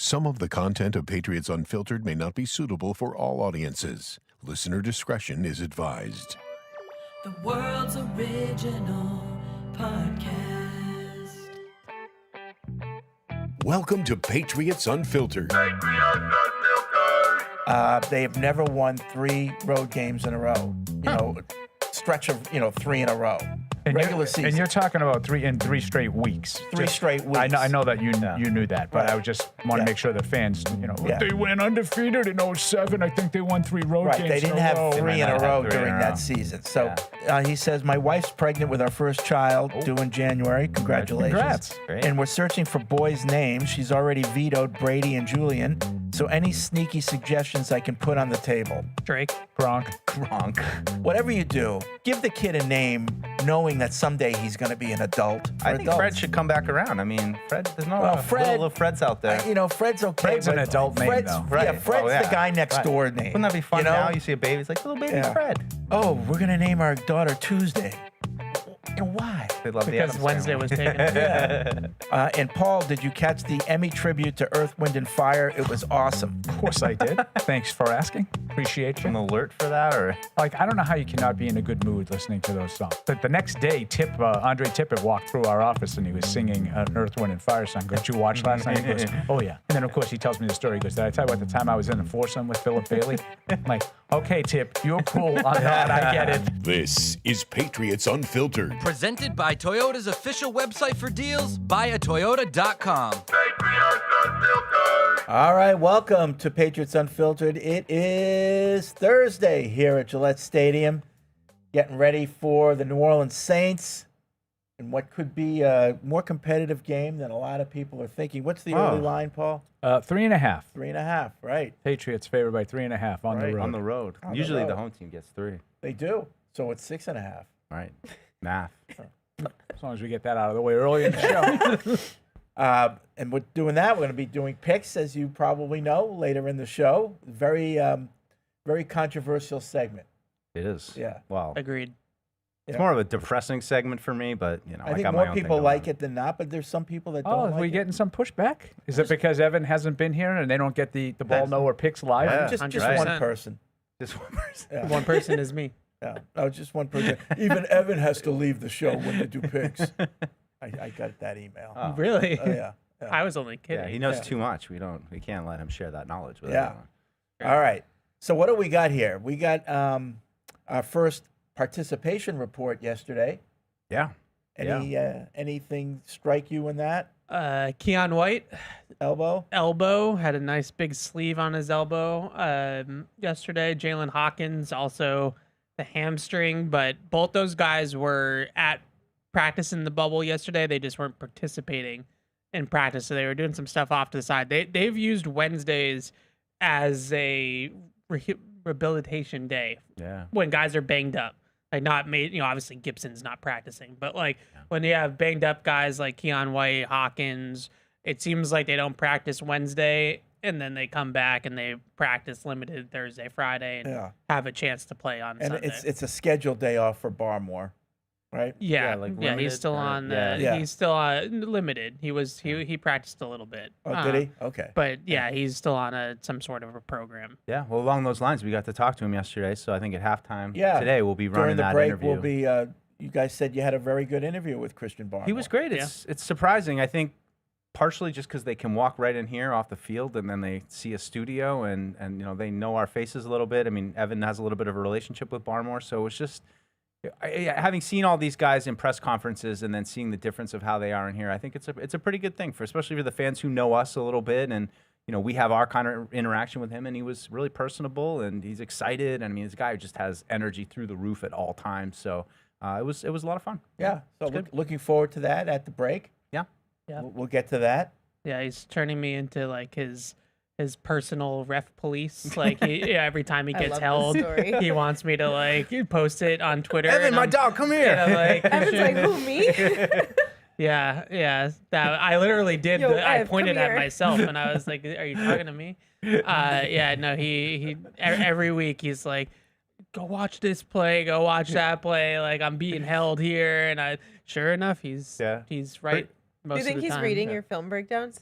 Some of the content of Patriots Unfiltered may not be suitable for all audiences. Listener discretion is advised. The world's original podcast. Welcome to Patriots Unfiltered. They have never won 3 road games in a row. Stretch of 3 in a row. Regular season. And you're talking about 3 straight weeks. 3 straight weeks. I know that you knew that, but Right. I would just want to make sure the fans, Yeah. they went undefeated in 07. I think they won 3 road Right, games they didn't in a have row. 3 in a have row 3 in during a that row. season. So he says, my wife's pregnant with our first child due in January. Congratulations. Congrats. Great. And we're searching for boys' names. She's already vetoed Brady and Julian. So any sneaky suggestions I can put on the table? Drake. Gronk. Whatever you do, give the kid a name knowing that someday he's going to be an adult. I think Fred should come back around. I mean, Fred, there's not a lot of little Freds out there. Fred's okay. Fred's an but adult name, Fred's, though. Yeah, Right. Fred's Oh, yeah. the guy next Right. door name. Wouldn't that be fun you know? now? You see a baby, it's like, little baby Yeah. Fred. Oh, we're going to name our daughter Tuesday. And why? They love the Because Addams Wednesday family. was taken. Yeah. And Paul, did you catch the Emmy tribute to Earth, Wind, and Fire? It was awesome. Of course I did. Thanks for asking. Appreciate An you. alert for that, or I don't know how you cannot be in a good mood listening to those songs. But the next day, Andre Tippett walked through our office and he was singing an Earth, Wind, and Fire song. Did you watch last night? He goes, oh, yeah. And then, of course, he tells me the story. He goes, did I tell you about the time I was in the foursome with Philip Bailey? I'm like, okay, Tip, you're cool on that. I get it. This is Patriots Unfiltered. Presented by Toyota's official website for deals, buyatoyota.com. All right, welcome to Patriots Unfiltered. It is Thursday here at Gillette Stadium, getting ready for the New Orleans Saints and what could be a more competitive game than a lot of people are thinking. What's the early line, Paul? 3.5. 3.5, right. Patriots favored by 3.5 on the Right. road. on the road. On the Usually the road. home team gets 3. They do. So it's 6.5. Right. Math. As long as we get that out of the way early in the show. And we're doing that. We're going to be doing picks, as you probably know, later in the show. Very controversial segment. It is. Yeah. Wow. Agreed. It's more of a depressing segment for me, but I I think got my more own people thing like going it than not, but there's some people that Oh, don't are like we it. getting some pushback? Is it because Evan hasn't been here and they don't get the ball nowhere picks live? Yeah. Just 100%. one person. on. Just one person. Yeah. One person is me. Yeah. No, just one person. Even Evan has to leave the show when they do picks. I got that email. Oh. Really? Oh, yeah. I was only kidding. Yeah, he knows Yeah. too much. We can't let him share that knowledge with Yeah. everyone. All right. So what do we got here? We got our first participation report yesterday. Yeah. Anything strike you in that Keon White, elbow? elbow, had a nice big sleeve on his elbow yesterday. Jalen Hawkins, also the hamstring. But both those guys were at practice in the bubble yesterday. They just weren't participating in practice. So they were doing some stuff off to the side. They've used Wednesdays as a rehabilitation day Yeah. when guys are banged up. Like not made, obviously Gibson's not practicing, but like when you have banged up guys like Keon White, Hawkins, it seems like they don't practice Wednesday and then they come back and they practice limited Thursday, Friday, and Yeah. have a chance to play on And Sunday. it's a scheduled day off for Barmore, right? yeah, like he's limited, still or- on. yeah. He's still limited. He practiced a little bit. Oh, did he? Okay. But yeah, he's still on some sort of a program. Yeah. Well, along those lines, we got to talk to him yesterday. So I think at halftime today we'll be During running the that break, interview. we'll be. You guys said you had a very good interview with Christian Barmore. He was great. It's surprising. I think partially just because they can walk right in here off the field and then they see a studio and they know our faces a little bit. I mean, Evan has a little bit of a relationship with Barmore, so it's just having seen all these guys in press conferences and then seeing the difference of how they are in here. I think it's a pretty good thing especially for the fans who know us a little bit and. We have our kind of interaction with him, and he was really personable, and he's excited. I mean, this guy just has energy through the roof at all times. So it was a lot of fun. Yeah. So looking forward to that at the break. Yeah. Yeah. We'll get to that. Yeah, he's turning me into like his personal ref police. Like every time he gets held, he wants me to like post it on Twitter. Evan, my dog, come here. And I'm like, Evan's like, who, me? Yeah. That I literally did. Yo, I Ev, pointed come at here. myself, and I was like, "Are you talking to me?" Yeah. No. He every week he's like, "Go watch this play. Go watch that play." Like I'm being held here, and sure enough, he's right. Do you think he's reading your film breakdowns?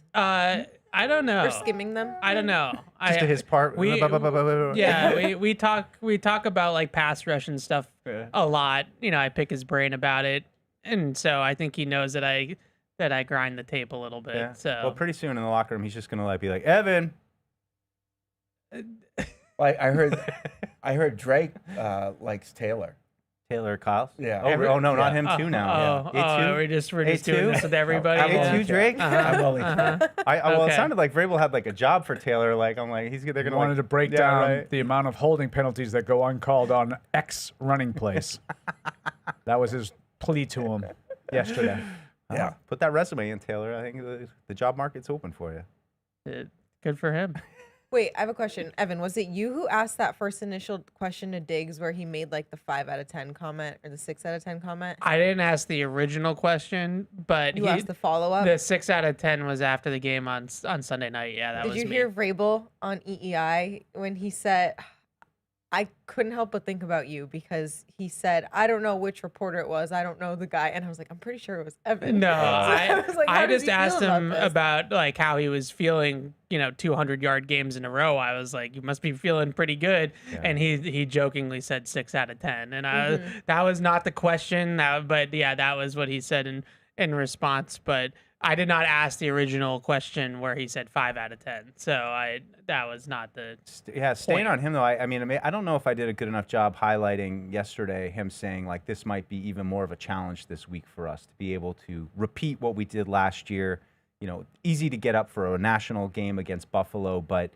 I don't know. Or skimming them? I don't know. Just to his part. Yeah, we talk about like pass rush and stuff a lot. You know, I pick his brain about it, and so I think he knows that I grind the tape a little bit. Yeah. So Well, pretty soon in the locker room, he's just gonna be like, Evan. Like I heard Drake likes Taylor. Taylor Kyles? Yeah. Oh, no, not him too now. Yeah. we're just doing A2? this with everybody. I'm Yeah. only A2 Drake? I'm only Well, Okay. it sounded like Vrabel had like a job for Taylor. Like I'm like, they're gonna Wanted like, to break yeah, down right. the amount of holding penalties that go uncalled on X running plays. That was his plea to him yesterday. Yeah. Put that resume in, Taylor. I think the job market's open for you. Good for him. Wait, I have a question. Evan, was it you who asked that first initial question to Diggs where he made like the 5 out of 10 comment or the 6 out of 10 comment? I didn't ask the original question, but You asked the follow-up? The 6 out of 10 was after the game on Sunday night. Yeah, that Did was you me. hear Vrabel on EEI when he said, I couldn't help but think about you because he said, I don't know which reporter it was. I don't know the guy. And I was like, I'm pretty sure it was Evan. No, So I was like, how I does just he feel asked him this? about like how he was feeling, 200-yard games in a row. I was like, you must be feeling pretty good. And he jokingly said 6 out of 10. And that was not the question, but yeah, that was what he said in response. But I did not ask the original question where he said 5 out of 10. So that was not the Staying point. on him though. I mean, I don't know if I did a good enough job highlighting yesterday him saying like this might be even more of a challenge this week for us to be able to repeat what we did last year. Easy to get up for a national game against Buffalo, but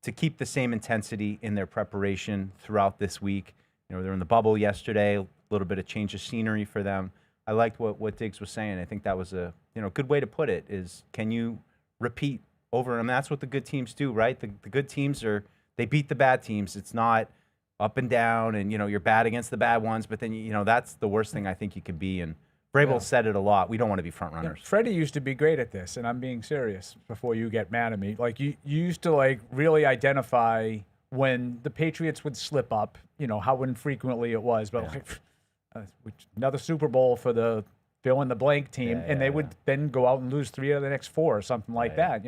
to keep the same intensity in their preparation throughout this week. They're in the bubble yesterday, a little bit of change of scenery for them. I liked what Diggs was saying. I think that was a good way to put it is can you repeat over, and that's what the good teams do, right? The good teams they beat the bad teams. It's not up and down and, you're bad against the bad ones, but then, that's the worst thing I think you could be. And Vrabel said it a lot. We don't want to be front runners. Freddie used to be great at this, and I'm being serious before you get mad at me. Like you used to like really identify when the Patriots would slip up, how infrequently it was, but another Super Bowl for the fill in the blank team, and they would then go out and lose 3 out of the next 4 or something like that.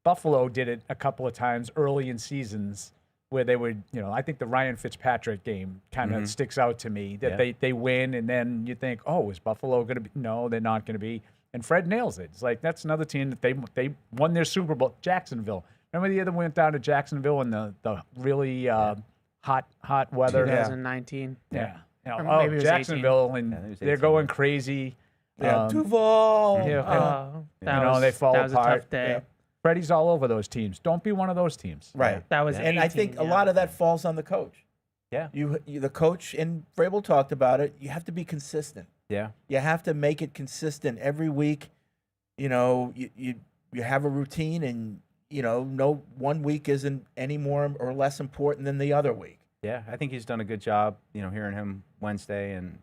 Buffalo did it a couple of times early in seasons where they would, I think the Ryan Fitzpatrick game kind of sticks out to me that they win and then you think, oh, is Buffalo going to be? No, they're not going to be. And Fred nails it. It's like that's another team that they won their Super Bowl. Jacksonville. Remember the year they went down to Jacksonville in the really hot weather? 2019. Yeah. Or maybe it was Jacksonville, 18. and they're going crazy. Duval. They fall that was apart. a tough day. Yeah. Freddie's all over those teams. Don't be one of those teams. Right. That was And I think 18, a lot of that falls on the coach. Yeah. You the coach, and Vrabel talked about it, you have to be consistent. Yeah. You have to make it consistent every week. You have a routine, and no one week isn't any more or less important than the other week. Yeah, I think he's done a good job, hearing him Wednesday and,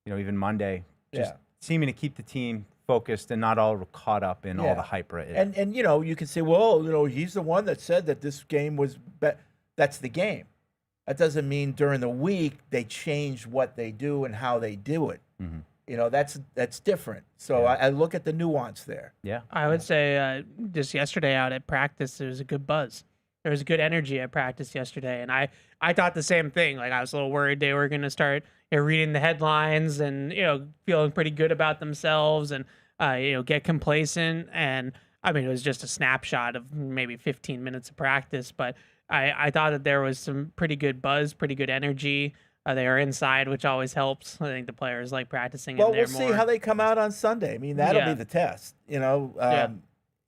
even Monday, just seeming to keep the team focused and not all caught up in all the hype right. And you can say, well, he's the one that said that this game was that's the game. That doesn't mean during the week they change what they do and how they do it. Mm-hmm. That's different. So I look at the nuance there. Yeah. I would say just yesterday out at practice, there was a good buzz. There was good energy at practice yesterday, and I thought the same thing. Like I was a little worried they were going to start reading the headlines and feeling pretty good about themselves and get complacent. And I mean, it was just a snapshot of maybe 15 minutes of practice, but I thought that there was some pretty good buzz, pretty good energy. They are inside, which always helps. I think the players like practicing in there more. Well, we'll see how they come out on Sunday. I mean, that'll be the test.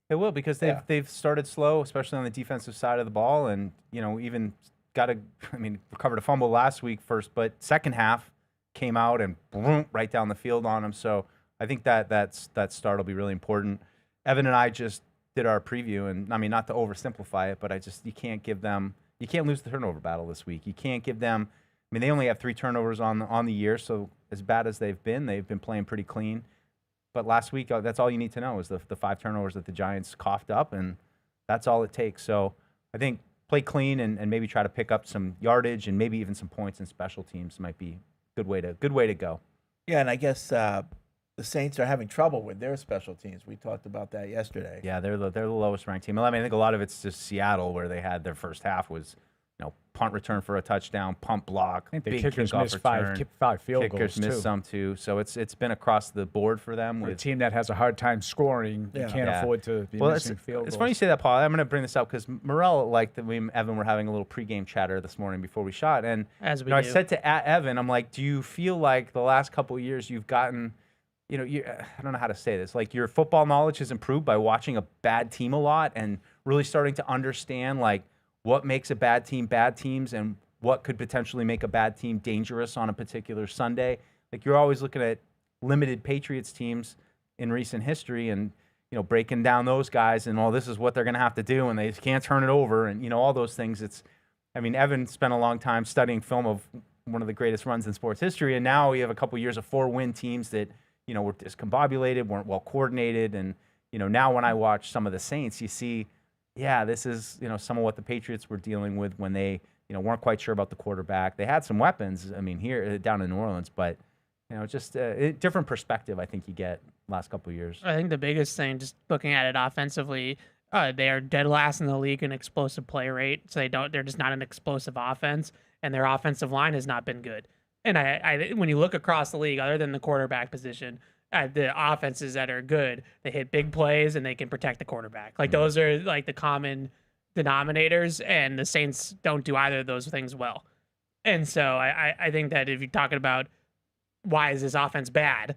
It will because they've started slow, especially on the defensive side of the ball, and even recovered a fumble last week first, but second half came out and boom, right down the field on them. So I think that start will be really important. Evan and I just did our preview, and I mean not to oversimplify it, but you can't lose the turnover battle this week. You can't give them. I mean, they only have 3 turnovers on the year, so as bad as they've been playing pretty clean. But last week, that's all you need to know is the 5 turnovers that the Giants coughed up, and that's all it takes. So I think play clean and maybe try to pick up some yardage and maybe even some points in special teams might be a good way to go. Yeah, and I guess the Saints are having trouble with their special teams. We talked about that yesterday. Yeah, they're the lowest ranked team. I mean, I think a lot of it's just Seattle, where they had their first half was, punt return for a touchdown, punt block, I think the big kickers kickoff missed return. five field Kickers goals, missed too. some too. So it's been across the board for them. For a With team that has a hard time scoring, you Yeah. can't Yeah. afford to be well, missing field goals. it's funny you say that, Paul. I'm going to bring this up because Morel, Evan were having a little pregame chatter this morning before we shot, and As we I do. said to Evan, I'm like, do you feel like the last couple of years you've gotten, I don't know how to say this, like your football knowledge has improved by watching a bad team a lot and really starting to understand like what makes a bad team bad teams and what could potentially make a bad team dangerous on a particular Sunday? Like you're always looking at limited Patriots teams in recent history and, breaking down those guys and, this is what they're going to have to do and they can't turn it over and, all those things. Evan spent a long time studying film of one of the greatest runs in sports history, and now we have a couple years of 4-win teams that, were discombobulated, weren't well coordinated, and, now when I watch some of the Saints, you see, this is, some of what the Patriots were dealing with when they, weren't quite sure about the quarterback. They had some weapons, here down in New Orleans, but, just a different perspective I think you get last couple of years. I think the biggest thing, just looking at it offensively, they are dead last in the league in explosive play rate. So they're just not an explosive offense, and their offensive line has not been good. And I when you look across the league, other than the quarterback position, the offenses that are good, they hit big plays and they can protect the quarterback. Like those are like the common denominators, and the Saints don't do either of those things well. And so I think that if you're talking about why is this offense bad,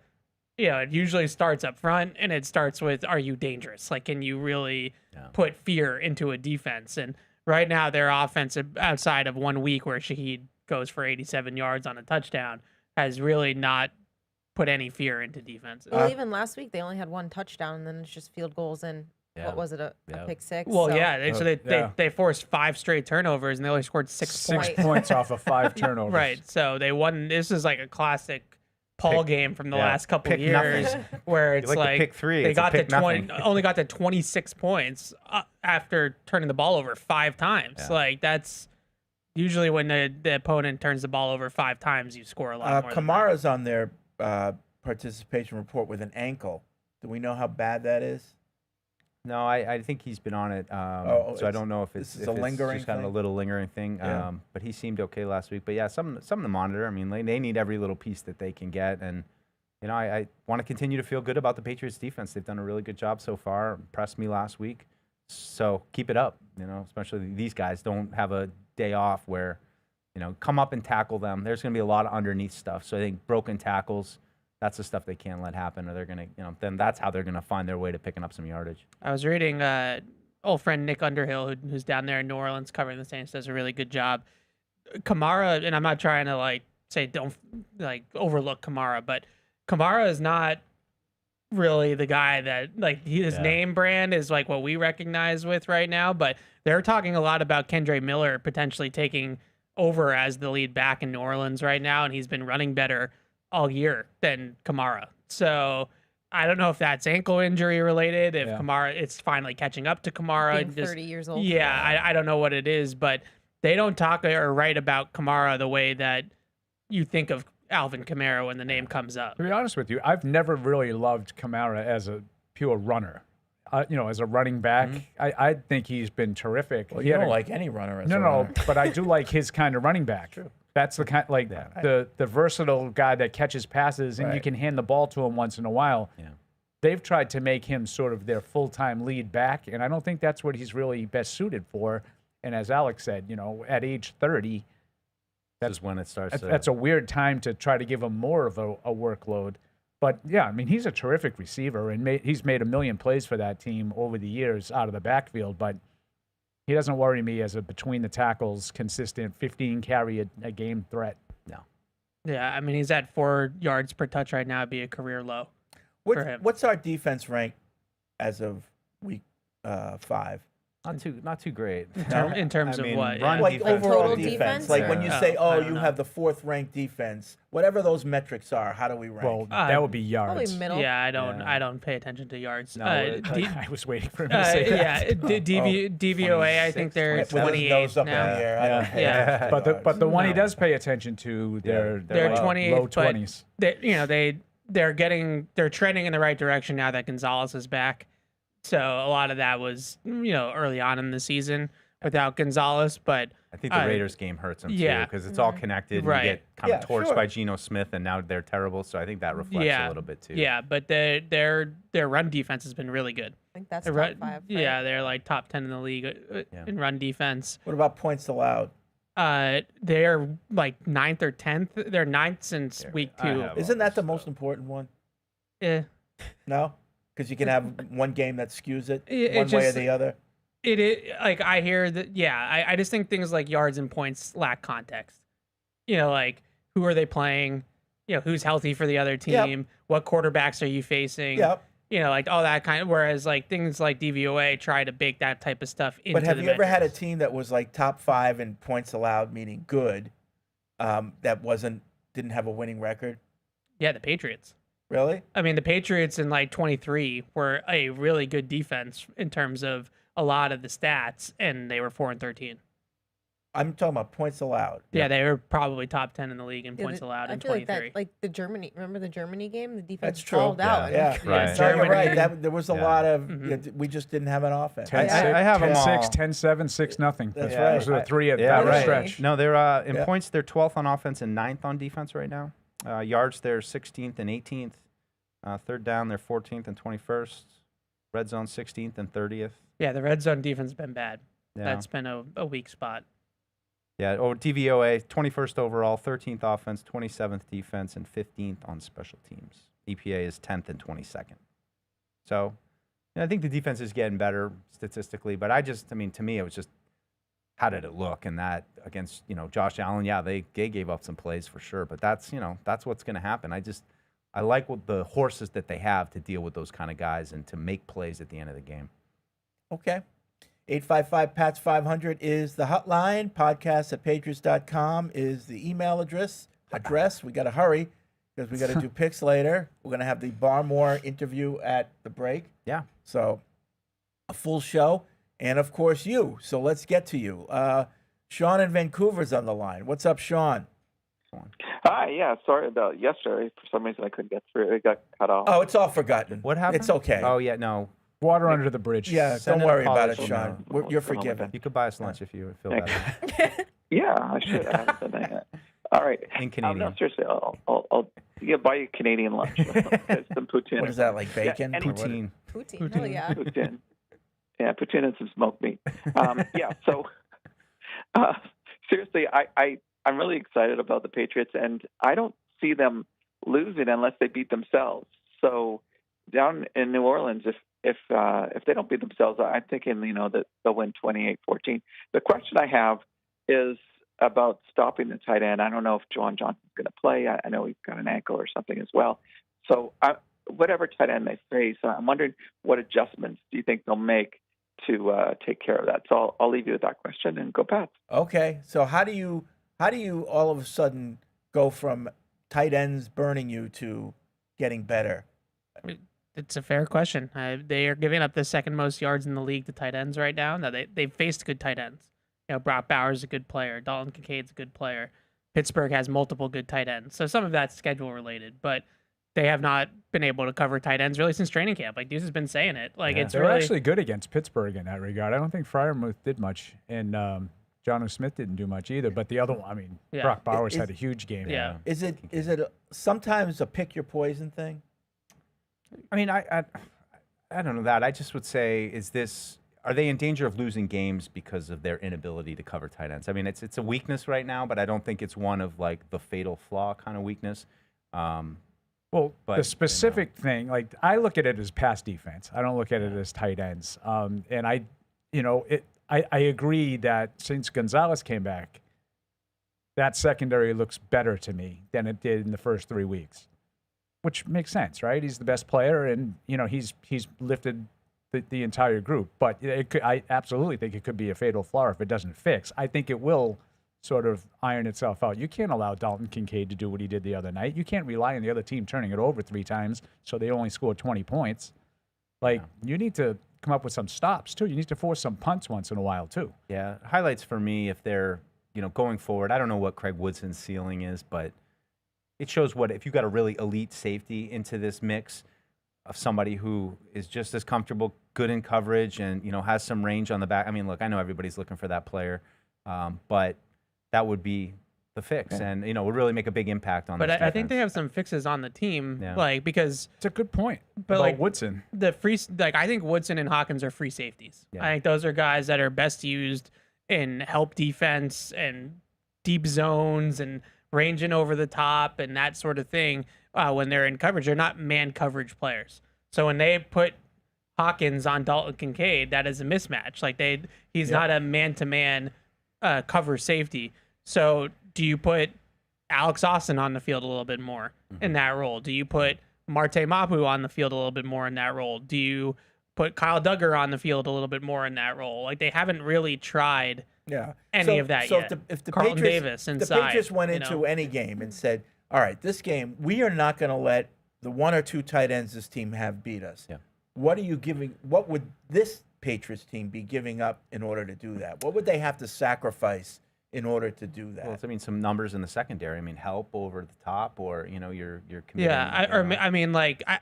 it usually starts up front, and it starts with, are you dangerous? Like, can you really put fear into a defense? And right now, their offense, outside of 1 week where Shaheed goes for 87 yards on a touchdown, has really not put any fear into defenses. Well, even last week they only had one touchdown, and then it's just field goals and what was it, a pick six? Well, so. yeah. They forced 5 straight turnovers, and they only scored 6 points. 6 points off of 5 turnovers. Right. So they won. This is like a classic Paul game from the last couple pick years, nothing. where it's like the like pick three, they it's a got to pick nothing. only got to 26 points after turning the ball over 5 times. Yeah. Like that's usually when the opponent turns the ball over 5 times, you score a lot more. Kamara's on their participation report with an ankle. Do we know how bad that is? No, I think he's been on it. So I don't know if it's a lingering just kind of a thing? little lingering thing. Yeah. But he seemed okay last week. But yeah, something to monitor. I mean, they need every little piece that they can get, and I want to continue to feel good about the Patriots defense. They've done a really good job so far. Impressed me last week. So keep it up. Especially these guys don't have a day off where, come up and tackle them. There's going to be a lot of underneath stuff. So I think broken tackles, that's the stuff they can't let happen, or they're going to, then that's how they're going to find their way to picking up some yardage. I was reading old friend Nick Underhill, who's down there in New Orleans covering the Saints, does a really good job. Kamara, and I'm not trying to say don't overlook Kamara, but Kamara is not really the guy that his name brand is like what we recognize with right now. But they're talking a lot about Kendre Miller potentially taking over as the lead back in New Orleans right now, and he's been running better all year than Kamara. So I don't know if that's ankle injury related, if Kamara, it's finally catching up to Kamara. Being 30 years old. Yeah, I don't know what it is, but they don't talk or write about Kamara the way that you think of Alvin Kamara when the name comes up. To be honest with you, I've never really loved Kamara as a pure runner. As a running back, I think he's been terrific. Well, you don't like any runner as a No, runner. but I do like his kind of running back. True. That's the kind, the versatile guy that catches passes and you can hand the ball to him once in a while. Yeah. They've tried to make him sort of their full-time lead back, and I don't think that's what he's really best suited for. And as Alex said, at age 30, That's when it starts. that's a weird time to try to give him more of a workload. But yeah, I mean, he's a terrific receiver, and he's made a million plays for that team over the years out of the backfield. But he doesn't worry me as a between the tackles, consistent 15 carry a game threat. No. Yeah, I mean, he's at 4 yards per touch right now. It'd be a career low for him. What's our defense rank as of week 5? Not too great. In terms I of mean, what? run Yeah. Like defense. overall Total defense. defense? Like when you Yeah. say, I oh, don't you know. have the 4th ranked defense, whatever those metrics are, how do we rank? Well, that would be yards. Probably middle. Yeah, I don't pay attention to yards. No, I was waiting for him to say that. DVOA, I think they're With his 28 nose up now. in the air. I don't pay Yeah. attention to But the one he No. does pay attention to, they're They're low 28, but 20s. they're trending in the right direction now that Gonzalez is back. So a lot of that was, early on in the season without Gonzalez, but I think the Raiders game hurts them yeah. too because it's all connected. Right. And you get kind of torched sure. by Geno Smith, and now they're terrible. So I think that reflects a little bit too. Yeah, but their run defense has been really good. I think that's Their top run- 5. Right? Yeah, they're like top 10 in the league in run defense. What about points allowed? They're like 9th or 10th. They're 9th since week 2. Isn't that the most important one? Eh. No? Because you can have one game that skews it It one way or just- the other. It is like I hear that. Yeah, I just think things like yards and points lack context. Like who are they playing? Who's healthy for the other team? What quarterbacks are you facing? Yep. Like all that kind of. Whereas like things like DVOA try to bake that type of stuff into. But have the you ever had a metrics. team that was like top 5 in points allowed, meaning good, that didn't have a winning record? Yeah, the Patriots. Really? I mean, the Patriots in like 23 were a really good defense in terms of a lot of the stats, and they were 4-13. I'm talking about points allowed. Yeah, they were probably top 10 in the league in Yeah, points allowed I in feel 23. like the Germany. Remember the Germany game? The defense That's true. stalled out. Yeah. Right. No, you're right. Germany- There was a lot of. We just didn't have an offense. 10-6, I have them 10-6, all. 10-7, 6-0. That's Yeah. right. Those are the 3 at Yeah, down the right. stretch. No, they're in Yeah. points. They're 12th on offense and 9th on defense right now. Yards, they're 16th and 18th. Third down, they're 14th and 21st. Red zone, 16th and 30th. Yeah, the red zone defense has been bad. Yeah. That's been a weak spot. Yeah. Oh, DVOA, 21st overall, 13th offense, 27th defense, and 15th on special teams. EPA is 10th and 22nd. So, I think the defense is getting better statistically, but to me, it was just, how did it look? And that against, Josh Allen, yeah, they gave up some plays for sure, but that's what's going to happen. I like what the horses that they have to deal with those kind of guys and to make plays at the end of the game. Okay. 855-PATS-500 is the hotline. Podcast@patriots.com is the email address. We got to hurry because we got to do picks later. We're going to have the Barmore interview at the break. Yeah. So a full show. And, of course, you. So let's get to you. Sean in Vancouver's on the line. What's up, Sean? Hi, yeah, sorry about yesterday. For some reason, I couldn't get through. It got cut off. Oh, it's all forgotten. What happened? It's okay. Oh, yeah, no. Water under the bridge. Yeah, Send don't an worry about it, apology. Sean. You're forgiven. You could buy us lunch if you feel Thank better. Yeah, I should. I haven't done that yet. All right. In Canadian. No, seriously, I'll buy you Canadian lunch. Some poutine. What is that, like bacon? Yeah, Or what? Poutine. Poutine. Hell yeah. Poutine. Yeah, poutine and some smoked meat. Yeah, so seriously, I'm really excited about the Patriots, and I don't see them losing unless they beat themselves. So down in New Orleans, if they don't beat themselves, I'm thinking that they'll win 28-14. The question I have is about stopping the tight end. I don't know if Juwan Johnson's going to play. I know he's got an ankle or something as well. So whatever tight end they face, I'm wondering what adjustments do you think they'll make to take care of that. So I'll leave you with that question and go Pats. Okay, so how do you all of a sudden go from tight ends burning you to getting better? It's a fair question. They are giving up the second most yards in the league to tight ends right now. Now they've faced good tight ends. Brock Bowers is a good player. Dalton Kincaid's a good player. Pittsburgh has multiple good tight ends. So some of that's schedule related, but they have not been able to cover tight ends really since training camp. Like Deuce has been saying it. Like it's They're really actually good against Pittsburgh in that regard. I don't think Freiermuth did much, and Jonnu Smith didn't do much either. But the other one, Yeah. Brock Bowers Is- had a huge game. Yeah. Is it sometimes a pick your poison thing? I mean, I don't know that. I just would say, are they in danger of losing games because of their inability to cover tight ends? I mean, it's a weakness right now, but I don't think it's one of like the fatal flaw kind of weakness. Well, But, the specific thing, like I look at it as pass defense. I don't look at it as tight ends. And I agree that since Gonzalez came back, that secondary looks better to me than it did in the first 3 weeks, which makes sense, right? He's the best player, and he's lifted the entire group. But I absolutely think it could be a fatal flaw if it doesn't fix. I think it will sort of iron itself out. You can't allow Dalton Kincaid to do what he did the other night. You can't rely on the other team turning it over 3 times so they only scored 20 points. You need to come up with some stops, too. You need to force some punts once in a while, too. Yeah, highlights for me if they're going forward. I don't know what Craig Woodson's ceiling is, but it shows what if you got a really elite safety into this mix of somebody who is just as comfortable, good in coverage, and has some range on the back. I mean, look, I know everybody's looking for that player, but that would be the fix, and would really make a big impact on. But this I think they defense. have some fixes on the team, Yeah. because It's a good point. But, about like, Woodson. the I think Woodson and Hawkins are free safeties. Yeah. I think those are guys that are best used in help defense and deep zones and ranging over the top and that sort of thing. When they're in coverage, they're not man coverage players. So when they put Hawkins on Dalton Kincaid, that is a mismatch. Like he's not a man-to-man cover safety. So do you put Alex Austin on the field a little bit more in that role? Do you put Marte Mapu on the field a little bit more in that role? Do you put Kyle Duggar on the field a little bit more in that role? Like they haven't really tried any of that yet. If the Carlton Patriots, Davis the inside, Patriots went into any game and said, all right, this game, we are not going to let the one or two tight ends this team have beat us. Yeah. What are you giving? What would this Patriots team be giving up in order to do that? What would they have to sacrifice in order to do that? Well, I mean, some numbers in the secondary. I mean, help over the top, or you're committing. Yeah,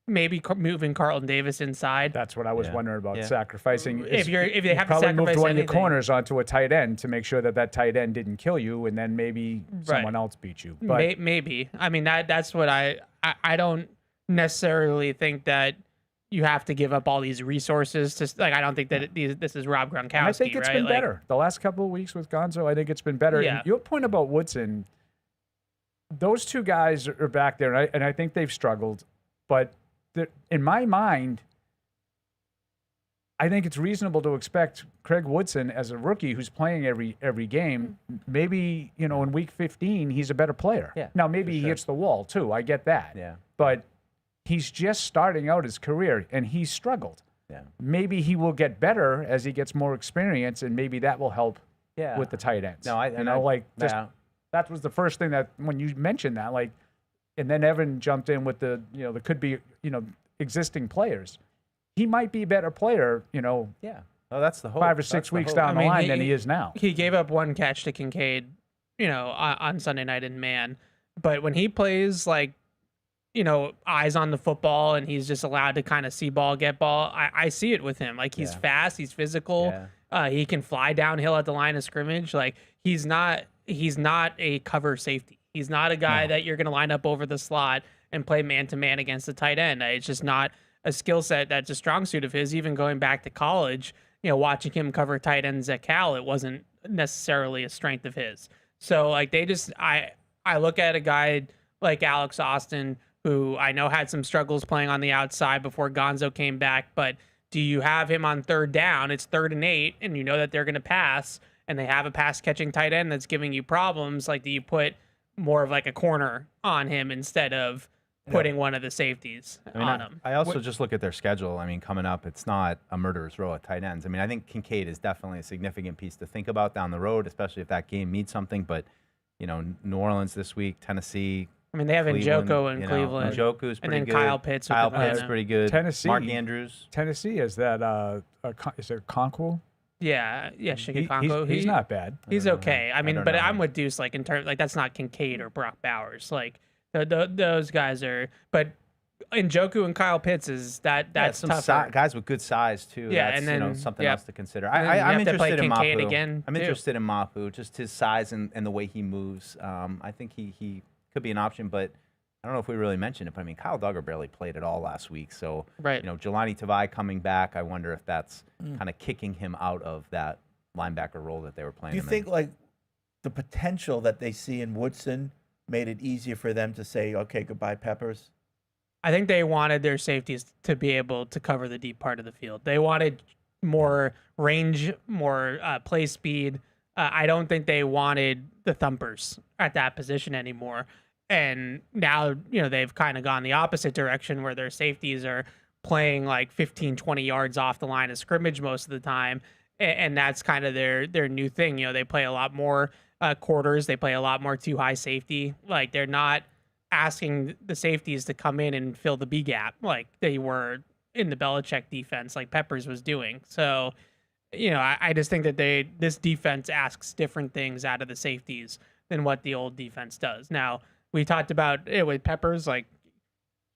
maybe moving Carlton Davis inside. That's what I was Yeah. wondering about Yeah. sacrificing. If they have to probably moved sacrifice one of your anything. corners onto a tight end to make sure that tight end didn't kill you, and then maybe someone else beat you. But Maybe. I mean, that's what I don't necessarily think that you have to give up all these resources to I don't think that this is Rob Gronkowski. I think it's right? been Like, better the last couple of weeks with Gonzo. I think it's been better. Yeah. And your point about Woodson, those two guys are back there, and I think they've struggled. But in my mind, I think it's reasonable to expect Craig Woodson as a rookie who's playing every game. Maybe in week 15 he's a better player. Yeah, Now maybe for he sure. hits the wall too. I get that. Yeah. But he's just starting out his career and he's struggled. Yeah. Maybe he will get better as he gets more experience, and maybe that will help Yeah. with the tight ends. No, That was the first thing that when you mentioned that, and then Evan jumped in with the there could be existing players. He might be a better player, Yeah. Oh, that's the hope. 5 or That's 6 the weeks hope. down the line than he is now. He gave up one catch to Kincaid, on Sunday night in man. But when he plays eyes on the football and he's just allowed to kind of see ball, get ball, I see it with him. Like he's fast, he's physical. Yeah. He can fly downhill at the line of scrimmage. Like he's not a cover safety. He's not a guy that you're going to line up over the slot and play man-to-man against the tight end. It's just not a skill set that's a strong suit of his. Even going back to college, watching him cover tight ends at Cal, it wasn't necessarily a strength of his. So I look at a guy like Alex Austin, who I know had some struggles playing on the outside before Gonzo came back, but do you have him on third down? It's 3rd and 8, and you know that they're going to pass, and they have a pass-catching tight end that's giving you problems. Like, do you put more of a corner on him instead of putting one of the safeties on him? I also just look at their schedule. I mean, coming up, it's not a murderer's row at tight ends. I mean, I think Kincaid is definitely a significant piece to think about down the road, especially if that game means something. But, New Orleans this week, Tennessee. I mean, they have Cleveland, Njoku in Cleveland. Njoku's and pretty then good. Kyle Pitts. Kyle with the Pitts Atlanta. pretty good. Tennessee. Mark Andrews. Tennessee is that is there Conquo? Yeah, Shiggy He's not bad. He's okay. I mean, don't but know. I'm with Deuce. In terms, that's not Kincaid or Brock Bowers. Those guys are. But Njoku and Kyle Pitts that's some tougher. guys with good size too. Yeah, That's, and then something yeah. else to consider. And then you I'm have to play interested in Kincaid Mapu. again, I'm too. interested in Mapu, just his size and the way he moves. I think he could be an option, but I don't know if we really mentioned it. But I mean, Kyle Duggar barely played at all last week, so Right. Jelani Tavai coming back. I wonder if that's kind of kicking him out of that linebacker role that they were playing. Do you him think in. the potential that they see in Woodson made it easier for them to say, okay, goodbye, Peppers? I think they wanted their safeties to be able to cover the deep part of the field. They wanted more range, more play speed. I don't think they wanted the thumpers at that position anymore. And now, they've kind of gone the opposite direction where their safeties are playing 15, 20 yards off the line of scrimmage most of the time. And that's kind of their new thing. They play a lot more quarters. They play a lot more too high safety. They're not asking the safeties to come in and fill the B gap like they were in the Belichick defense, like Peppers was doing. So, I just think that this defense asks different things out of the safeties than what the old defense does. Now, we talked about it with Peppers, like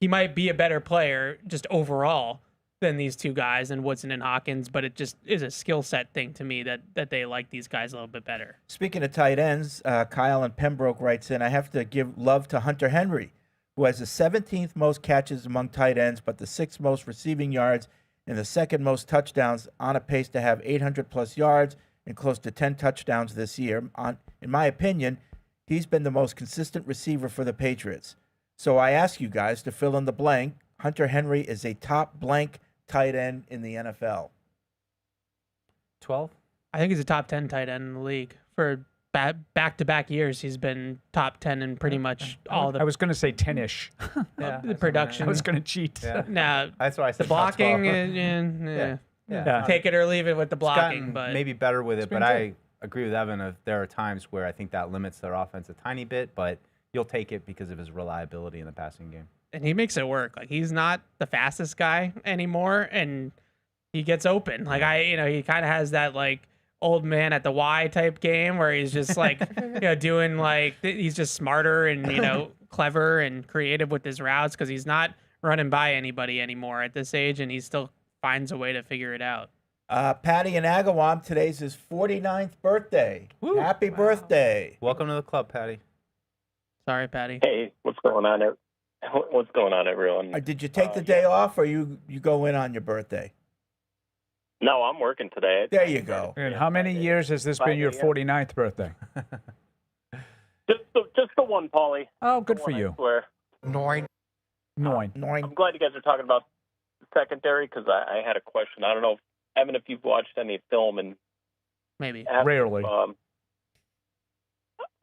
he might be a better player just overall than these two guys and Woodson and Hawkins, but it just is a skill set thing to me that they like these guys a little bit better. Speaking of tight ends, Kyle in Pembroke writes in, I have to give love to Hunter Henry, who has the 17th most catches among tight ends, but the 6th most receiving yards and the 2nd most touchdowns, on a pace to have 800-plus yards and close to 10 touchdowns this year. In my opinion, he's been the most consistent receiver for the Patriots. So I ask you guys to fill in the blank. Hunter Henry is a top blank tight end in the NFL. 12? I think he's a top 10 tight end in the league. For back-to-back years, he's been top 10 in pretty much all the I was going to say 10-ish. the production. I was going to cheat. Yeah. Now, That's why I said the blocking, top 12. yeah. Take it or leave it with the It's blocking. gotten But maybe better with it, been but good. I agree with Evan. There are times where I think that limits their offense a tiny bit, but you'll take it because of his reliability in the passing game. and he makes it work. Like he's not the fastest guy anymore, and he gets open. Like he kind of has that like old man at the Y type game where he's just like doing like he's just smarter and clever and creative with his routes because he's not running by anybody anymore at this age, and he still finds a way to figure it out. Patty in Agawam, today's his 49th birthday. Woo. Happy birthday. Welcome to the club, Patty. Sorry, Patty. Hey, what's going on? What's going on, everyone? Did you take the day off, or you go in on your birthday? No, I'm working today. There you go. And how many years has this been your 49th birthday? Just the one, Paulie. Oh, good The for one, I you. swear. Nine. I'm glad you guys are talking about secondary because I had a question. I don't know, Evan, if you've watched any film and Maybe. Rarely.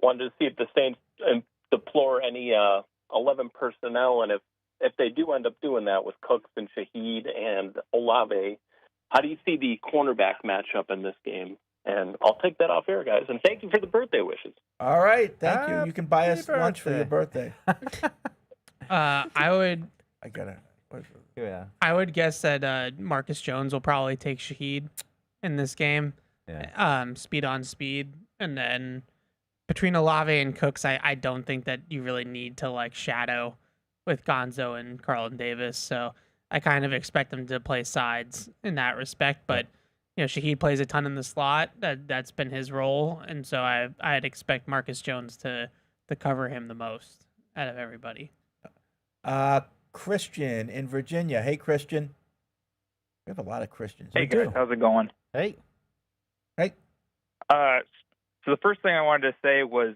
Wanted to see if the Saints deplore any 11 personnel, and if they do end up doing that with Cooks and Shaheed and Olave, how do you see the cornerback matchup in this game? And I'll take that off air, guys. And thank you for the birthday wishes. All right, thank you. You can buy us Happy lunch for your birthday. I would I gotta. Yeah. I would guess that Marcus Jones will probably take Shaheed in this game. Yeah. Speed on speed, and then between Olave and Cooks, I don't think that you really need to like shadow with Gonzo and Carlton Davis. So I kind of expect them to play sides in that respect. But Shaheed plays a ton in the slot. That's been his role, and so I'd expect Marcus Jones to cover him the most out of everybody. Christian in Virginia. Hey, Christian. We have a lot of Christians. Hey guys, how's it going? Hey. Hey. So the first thing I wanted to say was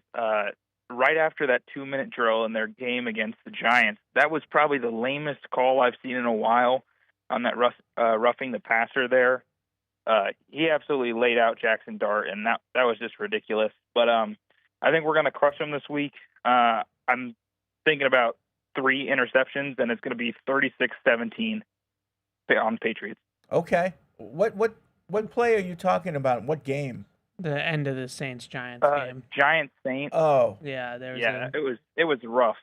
right after that 2-minute drill in their game against the Giants, that was probably the lamest call I've seen in a while on that roughing the passer there. He absolutely laid out Jackson Dart, and that was just ridiculous. But I think we're going to crush him this week. I'm thinking about 3 interceptions, and it's going to be 36-17 on Patriots. Okay. What play are you talking about? What game? The end of the Saints-Giants game. Giants-Saints. Oh. Yeah, it was rough.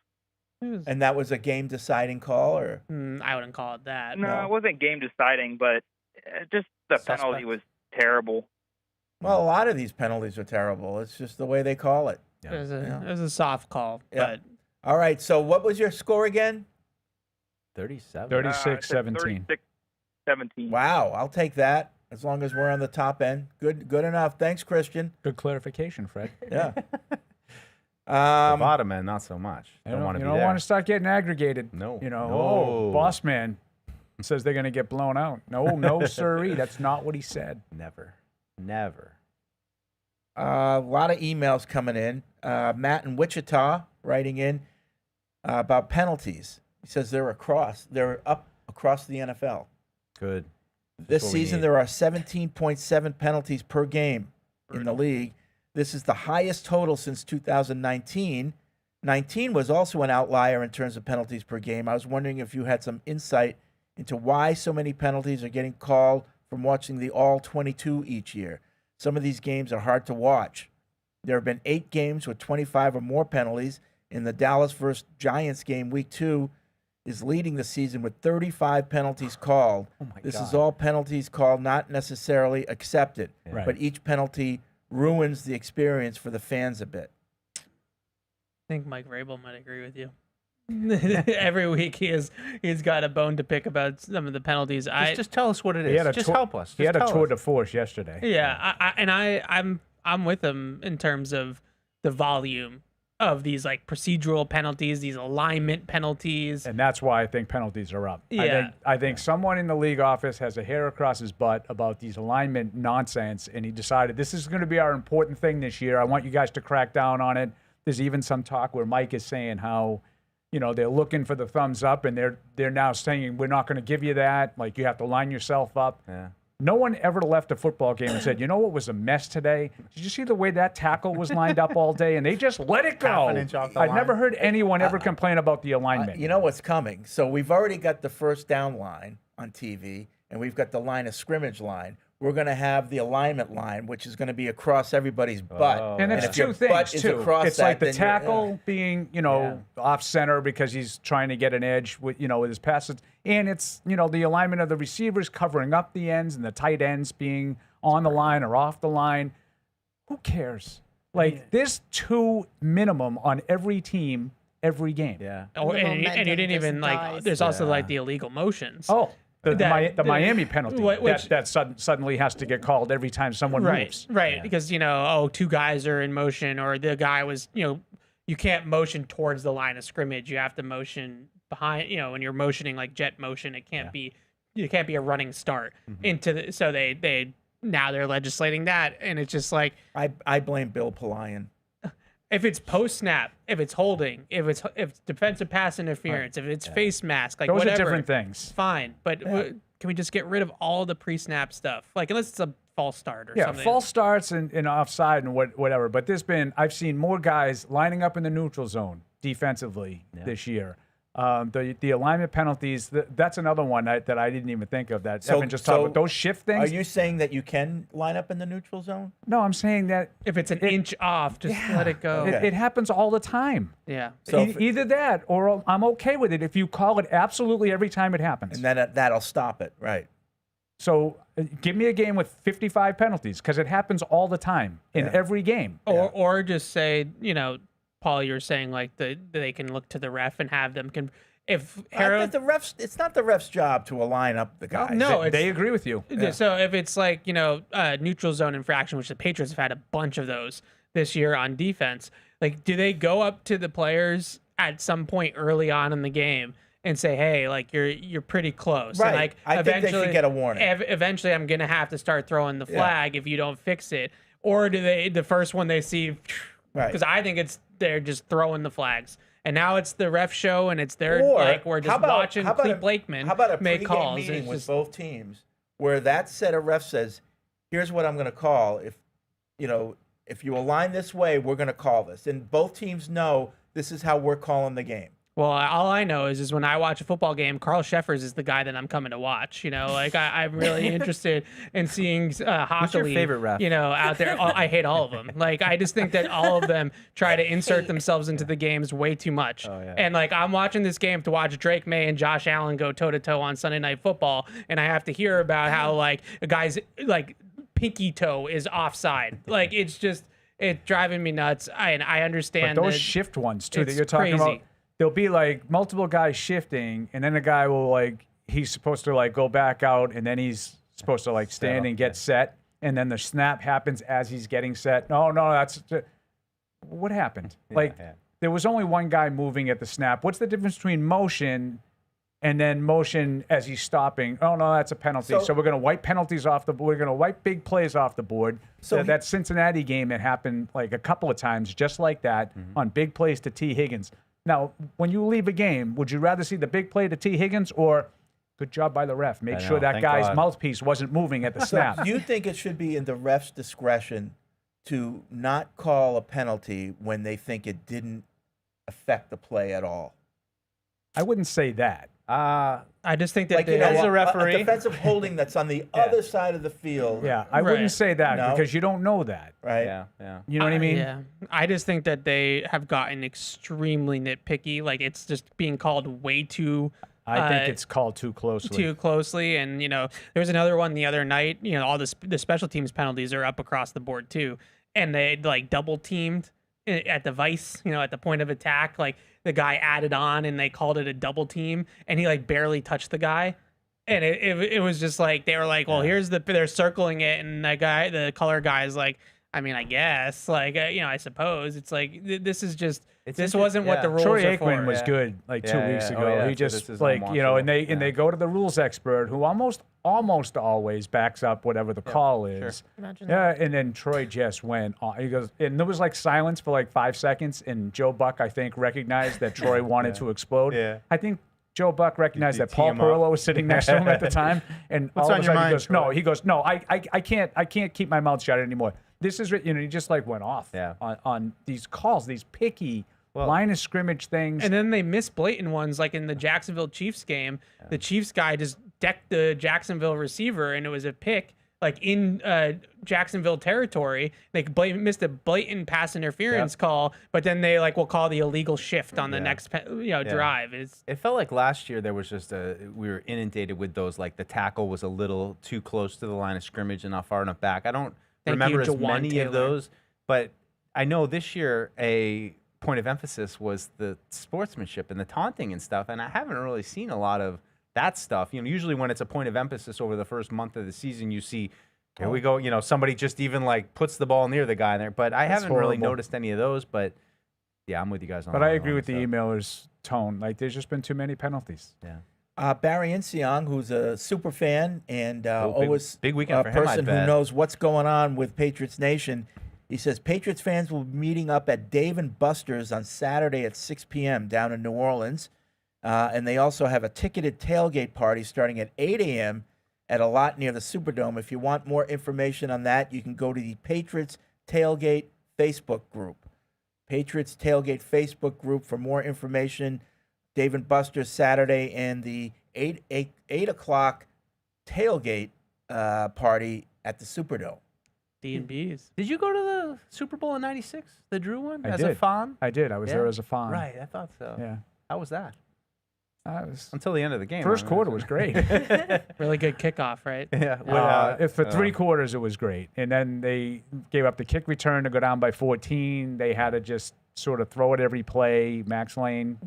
And that was a game-deciding call, or? I wouldn't call it that. No, it wasn't game-deciding, but just the penalty was terrible. Well, a lot of these penalties are terrible. It's just the way they call it. It was a soft call. Yeah. But All right, so what was your score again? 37. 36-17. 36-17. Wow, I'll take that as long as we're on the top end. Good enough. Thanks, Christian. Good clarification, Fred. Yeah. The bottom end, not so much. Don't want to be You don't there. want to start getting aggregated. No. Oh, boss man says they're going to get blown out. No, sirree. That's not what he said. Never. A lot of emails coming in. Matt in Wichita writing in about penalties. He says they're up across the NFL. Good. This what we season, need. there are 17.7 penalties per game in the league. This is the highest total since 2019. 19 was also an outlier in terms of penalties per game. I was wondering if you had some insight into why so many penalties are getting called from watching the all 22 each year. Some of these games are hard to watch. There have been 8 games with 25 or more penalties. In the Dallas versus Giants game, week 2 is leading the season with 35 penalties called. Oh my This God. is all penalties called, not necessarily accepted. Right. But each penalty ruins the experience for the fans a bit. think Mike Vrabel might agree with you. Every week he's got a bone to pick about some of the penalties. Just tell us what it is. Just help us. He had a tour de force yesterday. Yeah, I'm with him in terms of the volume of these like procedural penalties, these alignment penalties, and that's why I think penalties are up. Yeah. I think someone in the league office has a hair across his butt about these alignment nonsense, and he decided this is going to be our important thing this year. I want you guys to crack down on it. There's even some talk where Mike is saying how, they're looking for the thumbs up, and they're now saying we're not going to give you that. Like, you have to line yourself up. Yeah. No one ever left a football game and said, what was a mess today? Did you see the way that tackle was lined up all day? And they just let it go. Half an inch off the I've line. never heard anyone ever complain about the alignment. You know what's coming. So we've already got the first down line on TV, and we've got the line of scrimmage line. We're going to have the alignment line, which is going to be across everybody's butt. And it's if your two things, butt is too. across It's that, like the then you're- tackle being, off center because he's trying to get an edge with, with his passes. And it's, the alignment of the receivers covering up the ends and the tight ends being on the line or off the line. Who cares? Like, there's 2 minimum on every team every game. Yeah. and you momentum didn't just even dies. there's also like the illegal motions. Oh, the That- Miami penalty which- that suddenly has to get called every time someone moves. Right, because 2 guys are in motion, or the guy was, you can't motion towards the line of scrimmage. You have to motion behind. When you're motioning like jet motion, it can't be a running start into the. So they now they're legislating that, and it's just like I blame Bill Polian. if it's post snap, if it's holding, if it's defensive pass interference, if it's face mask, like Those whatever, are different things. fine. But can we just get rid of all the pre-snap stuff? Like, unless it's a false start or something. False starts and offside and whatever. But I've seen more guys lining up in the neutral zone defensively this year. The alignment penalties, that's another one that I didn't even think of. That Evan just talked about. Those shift things. Are you saying that you can line up in the neutral zone? No, I'm saying that If it's an inch off, just let it go. Okay. it happens all the time. Yeah. So Either that or I'm okay with it if you call it absolutely every time it happens. and then that'll stop it, right? So give me a game with 55 penalties because it happens all the time in every game. Or just say, Paul, you're saying like they can look to the ref and have them if Harold. The refs, it's not the ref's job to align up the guys. No, They agree with you. So if it's like, neutral zone infraction, which the Patriots have had a bunch of those this year on defense, like, do they go up to the players at some point early on in the game and say, hey, like, you're pretty close? Right. And, like, I think they should get a warning. Eventually, I'm going to have to start throwing the flag if you don't fix it. Or do they, the first one they see, Right. because I think they're just throwing the flags. And now it's the ref show, and it's their, Or we're just watching Clete Blakeman How about a make pregame calls. meeting It's with just, both teams where that set of refs says, here's what I'm going to call. If you align this way, we're going to call this. And both teams know this is how we're calling the game. well, all I know is when I watch a football game, Carl Sheffers is the guy that I'm coming to watch. Like, I'm really interested in seeing Hockley. Who's your favorite ref? Out there. I hate all of them. Like, I just think that all of them try to insert themselves into the games way too much. Oh, yeah. And like, I'm watching this game to watch Drake May and Josh Allen go toe to toe on Sunday Night Football, and I have to hear about how like a guy's like pinky toe is offside. Like, it's driving me nuts. I understand But those that shift ones too that it's you're talking crazy. about, there'll be like multiple guys shifting, and then the guy will he's supposed to like go back out, and then he's supposed to like stand and get set, and then the snap happens as he's getting set. No, that's what happened. There was only one guy moving at the snap. What's the difference between motion and then motion as he's stopping? Oh no, that's a penalty. So we're going to wipe penalties off the board. We're going to wipe big plays off the board. So that Cincinnati game, it happened like a couple of times just like that on big plays to T. Higgins. Now, when you leave a game, would you rather see the big play to T. Higgins or good job by the ref? Make sure that thank guy's God. mouthpiece wasn't moving at the snap. Do you think it should be in the ref's discretion to not call a penalty when they think it didn't affect the play at all? I wouldn't say that. I just think that as a referee- a defensive holding that's on the other side of the field. Yeah, I Right. wouldn't say that No. because you don't know that. Right. Yeah. You know what I mean? Yeah. I just think that they have gotten extremely nitpicky. Like, it's just being called way too I think it's called too closely. And there was another one the other night. All the special teams penalties are up across the board too, and they like double teamed at the vice, at the point of attack, like the guy added on and they called it a double team and he like barely touched the guy. And it was just like, they were like, well, they're circling it. And the color guy is like, I mean, I guess, like, I suppose it's like, this is just, this wasn't what the rules Troy are for. Aikman was good like 2 weeks ago. He So just this is like, unwatchable. and they go to the rules expert who almost always backs up whatever the call is. Imagine Yeah, and then Troy just went on. He goes, and there was like silence for like 5 seconds, and Joe Buck, I think, recognized that Troy wanted to explode. Yeah. I think Joe Buck recognized You that Paul tee him up. Perillo was sitting next to him at the time, and What's all on of a your sudden mind, he goes, Troy? "No," he goes, "No, I can't keep my mouth shut anymore." This is, he just like went off on these calls, these picky line of scrimmage things. And then they miss blatant ones, like in the Jacksonville Chiefs game. The Chiefs guy just decked the Jacksonville receiver, and it was a pick, like in Jacksonville territory. They missed a blatant pass interference call, but then they will call the illegal shift on the next drive. It felt like last year there was just we were inundated with those, like the tackle was a little too close to the line of scrimmage and not far enough back. I don't remember as Jawan many Taylor. of those, but I know this year a point of emphasis was the sportsmanship and the taunting and stuff, and I haven't really seen a lot of that stuff. Usually when it's a point of emphasis over the first month of the season, you see, here we go, somebody just even like puts the ball near the guy there. But I haven't really noticed any of those. But yeah, I'm with you guys on that. But I agree one, with the emailer's tone. Like, there's just been too many penalties. Yeah. Barry Insiong, who's a super fan and always big weekend a for him, I person who bet. knows what's going on with Patriots Nation. He says Patriots fans will be meeting up at Dave & Buster's on Saturday at 6 p.m. down in New Orleans. And they also have a ticketed tailgate party starting at 8 a.m. at a lot near the Superdome. If you want more information on that, you can go to the Patriots Tailgate Facebook group. Patriots Tailgate Facebook group for more information. Dave & Buster's Saturday and the 8 o'clock tailgate party at the Superdome. D&B's. Did you go to the Super Bowl in '96, the Drew one, I as did. a fan? I did. I was there Yeah? as a fan. Right, I thought so. Yeah. How was that? Was, Until the end of the game. first quarter was great. Really good kickoff, right? Yeah. For 3 quarters, it was great. And then they gave up the kick return to go down by 14. They had to just sort of throw it every play. Max Lane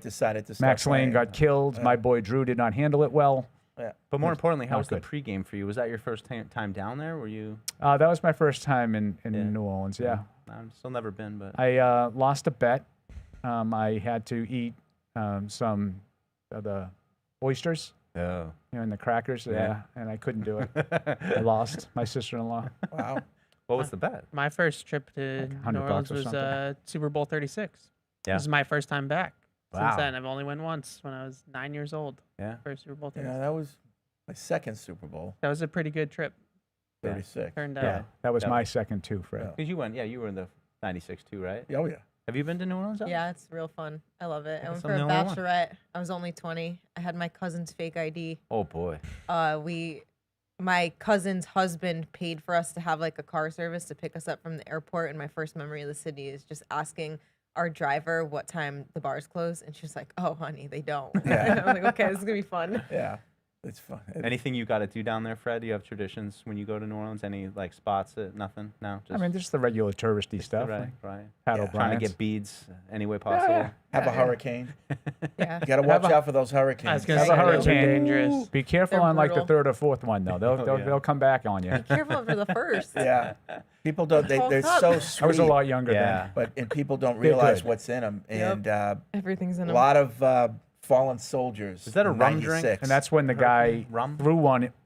decided to start Max Lane playing. got killed. My boy Drew did not handle it well. Yeah. But more importantly, how Not was the good. pregame for you? Was that your first time down there? Were you? That was my first time in New Orleans, yeah. I've still never been, but I lost a bet. I had to eat some of the oysters, and the crackers, and I couldn't do it. I lost. My sister-in-law. Wow. what was the bet? My first trip to Like New $100 Orleans or was something. Super Bowl 36. Yeah. This is my first time back. Wow. Since then, I've only went once when I was 9 years old. Yeah. First Super Bowl 36. Yeah, that was my second Super Bowl, That was a pretty good trip. 36. Turned Yeah, out. that was Yeah. my second too, Fred. Yeah. Because you went, you were in the '96 too, right? Oh, yeah. Have you been to New Orleans? Alex? Yeah, it's real fun. I love it. I guess went I'm for a the only one. bachelorette. I was only 20. I had my cousin's fake ID. Oh boy. My cousin's husband paid for us to have like a car service to pick us up from the airport. And my first memory of the city is just asking our driver what time the bars close. And she's like, "Oh, honey, they don't." Yeah. And I'm like, "Okay, this is gonna be fun." Yeah. It's fun. Anything you got to do down there, Fred? Do you have traditions when you go to New Orleans? Any like spots? Nothing? No. I mean, just the regular touristy stuff. right, like right. Pat Yeah. O'Brien's. Trying to get beads any way possible. Have a hurricane. Yeah. You got to watch out for those hurricanes. I was gonna Have say a those are hurricane. dangerous. Be careful They're on like the brutal. 3rd or 4th one though. yeah. They'll come back on you. Careful for the first. Yeah. People don't. They're Hulk up. so sweet. I was a lot younger Yeah. and people don't They're realize good. what's in them. Yep. And Everything's in a them. lot of fallen soldiers. Is that a in rum drink? 96. And that's when the guy Rum?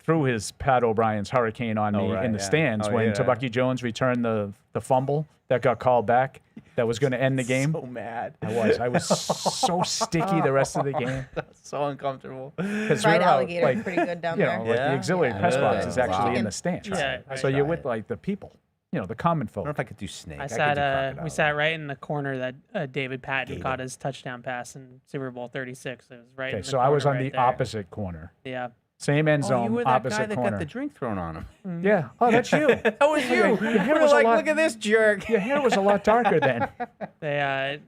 threw his Pat O'Brien's hurricane on me right, in the yeah. stands Oh, when yeah. Tabaki Jones returned the fumble that got called back that was going to end the game. So mad. I was so sticky the rest of the game. So uncomfortable. Because Fried alligator, pretty good down you there. know, like the Yeah? auxiliary Yeah. press box Yeah. is actually Wow. in the stands. Yeah, So right. you're with like the people, the common I folk. don't know if I could do snake. I could sat. do crocodile. We sat right in the corner that David Patton caught his touchdown pass in Super Bowl 36. It was right. Okay, in the so I was corner on right the there. opposite corner. Yeah. Same end Oh, zone, you were that guy opposite that corner. got the drink thrown on him. Yeah. Oh, that's you. That was you. Your hair We was were a like, lot- look at this jerk. Your hair was a lot darker then. They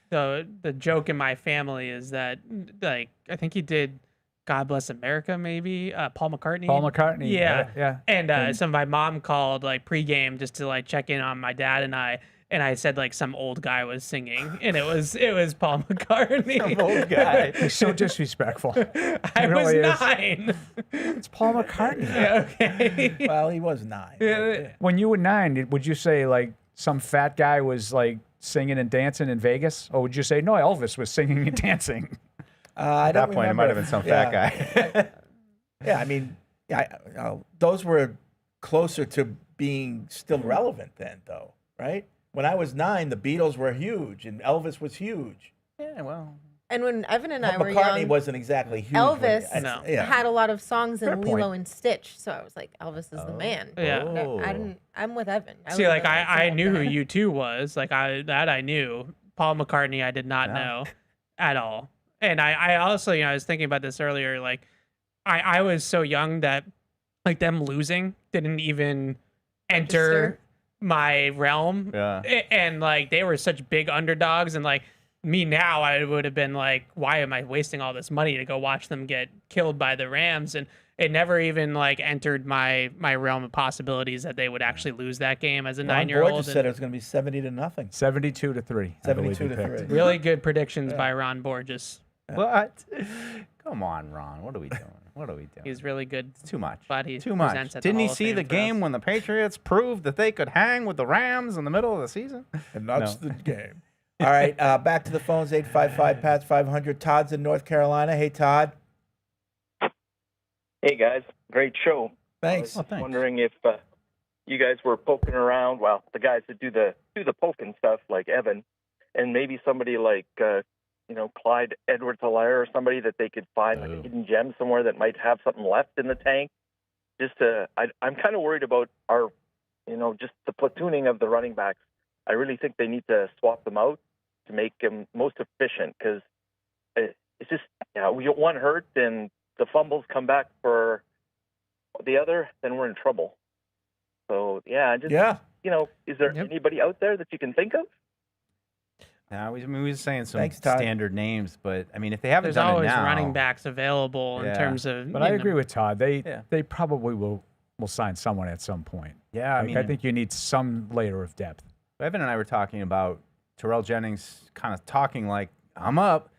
the joke in my family is that like I think he did God Bless America maybe Paul McCartney. Paul McCartney. Yeah. Yeah. And so my mom called like pregame just to like check in on my dad and I. and I said like some old guy was singing, and it was Paul McCartney. Some old guy. He's so disrespectful. I He was really is. 9. It's Paul McCartney. Yeah, okay. Well, he was 9. Yeah. When you were 9, would you say like some fat guy was like singing and dancing in Vegas, or would you say no, Elvis was singing and dancing? I At don't that point, it remember might have been if- some yeah. fat guy. Yeah, I mean, those were closer to being still relevant then, though, right? When I was 9, the Beatles were huge and Elvis was huge. Yeah, well. And when Evan and But I were McCartney young, wasn't exactly huge. when- Elvis No. yeah. had a lot of songs in Fair point. Lilo and Stitch, so I was like, Elvis is the man. Yeah. Oh. I'm with Evan. See, like I knew who you. U2 was. Like I knew. Paul McCartney, I did not know at all. And I also, I was thinking about this earlier. Like I was so young that like them losing didn't even enter Register. my realm. Yeah. And like they were such big underdogs, and like me now, I would have been like, why am I wasting all this money to go watch them get killed by the Rams? And it never even like entered my realm of possibilities that they would actually lose that game as a Ron 9-year-old. Borges said it was going to be 70-0. 72-3. I believe 72 he to picked. 3. Really good predictions by Ron Borges. What? Come on, Ron. What are we doing? What are we doing? He's really good. It's too much. But he Too much. presents at the Didn't he Hall of see Fame the for game us. when the Patriots proved that they could hang with the Rams in the middle of the season? And that's the game. All right, back to the phones, 855-PATS-500. Todd's in North Carolina. Hey, Todd. Hey guys, great show. Thanks. I was wondering if you guys were poking around. Well, the guys that do the poking stuff, like Evan, and maybe somebody like Clyde Edwards-Helaire, or somebody that they could find like a hidden gem somewhere that might have something left in the tank. I'm kind of worried about our, just the platooning of the running backs. I really think they need to swap them out to make them most efficient, because it's just, we get one hurt and the fumbles come back for the other, then we're in trouble. So, is there anybody out there that you can think of? No, we were saying some Thanks, Todd. standard names, but I mean, if they haven't There's done always it now, running backs available in terms of. But I you know, agree with Todd. They probably will sign someone at some point. Yeah, I think you need some layer of depth. Evan and I were talking about Terrell Jennings kind of talking like, I'm up,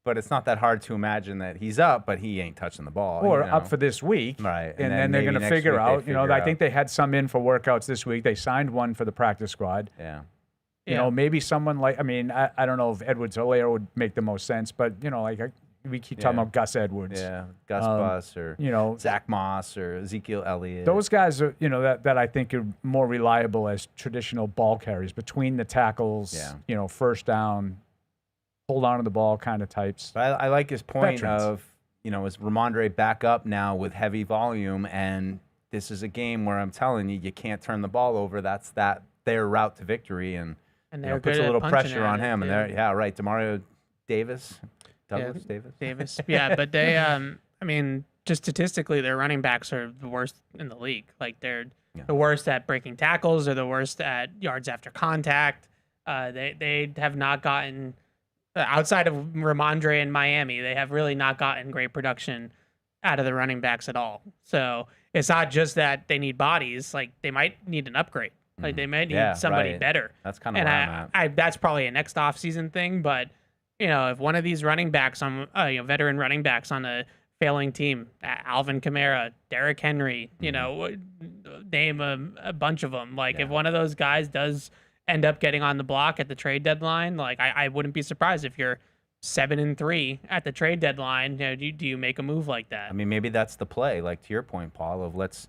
but it's not that hard to imagine that he's up, but he ain't touching the ball. Or up for this week. Right. And then they're maybe going to next figure week they out, figure I think they had some in for workouts this week. They signed one for the practice squad. Yeah. You know, maybe someone like, I don't know if Edwards-Helaire would make the most sense, but, we keep talking about Gus Edwards. Yeah, Gus Bus or Zach Moss or Ezekiel Elliott. Those guys are, that I think are more reliable as traditional ball carriers between the tackles, first down, hold on to the ball kind of types. But I like his point Veterans. of, is Ramondre back up now with heavy volume, and this is a game where I'm telling you, you can't turn the ball over. That's their route to victory, and they're puts a good at little punching pressure at on it, him. yeah. And Demario Davis. Douglas Davis. Yeah, but they, just statistically, their running backs are the worst in the league. Like they're the worst at breaking tackles. They're the worst at yards after contact. They have not gotten outside of Ramondre in Miami. They have really not gotten great production out of the running backs at all. So it's not just that they need bodies. Like they might need an upgrade. Like they might need somebody better. That's kind of where I'm at. That's probably a next offseason thing, but. If one of these running backs on veteran running backs on a failing team, Alvin Kamara, Derrick Henry, name a bunch of them. Like if one of those guys does end up getting on the block at the trade deadline, like I wouldn't be surprised if you're 7-3 at the trade deadline. Do you make a move like that? Maybe that's the play. Like to your point, Paul, of let's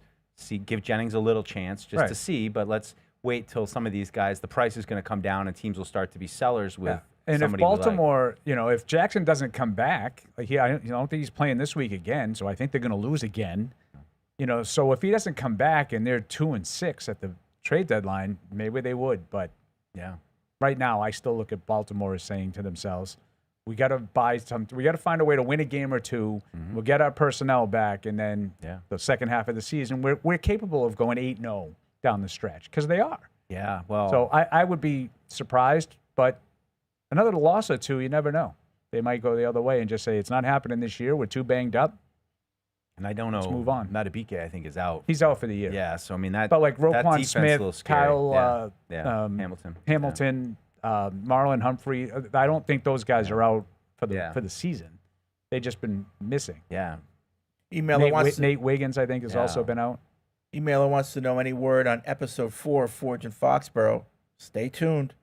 give Jennings a little chance just to see, but let's wait till some of these guys, the price is going to come down and teams will start to be sellers with. And if somebody we like. Baltimore, if Jackson doesn't come back, I don't think he's playing this week again, so I think they're going to lose again. So if he doesn't come back and they're 2-6 at the trade deadline, maybe they would. But right now I still look at Baltimore as saying to themselves, we got to we got to find a way to win a game or two. We'll get our personnel back, and then the second half of the season, we're capable of going 8-0 down the stretch because they are. Yeah, well. So I would be surprised, but. Another loss or two, you never know. They might go the other way and just say, it's not happening this year. We're too banged up. And I don't know. Let's move on. Madubuike, I think, is out. He's out for the year. Yeah, so I mean that. But like that Roquan defense is a little Smith, scary. Kyle Hamilton. Marlon Humphrey. I don't think those guys are out for the season. They've just been missing. Yeah. Nate Wiggins, I think, has also been out. Emailer wants to know any word on episode 4 of Forge in Foxborough. Stay tuned.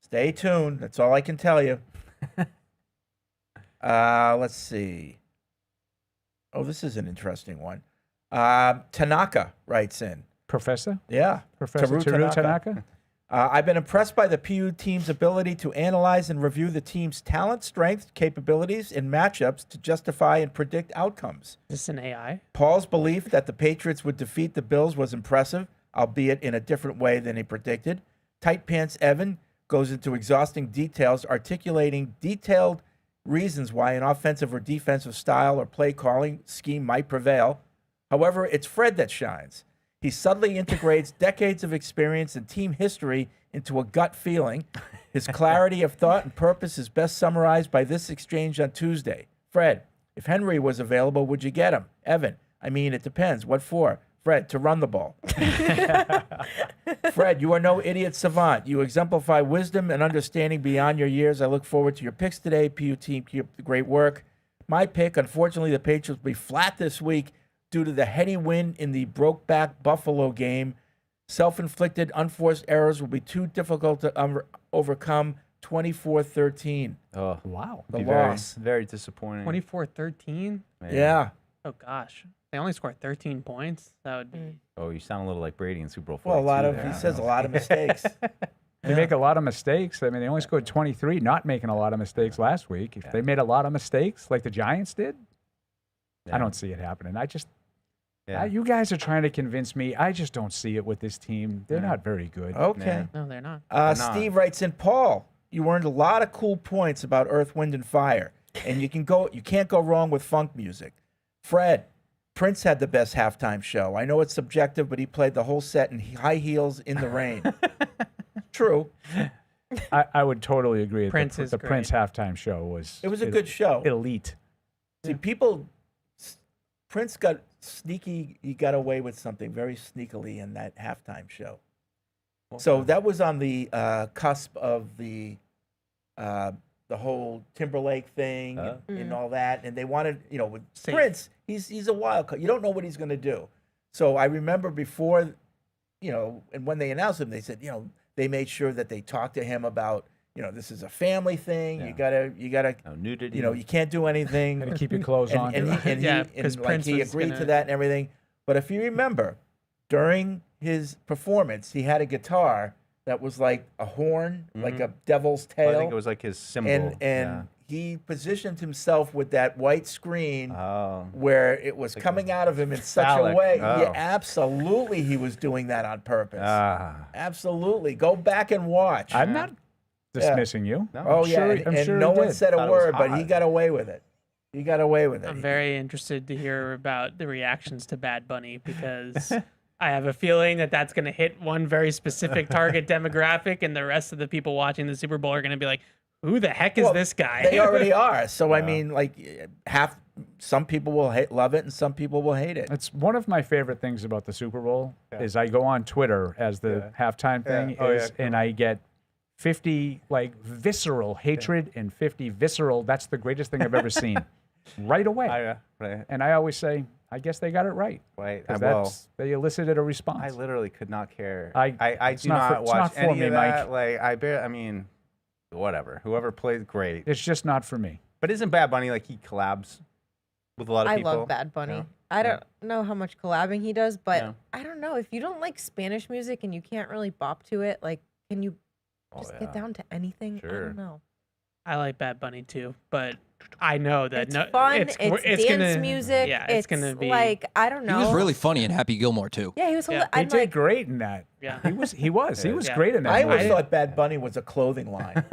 Stay tuned. That's all I can tell you. Let's see. Oh, this is an interesting one. Tanaka writes in. Professor? Yeah. Professor Teru Tanaka? I've been impressed by the PU team's ability to analyze and review the team's talent, strength, capabilities, and matchups to justify and predict outcomes. Is this an AI? Paul's belief that the Patriots would defeat the Bills was impressive, albeit in a different way than he predicted. Tight Pants Evan goes into exhausting details, articulating detailed reasons why an offensive or defensive style or play calling scheme might prevail. However, it's Fred that shines. He subtly integrates decades of experience and team history into a gut feeling. His clarity of thought and purpose is best summarized by this exchange on Tuesday. Fred, if Henry was available, would you get him? Evan, I mean, it depends. What for? Fred, to run the ball. Fred, you are no idiot savant. You exemplify wisdom and understanding beyond your years. I look forward to your picks today. PU team, keep up the great work. My pick, unfortunately, the Patriots will be flat this week due to the heady win in the broke-back Buffalo game. Self-inflicted, unforced errors will be too difficult to overcome. 24-13. Oh, wow. The loss. Very disappointing. 24-13? Yeah. Oh, gosh. They only scored 13 points. That would be... Oh, you sound a little like Brady in Super Bowl 42. Well, he says a lot of mistakes. They make a lot of mistakes. I mean, they only scored 23, not making a lot of mistakes last week. If they made a lot of mistakes like the Giants did, I don't see it happening. You guys are trying to convince me. I just don't see it with this team. They're not very good. Okay. No, they're not. Steve writes in, Paul, you earned a lot of cool points about Earth, Wind, and Fire, and you can't go wrong with funk music. Fred, Prince had the best halftime show. I know it's subjective, but he played the whole set in high heels in the rain. True. I would totally agree. Prince the Prince halftime show was. It was a good show. Elite. See, Prince got sneaky. He got away with something very sneakily in that halftime show. So that was on the cusp of the whole Timberlake thing and all that, and they wanted, with Prince, he's a wild card. You don't know what he's going to do. So I remember before, and when they announced him, they said, they made sure that they talked to him about, this is a family thing. Yeah. You gotta, no nudity. You can't do anything. Gotta keep your clothes on. He agreed to that and everything. But if you remember, during his performance, he had a guitar that was like a horn, like a devil's tail. Well, I think it was like his symbol. And he positioned himself with that white screen where it was like coming out of him in such a way. Oh. Yeah, absolutely, he was doing that on purpose. Absolutely. Go back and watch. I'm not dismissing you. No, I'm sure no one said a word, but he got away with it. He got away with it. I'm very interested to hear about the reactions to Bad Bunny because I have a feeling that that's going to hit one very specific target demographic, and the rest of the people watching the Super Bowl are going to be like, who the heck is this guy? They already are. So, I mean, some people will love it and some people will hate it. It's one of my favorite things about the Super Bowl is I go on Twitter as the halftime thing and I get 50 visceral hatred and 50 visceral, that's the greatest thing I've ever seen. Right away. And I always say, I guess they got it right. Right. They elicited a response. I literally could not care. I do not watch any of that. Mike. Whatever. Whoever played, great. It's just not for me. But isn't Bad Bunny he collabs with a lot of people? I love Bad Bunny. I don't know how much collabing he does, but I don't know. If you don't like Spanish music and you can't really bop to it, can you just get down to anything? Sure. I don't know. I like Bad Bunny too, but I know that it's fun. It's dance music. Yeah, it's gonna be I don't know. He was really funny in Happy Gilmore too. Yeah, he was. He did great in that. Yeah, he was great in that. I always thought Bad Bunny was a clothing line.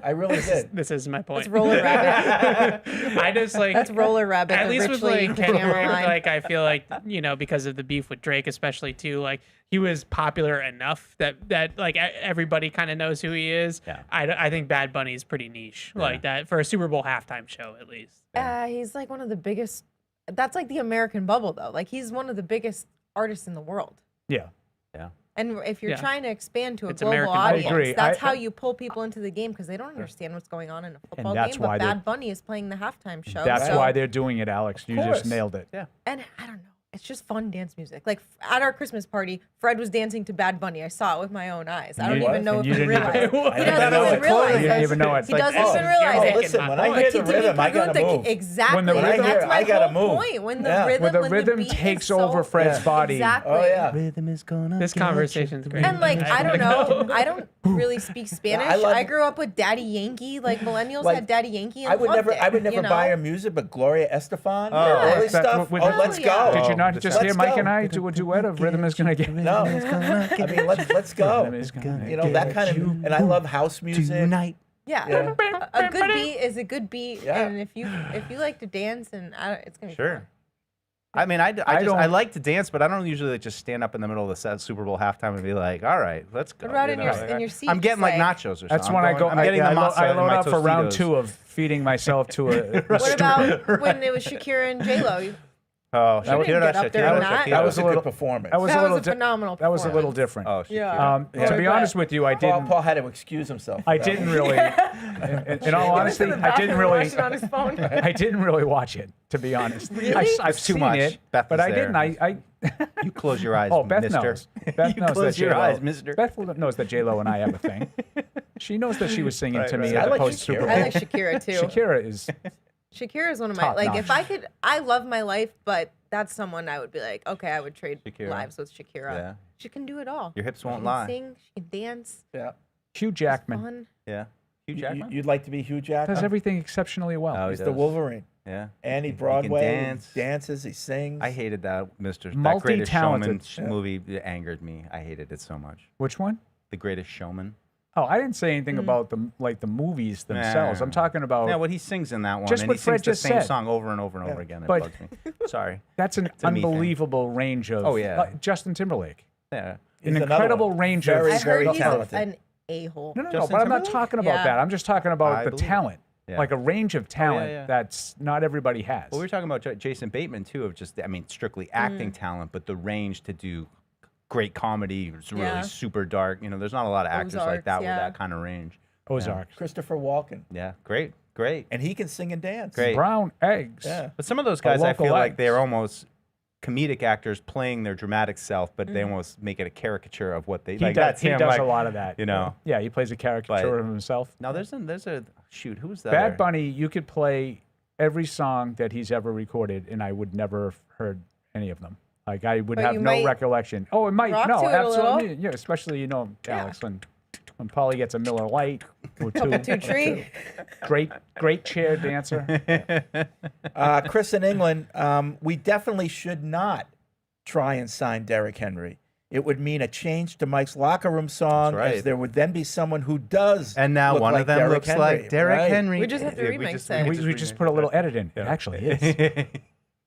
I really did. This is my point. It's Roller Rabbit. I just that's Roller Rabbit. At least with Kendrick, I feel like because of the beef with Drake, especially too. He was popular enough that everybody kind of knows who he is. Yeah. I think Bad Bunny is pretty niche like that for a Super Bowl halftime show at least. He's one of the biggest that's like the American bubble, though. Like, he's one of the biggest artists in the world. Yeah. And if you're Yeah. trying to expand to a It's global American audience, I agree. that's how you pull people into the game because they don't understand what's going on in a football that's game. why But they're- Bad Bunny is playing the halftime show. That's so- why they're doing it, Alex. You course. just nailed it. Yeah. And I don't know. It's just fun dance music. Like at our Christmas party, Fred was dancing to Bad Bunny. I saw it with my own eyes. I don't You- even know and if you he didn't even- realized. I He didn't doesn't know even it. realize You didn't it. even know it. He Like, doesn't oh, even realize oh, it. listen, when I But hear the continue rhythm, I gotta Pregunta, move. Exactly. When the and rhythm- that's my I gotta whole move. point. When the Yeah. rhythm, When the when rhythm beat takes is so, over Fred's body. Exactly. Oh, yeah. Rhythm is gonna This get conversation's you. great. And like I don't know, I don't really speak Spanish. I love- I grew up with Daddy Yankee. Like millennials Like, had Daddy Yankee. And I would loved never, it, I would never you know? buy her music, but Gloria Estefan, Oh, early that- stuff. with- Oh, let's Oh, go. yeah. Did you not Oh, just let's hear Mike go. and I do a duet of Rhythm is Gonna Get No, I mean let's go. Rhythm is gonna You know that kind of, and I love house music. Tonight. Yeah, Yeah. a good beat is a good beat, Yeah. and if you like to dance, and it's gonna be Sure. fun. I mean, I don't- like to dance, but I don't usually just stand up in the middle of the Super Bowl halftime and be like, "All right, let's go." What about you in know, your like, in your seat? I'm getting just like nachos or something. That's when I go. I'm getting the I mozzarella load and my up for round Tostitos. 2 of feeding myself to a What stupid. about when it was Shakira and J Lo? Oh, She didn't Shakira, get up there and not. That was a little- good performance. That was That a little. was a phenomenal That was a little performance. different. Oh, Shakira. Yeah. To be honest with you, I didn't. Paul had to excuse himself. I didn't really. In all honesty, I didn't really. Watching on his phone. I didn't really watch it, to be honest. Really? I've It's too seen much. it, Beth but was I didn't. there. I You close your eyes, oh, Beth mister. knows. Beth You knows close that your J-Lo, eyes, mister. Beth knows that J-Lo and I have a thing. She knows that she was singing to me right. at I the like post Super Shakira. Bowl. I like Shakira too. Shakira is Shakira is one of my Top like. notch. If I could, I love my life, but that's someone I would be like, okay, I would trade Shakira. lives with Shakira. Yeah. She can do it all. Your hips She won't can lie. sing. She can dance. Yeah. Hugh It's Jackman. fun. Yeah. Hugh Jackman. You'd like to be Hugh Jackman? Does everything exceptionally well. Oh, he He's the does. Wolverine. Yeah. And he can Broadway. dance. He dances. He sings. I hated that That Greatest Multi-talented. Showman movie. It angered me. I hated it so much. Which one? The Greatest Showman. Oh, I didn't say anything about the movies themselves. I'm talking about Yeah, what he sings in that one, Just and what he sings Fred the just same said. song over and over and over again. It But- bugs me. Sorry. that's an a me thing. unbelievable range of. Oh, yeah. Justin Timberlake. Yeah. He's An another incredible one. range Very, of. I very heard he's talented. an a-hole. No, Justin but I'm not Timberlake? talking about Yeah. that. I'm just talking about I the believe it. talent, Yeah. like a range of talent yeah. that's not everybody has. Well, we were talking about Jason Bateman too, of just, I mean, strictly acting talent, but the range to do great comedy is really Yeah. super dark. You know, there's not a lot of actors like Ozarks, that with yeah. that kind of range. Ozark. Christopher Walken. Yeah, great. And he can sing and dance. Great. Brown eggs. Yeah. But some of those guys, I local feel like eggs. they're almost comedic actors playing their dramatic self, but they almost make it a caricature of what they He like. does, That's he him, does like, a lot of that. you know. Yeah, he plays a caricature But- of himself. Now there's a shoot. Who's that? Bad Bunny, you could play every song that he's ever recorded, and I would never have heard any of them. Like I would But have you no might recollection. Oh, it might. rock No, to it a little. absolutely. Yeah, especially Alex, when Paulie gets a Miller Lite or two. Two tree. Great chair dancer. Chris in England, we definitely should not try and sign Derrick Henry. It would mean a change to Mike's locker room song, That's right. as there would then be someone who does. And now look one like of them Derrick looks Henry, like Derrick right? Henry. We just have to Yeah, remix it. we just put a little edit in. It actually is.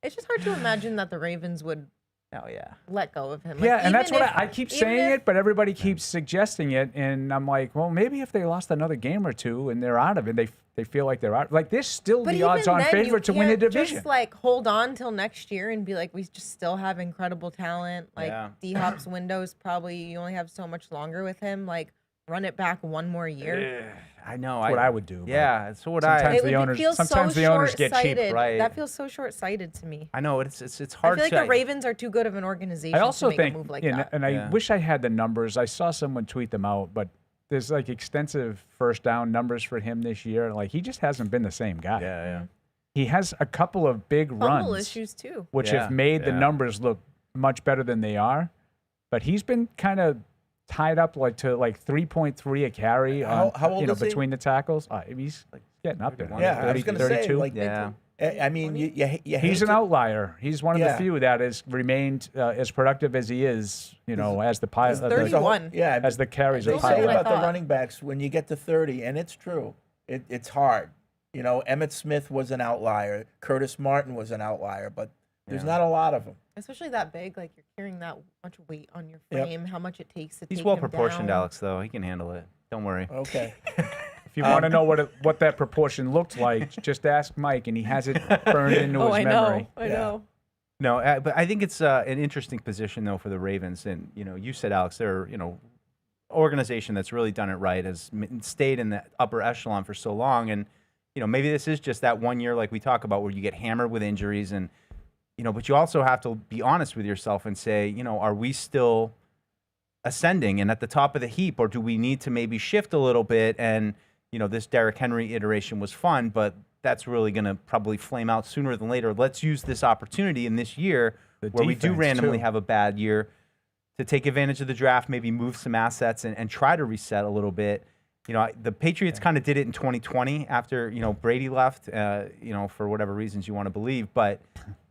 It's just hard to imagine that the Ravens would Oh yeah. let go of him. Yeah, Like, and that's even what if- I keep even saying if- it, but everybody keeps suggesting it, and I'm like, well, maybe if they lost another game or two and they're out of it, they feel like they're out. Like they're still But the even odds-on then, favorite you to win the can't division. Just like hold on till next year and be like, we just still have incredible talent. Like Yeah. D Hop's windows probably you only have so much longer with him. Like run it back one more year. I know. That's what I would do. but Yeah, so would sometimes I. It the would owners- feel sometimes so the owners get cheap, short-sighted. right? That feels so short-sighted to me. I know it's I hard feel like to. the Ravens are too good of an organization I also to make think, a move like and, that. and I Yeah. wish I had the numbers. I saw someone tweet them out, but there's like extensive first down numbers for him this year. Like he just hasn't been the same guy. Yeah. He has a couple of big Fumble runs, issues too. which Yeah, have made the yeah. numbers look much better than they are. But he's been kind of tied up like to like 3.3 a carry. How old is he? between the tackles? He's like getting up there. 31. Yeah, I 30, was going to say, 32. like, Yeah. I mean, you hate He's an to- outlier. He's one of Yeah. the few that has remained as productive as he is. as the pilot, He's 31. Yeah, as the carries they are say pilot. pilot. about the thought. running backs when you get to 30, and it's true. It's hard. You know, Emmitt Smith was an outlier. Curtis Martin was an outlier, but there's not a lot of them. Especially that big, like you're carrying that much weight on your Yep. frame, how much it takes to He's take well him proportioned, down. Alex. Though he can handle it. Don't worry. Okay. If you want to know what that proportion looked like, just ask Mike, and he has it burned into his memory. I know. No, but I think it's an interesting position though for the Ravens, and you said, Alex, they're organization that's really done it right, has stayed in the upper echelon for so long, and maybe this is just that 1 year like we talk about where you get hammered with injuries, and but you also have to be honest with yourself and say, are we still ascending and at the top of the heap, or do we need to maybe shift a little bit? And this Derrick Henry iteration was fun, but that's really going to probably flame out sooner than later. Let's use this opportunity in this year where we do randomly have a bad year to take advantage of the draft, maybe move some assets and try to reset a little bit. The Patriots kind of did it in 2020 after, Brady left, for whatever reasons you want to believe. But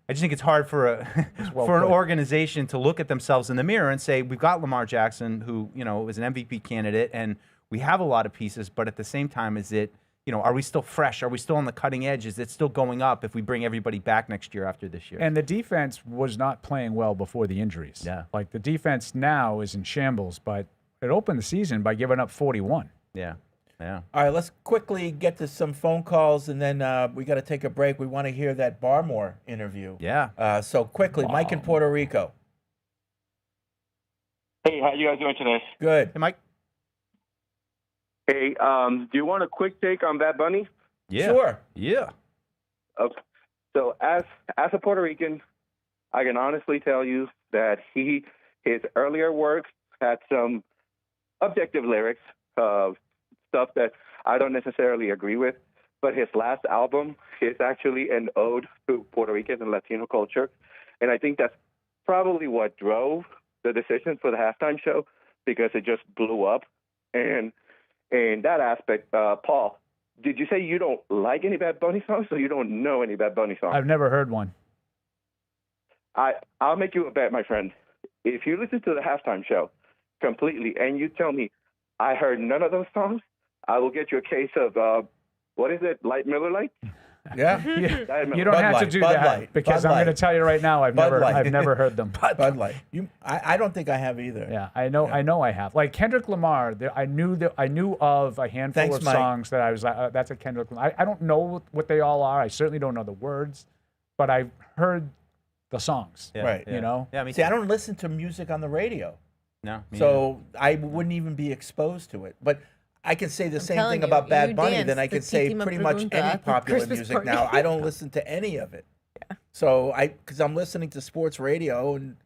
I just think it's hard for an organization to look at themselves in the mirror and say, we've got Lamar Jackson, who, is an MVP candidate, and we have a lot of pieces, but at the same time, is it, are we still fresh? Are we still on the cutting edge? Is it still going up if we bring everybody back next year after this year? And the defense was not playing well before the injuries. Yeah. Like the defense now is in shambles, but it opened the season by giving up 41. Yeah. All right, let's quickly get to some phone calls, and then we got to take a break. We want to hear that Barmore interview. Yeah. So quickly, Mike in Puerto Rico. Hey, how you guys doing today? Good. Hey, Mike. Hey, do you want a quick take on Bad Bunny? Yeah. Sure. Yeah. Okay. So as a Puerto Rican, I can honestly tell you that his earlier works had some objective lyrics of stuff that I don't necessarily agree with, but his last album is actually an ode to Puerto Rican and Latino culture, and I think that's probably what drove the decision for the halftime show, because it just blew up. And in that aspect, Paul, did you say you don't like any Bad Bunny songs, or you don't know any Bad Bunny songs? I've never heard one. I'll make you a bet, my friend. If you listen to the halftime show completely and you tell me I heard none of those songs, I will get you a case of, what is it, Light Miller Lite? Yeah. You don't have to do that, because I'm going to tell you right now, I've never heard them. Bud Light. I don't think I have either. Yeah, I know I have. Like Kendrick Lamar, I knew of a handful of songs that I was like, that's a Kendrick Lamar. I don't know what they all are. I certainly don't know the words, but I've heard the songs. Yeah, right. Yeah. Yeah. See, I don't listen to music on the radio. No. So I wouldn't even be exposed to it. But I can say the same thing about Bad Bunny than I can say pretty much any popular music now. I don't listen to any of it. Yeah. So because I'm listening to sports radio, and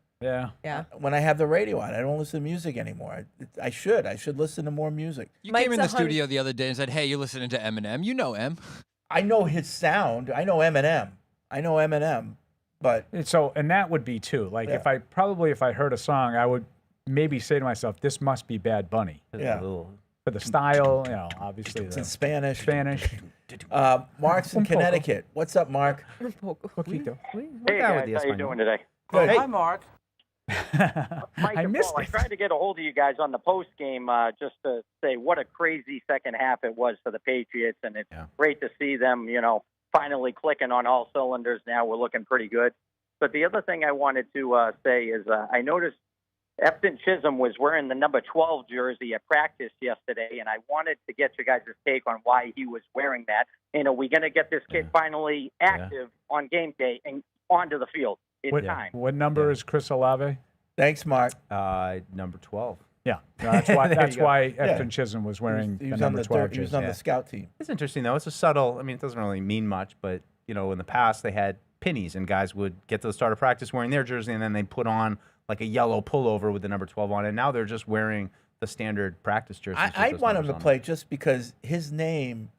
when I have the radio on, I don't listen to music anymore. I should listen to more music. You came in the studio the other day and said, "Hey, you're listening to Eminem. You know M." I know his sound. I know Eminem. But and that would be too. Like if I heard a song, I would maybe say to myself, "This must be Bad Bunny." Yeah. For the style, obviously. It's in Spanish. Mark's Un in poco. Connecticut. What's up, Mark? Poquito. Hey guys, how you doing today? Good. Hi, Mark. Mike and missed Paul, I it. tried to get a hold of you guys on the post game just to say what a crazy second half it was for the Patriots, and it's great to see them, finally clicking on all cylinders. Now we're looking pretty good. But the other thing I wanted to say is I noticed Efton Chisholm was wearing the number 12 jersey at practice yesterday, and I wanted to get you guys' take on why he was wearing that. And are we going to get this kid finally active on game day and onto the field in time? What number is Chris Olave? Thanks, Mark. Number 12. Yeah, that's why Efton Chisholm was wearing the number 12 jersey. He was on the scout team. It's interesting, though. It's a subtle, it doesn't really mean much, but, in the past they had pennies, and guys would get to the start of practice wearing their jersey, and then they'd put on like a yellow pullover with the number 12 on it. And now they're just wearing the standard practice jersey. I want him to play just because his name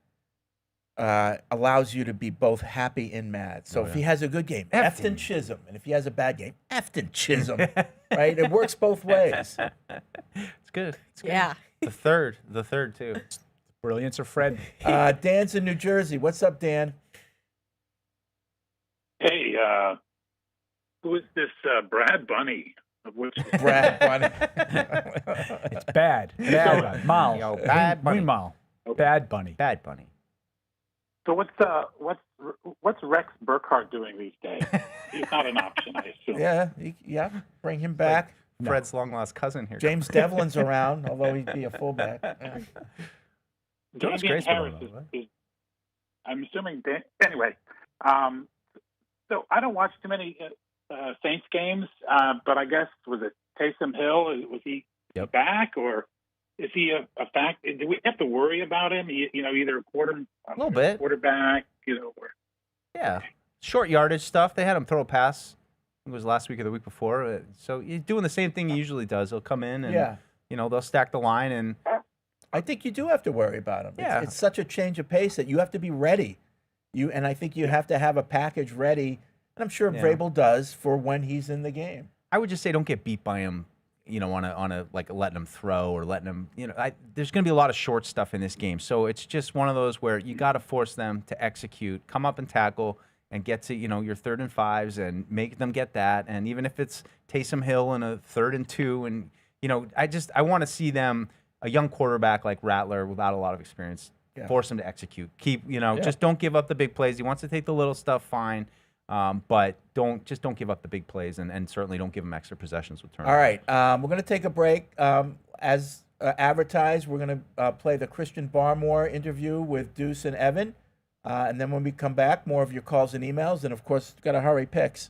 allows you to be both happy and mad. So if he has a good game, Efton Chisholm. And if he has a bad game, Efton Chisholm. Right? It works both ways. It's good. Yeah. The third too. Brilliance of Fred. Dan's in New Jersey. What's up, Dan? Hey, who is this Brad Bunny? Brad Bunny. It's bad. Bad. Mal. Bad Bunny. Mal. Bad Bunny. Bad Bunny. So what's Rex Burkhardt doing these days? He's not an option, I assume. Yeah. Bring him back. Fred's long lost cousin here. James Devlin's around, although he'd be a fullback. Yeah. Jonas Damian Gray's been Harris on that, right? is I'm assuming. Anyway, so I don't watch too many Saints games, but I guess was it Taysom Hill? Was he back, or is he a fact? Do we have to worry about him? Either A little bit. quarterback, or Yeah, short yardage stuff. They had him throw a pass. It was last week or the week before. So he's doing the same thing he usually does. He'll come in and they'll stack the line and. I think you do have to worry about him. Yeah. It's such a change of pace that you have to be ready. And I think you have to have a package ready, and I'm sure Vrabel does, for when he's in the game. I would just say don't get beat by him, on a like letting him throw or letting him, there's going to be a lot of short stuff in this game. So it's just one of those where you got to force them to execute, come up and tackle, and get to, your 3rd and 5s and make them get that. And even if it's Taysom Hill in a 3rd and 2, and, I want to see them, a young quarterback like Rattler without a lot of experience, force him to execute. Keep, just don't give up the big plays. He wants to take the little stuff, fine. But don't give up the big plays, and certainly don't give him extra possessions with turnovers. All right, we're going to take a break. As advertised, we're going to play the Christian Barmore interview with Deuce and Evan. And then when we come back, more of your calls and emails. And, of course, got to hurry picks.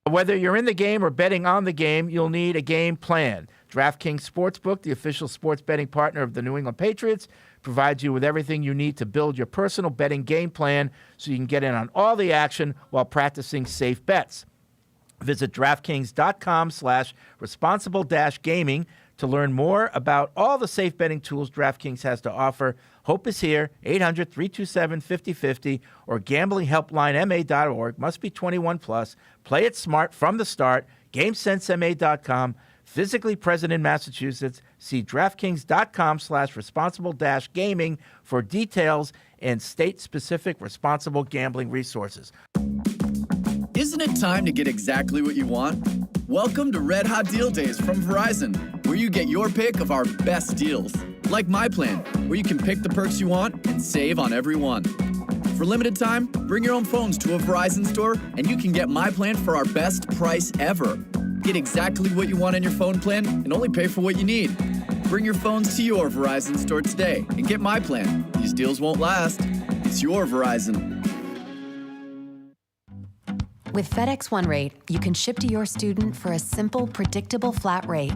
Whether you're in the game or betting on the game, you'll need a game plan. DraftKings Sportsbook, the official sports betting partner of the New England Patriots, provides you with everything you need to build your personal betting game plan so you can get in on all the action while practicing safe bets. Visit DraftKings.com/responsible-gaming to learn more about all the safe betting tools DraftKings has to offer. Hope is here, 800-327-5050 or gamblinghelplinema.org. Must be 21 plus. Play it smart from the start. GameSenseMA.com. Physically present in Massachusetts. See DraftKings.com/responsible-gaming for details and state-specific responsible gambling resources. Isn't it time to get exactly what you want? Welcome to Red Hot Deal Days from Verizon, where you get your pick of our best deals. Like My Plan, where you can pick the perks you want and save on every one. For limited time, bring your own phones to a Verizon store and you can get My Plan for our best price ever. Get exactly what you want in your phone plan and only pay for what you need. Bring your phones to your Verizon store today and get My Plan. These deals won't last. It's your Verizon. With FedEx One Rate, you can ship to your student for a simple, predictable flat rate.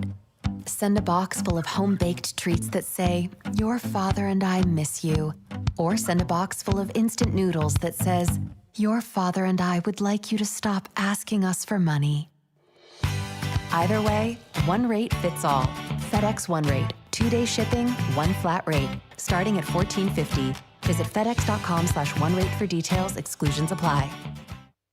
Send a box full of home-baked treats that say, "Your father and I miss you." Or send a box full of instant noodles that says, "Your father and I would like you to stop asking us for money." Either way, one rate fits all. FedEx One Rate. 2-day shipping, one flat rate. Starting at $14.50. Visit FedEx.com/one-rate for details. Exclusions apply.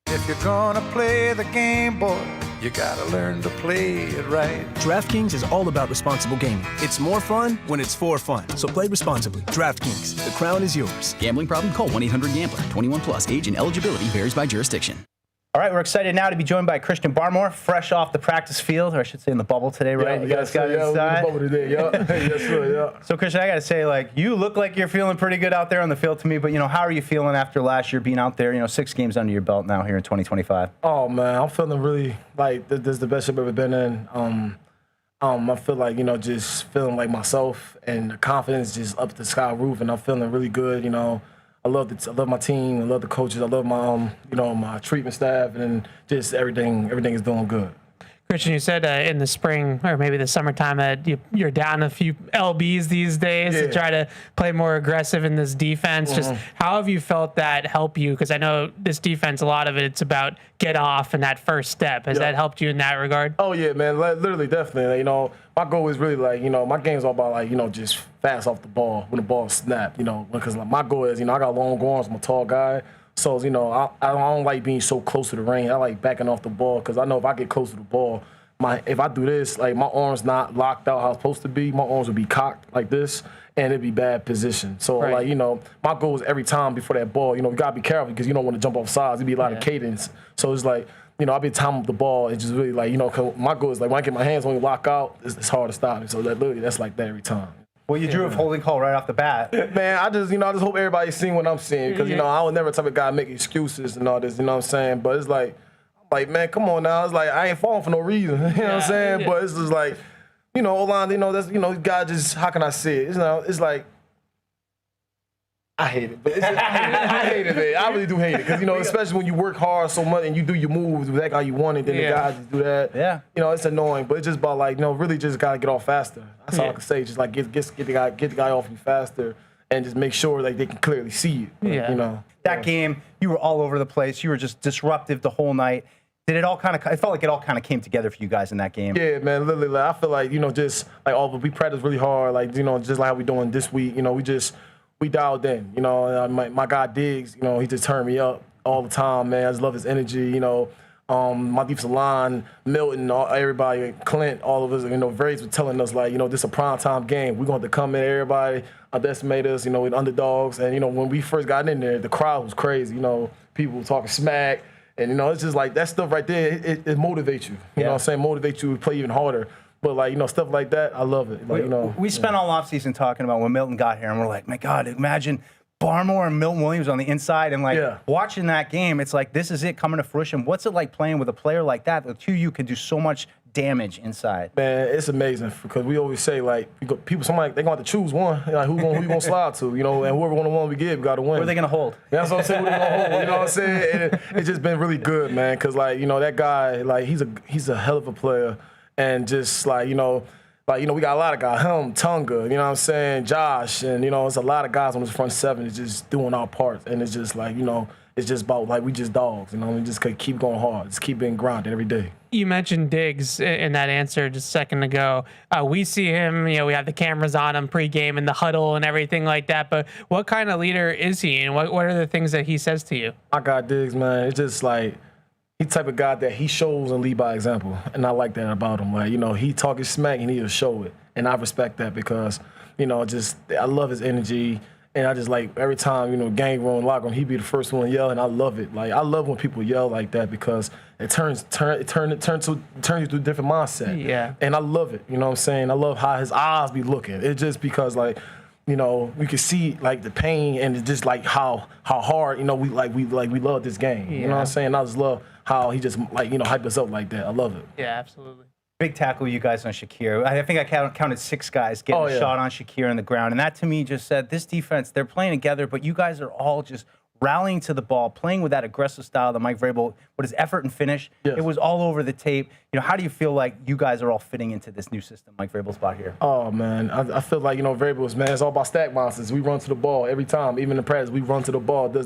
If you're gonna play the game, boy, you gotta learn to play it right. DraftKings is all about responsible gaming. It's more fun when it's for fun. So play responsibly. DraftKings, the crown is yours. Gambling problem? Call 1-800-GAMBLER. 21 plus. Age and eligibility varies by jurisdiction. All right, we're excited now to be joined by Christian Barmore, fresh off the practice field, or I should say in the bubble today, right? You guys got inside. In the bubble today, yes, sir, So, Christian, I got to say, you look like you're feeling pretty good out there on the field to me, but, how are you feeling after last year being out there, 6 games under your belt now here in 2025? Oh, man, I'm feeling really like this is the best I've ever been in. I feel like, just feeling like myself and the confidence just up the sky roof, and I'm feeling really good, I love my team. I love the coaches. I love my my treatment staff, and just everything is doing good. Christian, you said in the spring or maybe the summertime that you're down a few LBs these days to try to play more aggressive in this defense. Mm-hmm. Just how have you felt that help you? Because I know this defense, a lot of it's about get off and that first step. Has that helped you in that regard? Oh yeah, man, literally, definitely. My goal is really my game's all about just fast off the ball when the ball snapped. Because my goal is I got long arms. I'm a tall guy. So, I don't like being so close to the ring. I like backing off the ball because I know if I get close to the ball, if I do this, my arms not locked out how it's supposed to be, my arms would be cocked like this, and it'd be bad position. So, my goal is every time before that ball, you got to be careful because you don't want to jump off sides. It'd be a lot of cadence. So, it's I'll be timing the ball. It's just really cause my goal is when I get my hands on you lock out, it's hard to stop me. So, that's like that every time. Well, you drew a holding call right off the bat. Man, I just hope everybody's seeing what I'm seeing because, I would never type of guy make excuses and all this, you know what I'm saying? But it's man, come on now. It's I ain't falling for no reason, you know what I'm saying? Yeah. But it's just O-line, that's, God just, how can I say it? It's I hate it. But I hate it, man. I really do hate it. Because, especially when you work hard so much and you do your moves with that guy you want it, then the guy just do that. Yeah. It's annoying. But it's just about, really just got to get off faster. That's all I can say. Just, get the guy off you faster and just make sure, they can clearly see it. That game, you were all over the place. You were just disruptive the whole night. Did it all I felt like it all kind of came together for you guys in that game. Yeah, man, literally. I feel like, we practiced really hard, just like how we doing this week. We dialed in. My guy Diggs, he just turned me up all the time, man. I just love his energy, my defensive line, Milton, everybody, Clint, all of us, Varys were telling us, this is a primetime game. We're going to come in, everybody underestimate us, with underdogs. And, when we first got in there, the crowd was crazy. People were talking smack. And, it's just that stuff right there, it motivates you. You know what I'm saying? Motivates you to play even harder. But, stuff like that, I love it. We spent all offseason talking about when Milton got here, and we're like, my God, imagine Barmore and Milton Williams on the inside. And, watching that game, it's like, this is it coming to fruition. What's it like playing with a player like that? The two of you can do so much damage inside. Man, it's amazing because we always say, somebody, they're going to have to choose one. Who you going to slide to, and whoever one we get, we got to win. Who are they going to hold? That's what I'm saying. Who they going to hold? You know what I'm saying? And it's just been really good, man, because, that guy, he's a hell of a player. And just, we got a lot of guys, him, Tunga, you know what I'm saying, Josh, and, it's a lot of guys on this front seven that's just doing our parts. And it's just, it's just about, we just dogs, we just keep going hard, just keep being grounded every day. You mentioned Diggs in that answer just a second ago. We see him, we have the cameras on him pregame in the huddle and everything like that, but what kind of leader is he, and what are the things that he says to you? I got Diggs, man. It's just, he's the type of guy that he shows and lead by example, and I like that about him. He talking smack and he'll show it, and I respect that because, I love his energy, and I just every time, gang room, locker room, he be the first one to yell, and I love it. I love when people yell like that because it turns you to a different mindset. Yeah. And I love it. You know what I'm saying? I love how his eyes be looking. It's just because we can see the pain and it's just how hard we love this game. You know what I'm saying? I just love how he just hype us up like that. I love it. Yeah, absolutely. Big tackle you guys on Shakir. I think I counted 6 guys getting a shot on Shakir on the ground, and that to me just said this defense, they're playing together, but you guys are all just rallying to the ball, playing with that aggressive style that Mike Vrabel, with his effort and finish. Yes. It was all over the tape. How do you feel like you guys are all fitting into this new system Mike Vrabel's brought here? Oh, man. I feel like, Vrabel's, man, it's all about stack monsters. We run to the ball every time. Even in practice, we run to the ball. If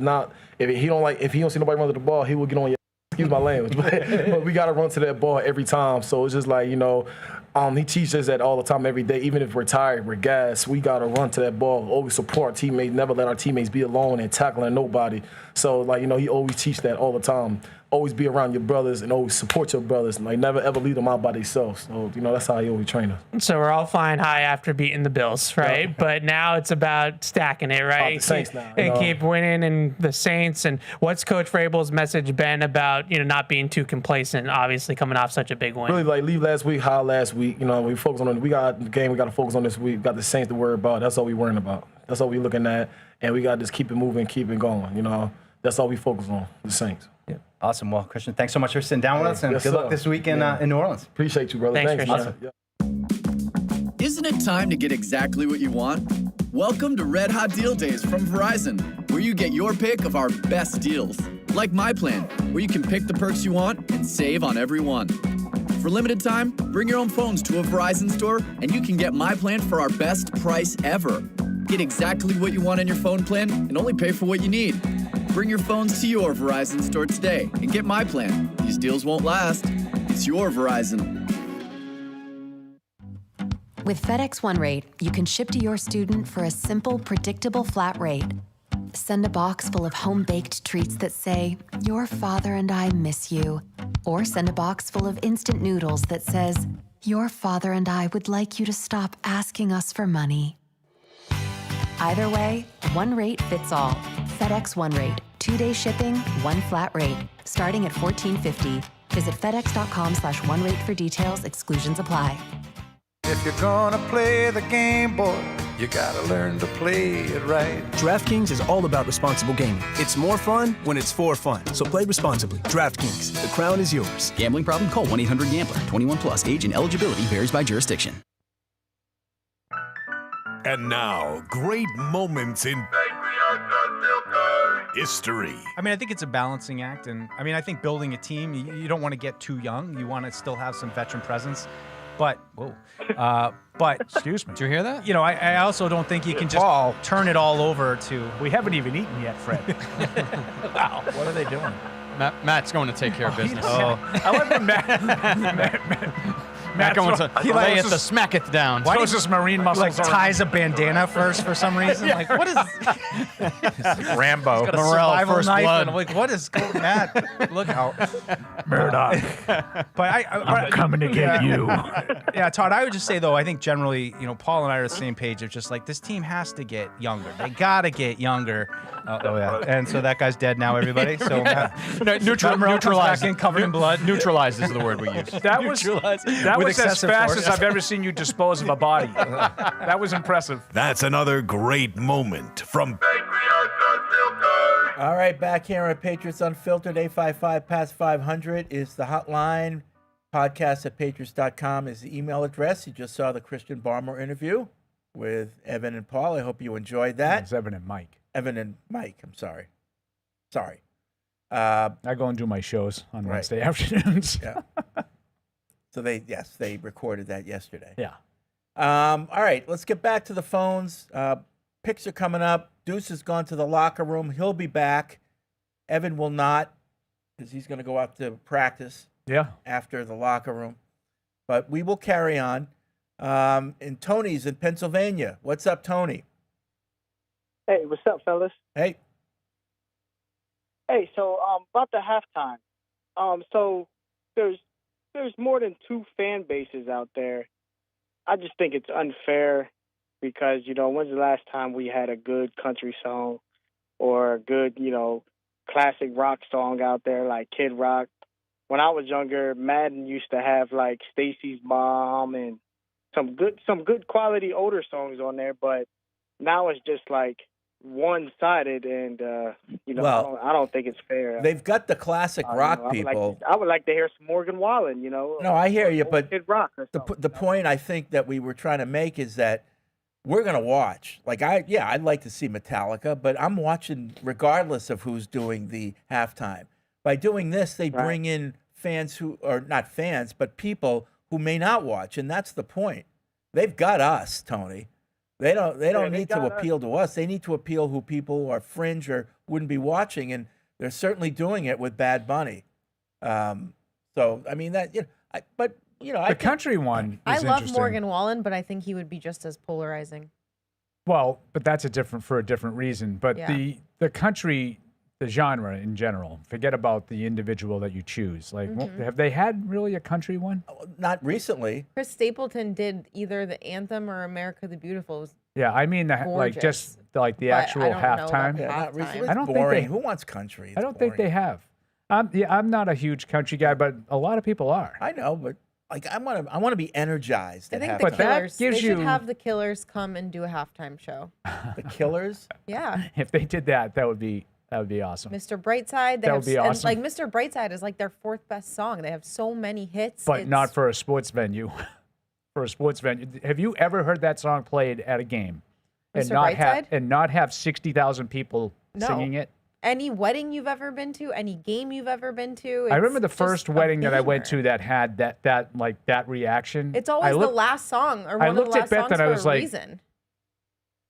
he don't see nobody run to the ball, he will get on your excuse my language. But we got to run to that ball every time. So it's just he teaches us that all the time, every day. Even if we're tired, we're gassed, we got to run to that ball, always support our teammates, never let our teammates be alone and tackling nobody. So, he always teach that all the time. Always be around your brothers and always support your brothers. Never, ever leave them out by themselves. So, that's how he always train us. So we're all flying high after beating the Bills, right? Yeah. But now it's about stacking it, right? The Saints now. And keep winning and the Saints. And what's Coach Vrabel's message been about, not being too complacent, obviously coming off such a big win? Really, leave last week, high last week. We focus on it. We got the game we got to focus on this week. We got the Saints to worry about. That's all we worrying about. That's all we looking at. And we got to just keep it moving, keep it going, That's all we focus on, the Saints. Yeah. Awesome. Well, Christian, thanks so much for sitting down with us, and good luck this week in New Orleans. Appreciate you, brother. Thanks Christian. Awesome. Isn't it time to get exactly what you want? Welcome to Red Hot Deal Days from Verizon, where you get your pick of our best deals. Like my plan, where you can pick the perks you want and save on every one. For limited time, bring your own phones to a Verizon store, and you can get my plan for our best price ever. Get exactly what you want in your phone plan and only pay for what you need. Bring your phones to your Verizon store today and get my plan. These deals won't last. It's your Verizon. With FedEx One Rate, you can ship to your student for a simple, predictable flat rate. Send a box full of home-baked treats that say, "Your father and I miss you." Or send a box full of instant noodles that says, "Your father and I would like you to stop asking us for money." Either way, one rate fits all. FedEx One Rate. 2-day shipping, one flat rate. Starting at $14.50. Visit FedEx.com/OneRate for details. Exclusions apply. If you're gonna play the game, boy, you gotta learn to play it right. DraftKings is all about responsible gaming. It's more fun when it's for fun. So play responsibly. DraftKings, the crown is yours. Gambling problem? Call 1-800-GAMBLER. 21 plus. Age and eligibility varies by jurisdiction. And now, great moments in history. I mean, I think it's a balancing act. And I mean, I think building a team, you don't want to get too young. You want to still have some veteran presence. But, excuse me. Did you hear that? You know, I also don't think you can just turn it all over to. We haven't even eaten yet, Fred. Wow. What are they doing? Matt's going to take care of business. I love when Matt going to lay it the smack it down. Why does this marine muscles like ties a bandana first for some reason? Like, what is Rambo? Got a Morrell, survival first knife, blood. and I'm like, what is going on? Look out, Murdoch. But I'm coming to get you. Yeah, Todd, I would just say, though, I think generally, Paul and I are on the same page of just like this team has to get younger. They got to get younger. Oh, yeah. And so that guy's dead now, everybody. So neutralize. Back in covered in blood. Neutralize is the word we use. That was as excessive fast force. as I've ever seen you dispose of a body. That was impressive. That's another great moment from All right, back here at Patriots Unfiltered, 855-PASS-500 is the hotline. Podcast at patriots.com is the email address. You just saw the Christian Barmore interview with Evan and Paul. I hope you enjoyed that. It's Evan and Mike. Evan and Mike, I'm sorry. Sorry. I go and do my shows on Right. Wednesday afternoons. Yeah. So they recorded that yesterday. Yeah. All right, let's get back to the phones. Picks are coming up. Deuce has gone to the locker room. He'll be back. Evan will not, because he's going to go out to practice. Yeah. After the locker room. But we will carry on. And Tony's in Pennsylvania. What's up, Tony? Hey, what's up, fellas? Hey. Hey, so about the halftime. So there's more than two fan bases out there. I just think it's unfair because, when's the last time we had a good country song or a good, classic rock song out there like Kid Rock? When I was younger, Madden used to have like Stacy's Mom and some good quality older songs on there, but now it's just like one-sided, and Well, I don't think it's fair. They've got the classic rock people. I would like to hear some Morgan Wallen. No, I hear you, but Kid Rock or the point I think that we were trying to make is that we're going to watch. Like, I'd like to see Metallica, but I'm watching regardless of who's doing the halftime. By doing this, they bring in fans who are not fans, but people who may not watch, and that's the point. They've got us, Tony. They don't need to appeal to us. They need to appeal who people who are fringe or wouldn't be watching, and they're certainly doing it with Bad Bunny. So I mean that, the country one. I is love interesting. Morgan Wallen, but I think he would be just as polarizing. Well, but that's for a different reason. But Yeah. the country, the genre in general. Forget about the individual that you choose. Like, have they had really a country one? Not recently. Chris Stapleton did either the anthem or America the Beautiful. It was Yeah, I mean, like just like the But actual I don't know about halftime. Yeah, not recently. I don't It's boring. think Who wants country? I don't think they have. I'm not a huge country guy, but a lot of people are. I know, but like I want to be energized. I at think halftime. the But that Killers. gives They should you- have the Killers come and do a halftime show. The Killers. Yeah. If they did that, that would be awesome. Mr. Brightside. They That have, would be and, awesome. like Mr. Brightside is like their fourth best song. They have so many hits. But not for a sports venue. For a sports venue, have you ever heard that song played at a game and Mr. not have 60,000 people No. singing it? Any wedding you've ever been to, any game you've ever been to. I remember the it's first just a wedding that I went banger. to that had that reaction. It's always the last song or I one of the looked at last Beth songs and I for was a like, reason.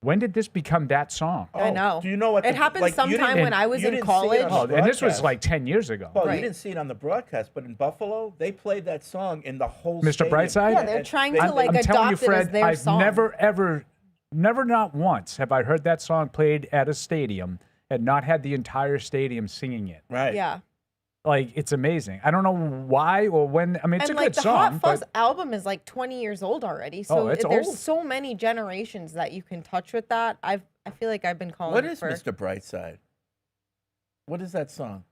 When did this become that song? I know. Do you know what? It happened sometime when I was in college. And this was like 10 years ago. Well, you didn't see it on the broadcast, but in Buffalo, they played that song in the whole. Mr. stadium. Brightside? Yeah, they're trying to I'm telling you, adopt it Fred, as their I've song. never not once have I heard that song played at a stadium and not had the entire stadium singing it. Right. Yeah. Like, it's amazing. I don't know why or when. I mean, it's And a like good the song. Hot Fuzz but album is like 20 years old already. So it's there's old. so many generations that you can touch with that. I feel like I've been calling What it is for Mr. Brightside? What is that song?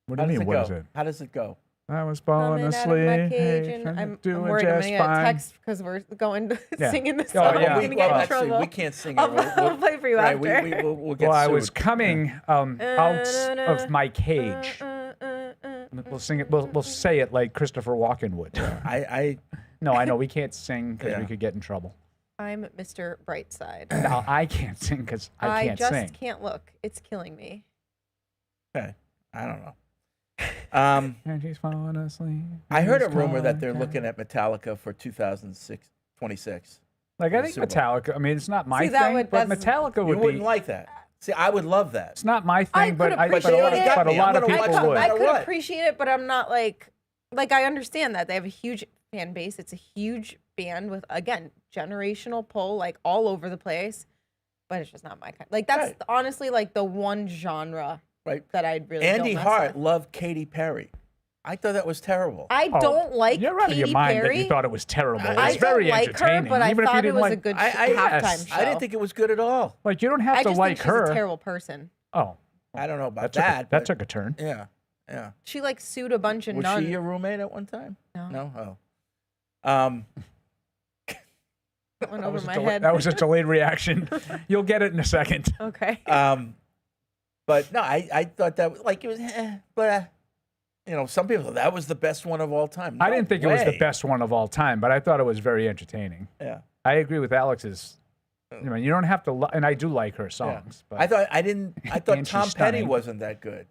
What do you How does mean, it what go? is it? How does it go? I was falling Coming out of asleep. my cage hey, and I'm doing worried I'm just gonna get a fine. text because we're going Yeah. singing the Oh, song. yeah. I'm gonna get in actually, trouble. we can't sing it. I'll play for you right, after. We'll get Well, I sued. was coming out of my cage. We'll sing it. We'll say it like Christopher Walken would. No, I know we can't sing because we could get in trouble. I'm Mr. Brightside. Now I can't sing because I can't just sing. can't look. It's killing me. Okay, I don't know. And she's falling asleep. I heard a rumor that they're looking at Metallica for 2026. Like, I think Super Bowl. Metallica, I mean, it's not my See, that thing, would- but that's- Metallica You would wouldn't be. like that. See, I would love that. It's not my I thing, but could a appreciate lot it. but a lot of I'm gonna people watch it. would. I could what? appreciate it, but I'm not like I understand that they have a huge fan base. It's a huge band with, again, generational pull, like all over the place. But it's just not my kind. Like, that's Right. honestly like the one genre Right. that I really Andy don't mess Hart with. loved Katy Perry. I thought that was terrible. I don't like You're out of your Katy mind Perry. that you thought it was terrible. I It's very don't like her, entertaining. but I even if you thought it didn't was like, a good I halftime show. I didn't think it was good at all. Like, you don't have I to just like think she's her. a terrible person. Oh, I don't know about that that. took a turn. Yeah, yeah. She like sued a bunch of Was nuns. she your roommate at one time? No. No. Oh. That went That over was, my a head. that was a delayed reaction. You'll get it in a second. Okay. But no, I thought that like it was, but some people that was the best one of all time. I No didn't think it was the way. best one of all time, but I thought it was very entertaining. Yeah. I agree with Alex's. I mean, you don't have to, and I do like her Yeah. songs. But I thought and she's Tom Petty stunning. wasn't that good.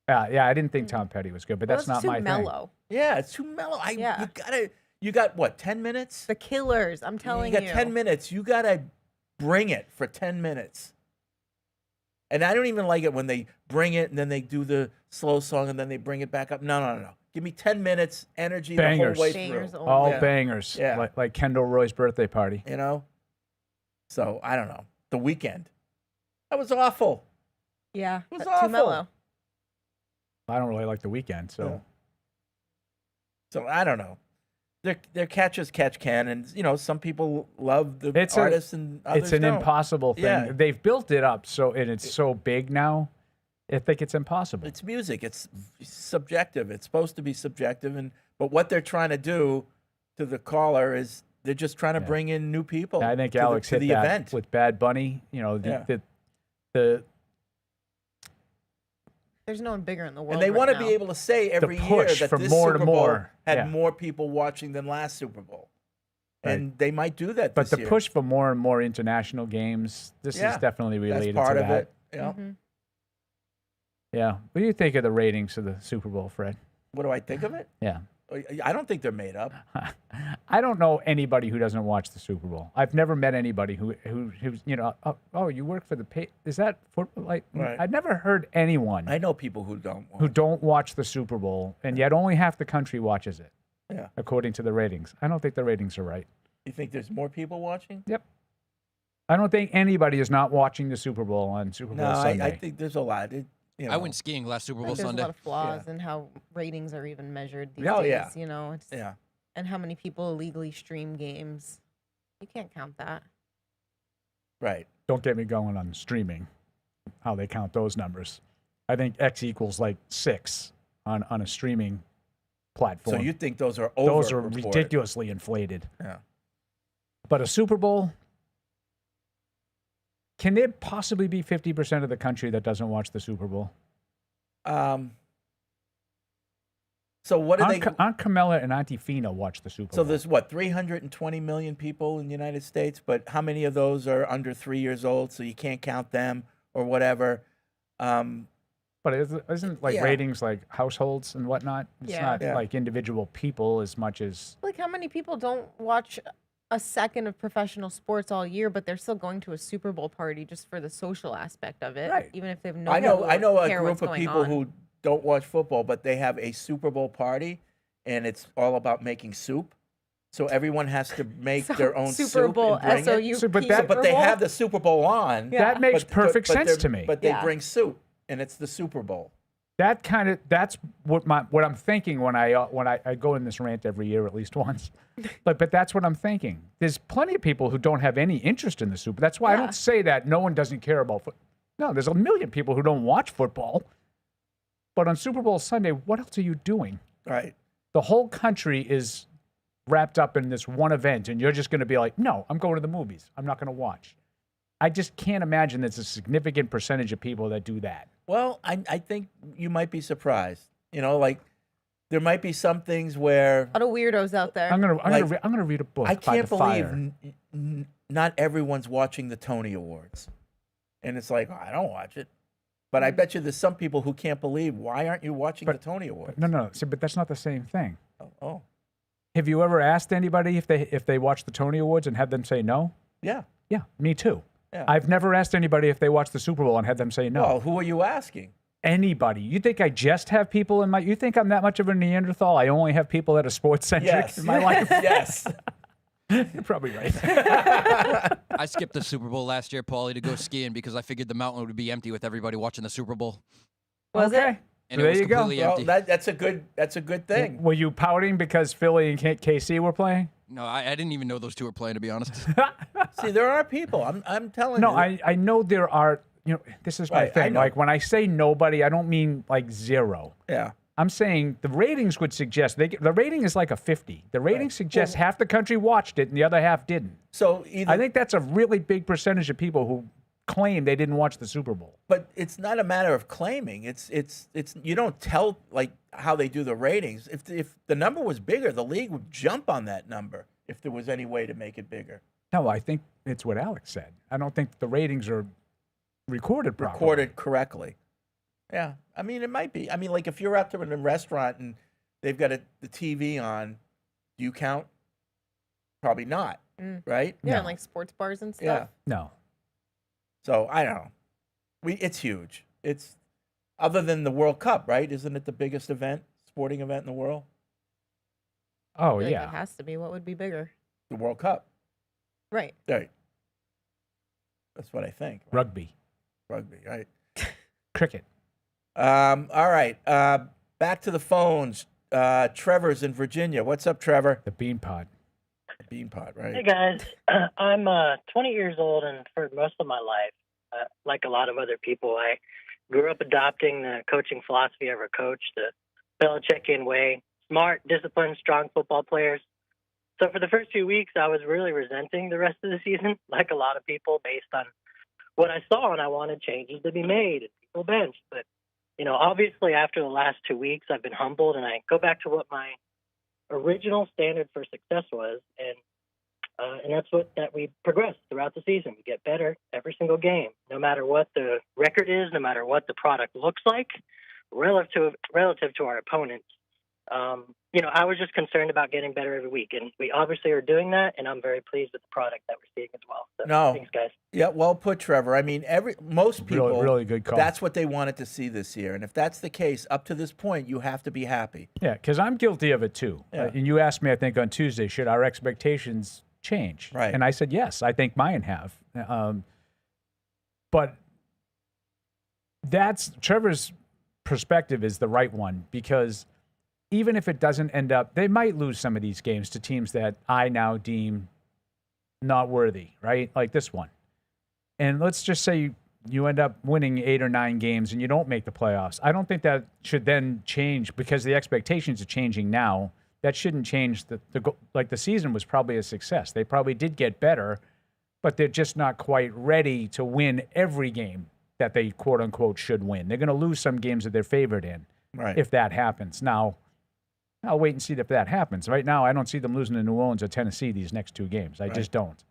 Yeah, I didn't think Tom Petty was good, but Well, that's it's not too my mellow. Yeah, it's too mellow. Yeah. You got what, 10 minutes? The Killers. I'm telling you. You got 10 minutes. You got to bring it for 10 minutes. And I don't even like it when they bring it and then they do the slow song and then they bring it back up. No. Give me 10 minutes, energy Bangers. the whole way Bangers through. only. All Yeah. bangers. Yeah. Like Kendall Roy's birthday party. So, I don't know. The Weeknd. That was awful. Yeah. It was Too awful. mellow. I don't really like The Weeknd, so. Yeah. So, I don't know. They're catch as catch can. And, some people love the artists and others It's an don't. impossible thing. Yeah. They've built it up, and it's so big now. I think it's impossible. It's music. It's subjective. It's supposed to be subjective, but what they're trying to do to the caller is they're just trying to bring in new people. I think to Alex the hit the that event. with Bad Bunny. The There's no one bigger in the world. And they want to be able to say every year push that from this more Super to Bowl more. had Yeah. more people watching than last Super Bowl, Right. and they might do that. But this the year. push for more and more international games, this Yeah. is definitely related That's part to of that. it. Yeah. Yeah. What do you think of the ratings of the Super Bowl, Fred? What do I think of it? Yeah. I don't think they're made up. I don't know anybody who doesn't watch the Super Bowl. I've never met anybody who's you work for the is that football? Like Right. I've never heard anyone I know people who don't. who don't watch the Super Bowl, and yet only half the country watches it. Yeah. According to the ratings. I don't think the ratings are right. You think there's more people watching? Yep. I don't think anybody is not watching the Super Bowl on Super Bowl No, Sunday. I think there's a lot. I went skiing last Super Bowl There's Sunday. a lot of flaws in how ratings are even measured these Oh, days. yeah. It's, Yeah. and how many people illegally stream games. You can't count that. Right. Don't get me going on streaming, how they count those numbers. I think X equals like 6 on a streaming platform. So you think those are Those are over-reported. ridiculously inflated. Yeah. But a Super Bowl, can there possibly be 50% of the country that doesn't watch the Super Bowl? So what do they? Aunt Camilla and Auntie Fina watch the Super So Bowl. there's what 320 million people in the United States, but how many of those are under 3 years old? So you can't count them or whatever. But isn't like Yeah. ratings like households and whatnot? It's Yeah. not Yeah. like individual people as much as Like, how many people don't watch a second of professional sports all year, but they're still going to a Super Bowl party just for the social aspect of it, Right. even if they've no. I know a care group what's of going people on. who don't watch football, but they have a Super Bowl party, and it's all about making soup. So everyone has to make their own Super soup Bowl, and bring it. SOUP, But that- But they Super have Bowl? the Super Bowl on. That makes perfect sense they're- to me. But they Yeah. bring soup, and it's the Super Bowl. that's what I'm thinking when I go in this rant every year at least once. But that's what I'm thinking. There's plenty of people who don't have any interest in the Super. That's why I Yeah. don't say that no one doesn't care about football. No, there's a million people who don't watch football. But on Super Bowl Sunday, what else are you doing? Right. The whole country is wrapped up in this one event, and you're just going to be like, no, I'm going to the movies. I'm not going to watch. I just can't imagine there's a significant percentage of people that do that. Well, I think you might be surprised. Like there might be some things where A lot of weirdos out there. I'm gonna read a book. I by can't the believe fire. not everyone's watching the Tony Awards, and it's like I don't watch it. But I bet you there's some people who can't believe, why aren't you watching the Tony Awards? No. See, but that's not the same thing. Oh. Have you ever asked anybody if they watch the Tony Awards and had them say no? Yeah. Yeah, me too. Yeah. I've never asked anybody if they watch the Super Bowl and had them say no. Well, who are you asking? Anybody. You think I just have people in my... You think I'm that much of a Neanderthal? I only have people that are sports-centric in my life? Yes. You're probably right. I skipped the Super Bowl last year, Paulie, to go skiing because I figured the mountain would be empty with everybody watching the Super Bowl. Was it? And There it was you go. completely empty. Well, that's a good thing. Were you pouting because Philly and KC were playing? No, I didn't even know those two were playing, to be honest. See, there are people. I'm telling No, you. I know there are... this is my Right, I thing. know. Like, when I say nobody, I don't mean like zero. Yeah. I'm saying the ratings would suggest... the rating is like a 50. The rating suggests half the country watched it and the other half didn't. So I think that's a really big percentage of people who claim they didn't watch the Super Bowl. But it's not a matter of claiming. It's you don't tell like how they do the ratings. If the number was bigger, the league would jump on that number if there was any way to make it bigger. No, I think it's what Alex said. I don't think the ratings are recorded properly. Recorded correctly. Yeah. I mean, it might be. I mean, like if you're out there in a restaurant and they've got the TV on, do you count? Probably not. Right? Yeah, and like sports bars and stuff. Yeah. No. So I don't know. It's huge. It's other than the World Cup, right? Isn't it the biggest sporting event in the world? Oh, I feel like yeah. it has to be. What would be bigger? The World Cup. Right. Right. That's what I think. Right? Rugby. Rugby, right. Cricket. All right. Back to the phones. Trevor's in Virginia. What's up, Trevor? The Bean Pod. The Bean Pod, right? Hey, guys. I'm 20 years old, and for most of my life, like a lot of other people, I grew up adopting the coaching philosophy of our coach, the Belichickian way. Smart, disciplined, strong football players. So for the first few weeks, I was really resenting the rest of the season, like a lot of people, based on what I saw, and I wanted changes to be made and people benched. But, obviously after the last 2 weeks, I've been humbled, and I go back to what my original standard for success was, and that's that we progress throughout the season. We get better every single game, no matter what the record is, no matter what the product looks like, relative to our opponents. I was just concerned about getting better every week, and we obviously are doing that, and I'm very pleased with the product that we're seeing as well. So, thanks, guys. Yeah, well put, Trevor. I mean, most people, really good call. That's what they wanted to see this year, and if that's the case, up to this point, you have to be happy. Yeah, because I'm guilty of it too. Yeah. And you asked me, I think, on Tuesday, should our expectations change? Right. And I said, yes, I think mine have. But Trevor's perspective is the right one, because even if it doesn't end up, they might lose some of these games to teams that I now deem not worthy, right? Like this one. And let's just say you end up winning 8 or 9 games and you don't make the playoffs. I don't think that should then change, because the expectations are changing now. That shouldn't change the season was probably a success. They probably did get better, but they're just not quite ready to win every game that they quote unquote should win. They're going to lose some games that they're favored in, right, if that happens. Now, I'll wait and see if that happens. Right now, I don't see them losing to New Orleans or Tennessee these next 2 games. I just don't.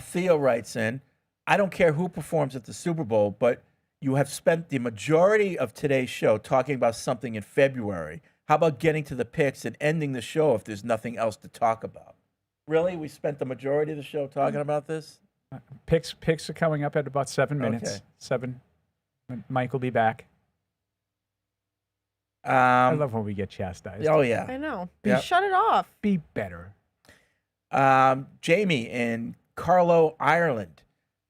Theo writes in, I don't care who performs at the Super Bowl, but you have spent the majority of today's show talking about something in February. How about getting to the picks and ending the show if there's nothing else to talk about? Really? We spent the majority of the show talking about this? Picks are coming up at about 7 minutes. Okay. 7. Mike will be back. I love when we get chastised. Oh, yeah. I know. Yep. Shut it off. Be better. Jamie in Carlow, Ireland.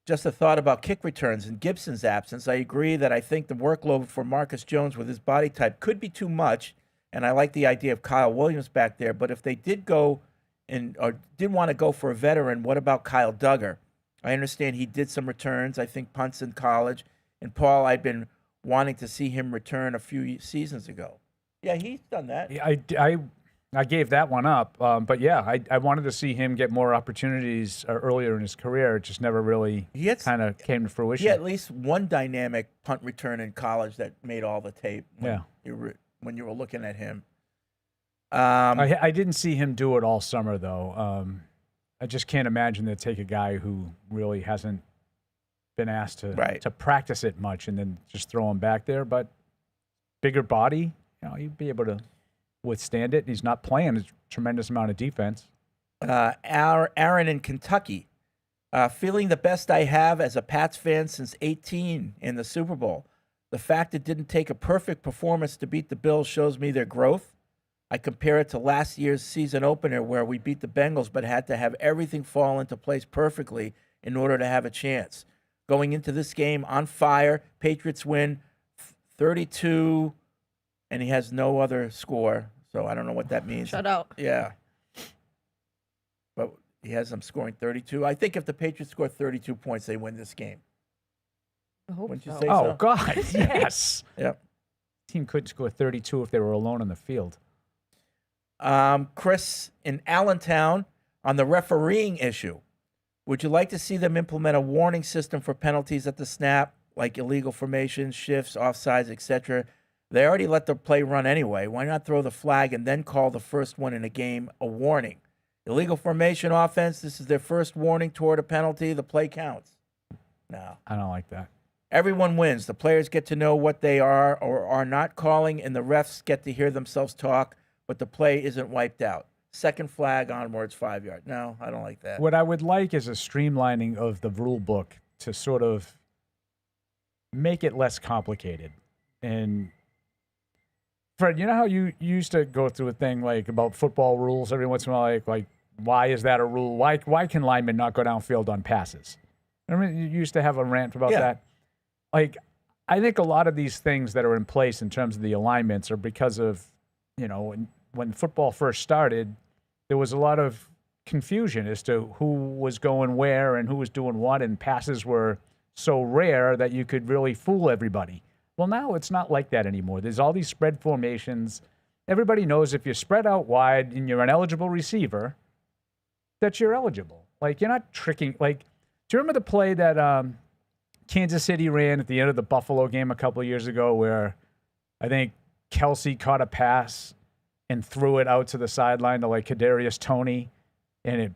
Just a thought about kick returns in Gibson's absence. I agree that I think the workload for Marcus Jones with his body type could be too much, and I like the idea of Kyle Williams back there. But if they did want to go for a veteran, what about Kyle Duggar? I understand he did some returns, I think punts in college. And Paul, I'd been wanting to see him return a few seasons ago. Yeah, he's done that. I gave that one up. But yeah, I wanted to see him get more opportunities earlier in his career. It just never really kind of came to fruition. He had at least one dynamic punt return in college that made all the tape when you were looking at him. I didn't see him do it all summer, though. I just can't imagine to take a guy who really hasn't been asked to practice it much and then just throw him back there. But bigger body, you'd be able to withstand it. He's not playing a tremendous amount of defense. Aaron in Kentucky, feeling the best I have as a Pats fan since 18 in the Super Bowl. The fact it didn't take a perfect performance to beat the Bills shows me their growth. I compare it to last year's season opener where we beat the Bengals but had to have everything fall into place perfectly in order to have a chance. Going into this game on fire, Patriots win 32, and he has no other score, so I don't know what that means. Shut out. Yeah. But he has them scoring 32. I think if the Patriots score 32 points, they win this game. I hope Wouldn't you so. say Oh, so? God, yes. Yep. Team could score 32 if they were alone on the field. Chris in Allentown on the refereeing issue. Would you like to see them implement a warning system for penalties at the snap, like illegal formations, shifts, offsides, etc.? They already let the play run anyway. Why not throw the flag and then call the first one in a game a warning? Illegal formation offense, this is their first warning toward a penalty. The play counts. No. I don't like that. Everyone wins. The players get to know what they are or are not calling, and the refs get to hear themselves talk, but the play isn't wiped out. Second flag onwards, 5 yard. No, I don't like that. What I would like is a streamlining of the rule book to sort of make it less complicated. And Fred, you know how you used to go through a thing like about football rules every once in a while, like why is that a rule? Why can linemen not go downfield on passes? Remember you used to have a rant about that? Like, I think a lot of these things that are in place in terms of the alignments are because of, when football first started, there was a lot of confusion as to who was going where and who was doing what, and passes were so rare that you could really fool everybody. Well, now it's not like that anymore. There's all these spread formations. Everybody knows if you're spread out wide and you're an eligible receiver, that you're eligible. Like, you're not tricking. Like, do you remember the play that Kansas City ran at the end of the Buffalo game a couple of years ago where I think Kelsey caught a pass and threw it out to the sideline to like Kadarius Toney, and it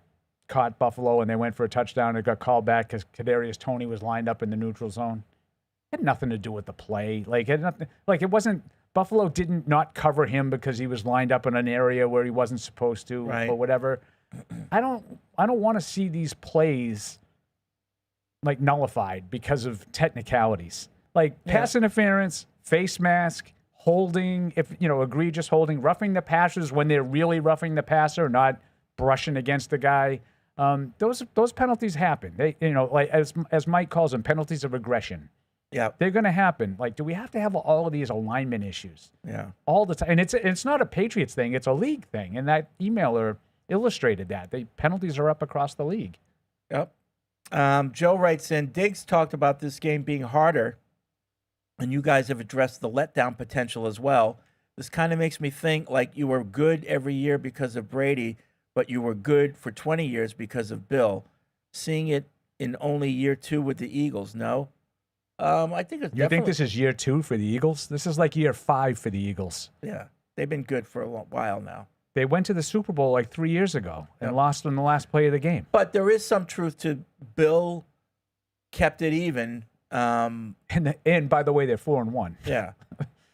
caught Buffalo, and they went for a touchdown, and it got called back because Kadarius Toney was lined up in the neutral zone. It had nothing to do with the play. It wasn't, Buffalo didn't not cover him because he was lined up in an area where he wasn't supposed to or whatever. I don't want to see these plays like nullified because of technicalities. Like pass interference, face mask, holding, egregious holding, roughing the passers when they're really roughing the passer, not brushing against the guy. Those penalties happen. They, as Mike calls them, penalties of aggression. Yeah, they're going to happen. Like, do we have to have all of these alignment issues? Yeah, all the time. And it's not a Patriots thing; it's a league thing. And that emailer illustrated that the penalties are up across the league. Yep. Joe writes in, Diggs talked about this game being harder, and you guys have addressed the letdown potential as well. This kind of makes me think like you were good every year because of Brady, but you were good for 20 years because of Bill. Seeing it in only year 2 with the Eagles, no? I think it's You think this is year 2 for the Eagles? This is like year 5 for the Eagles. Yeah, they've been good for a while now. They went to the Super Bowl like 3 years ago and lost in the last play of the game. But there is some truth to Bill kept it even. And by the way, they're 4-1. Yeah.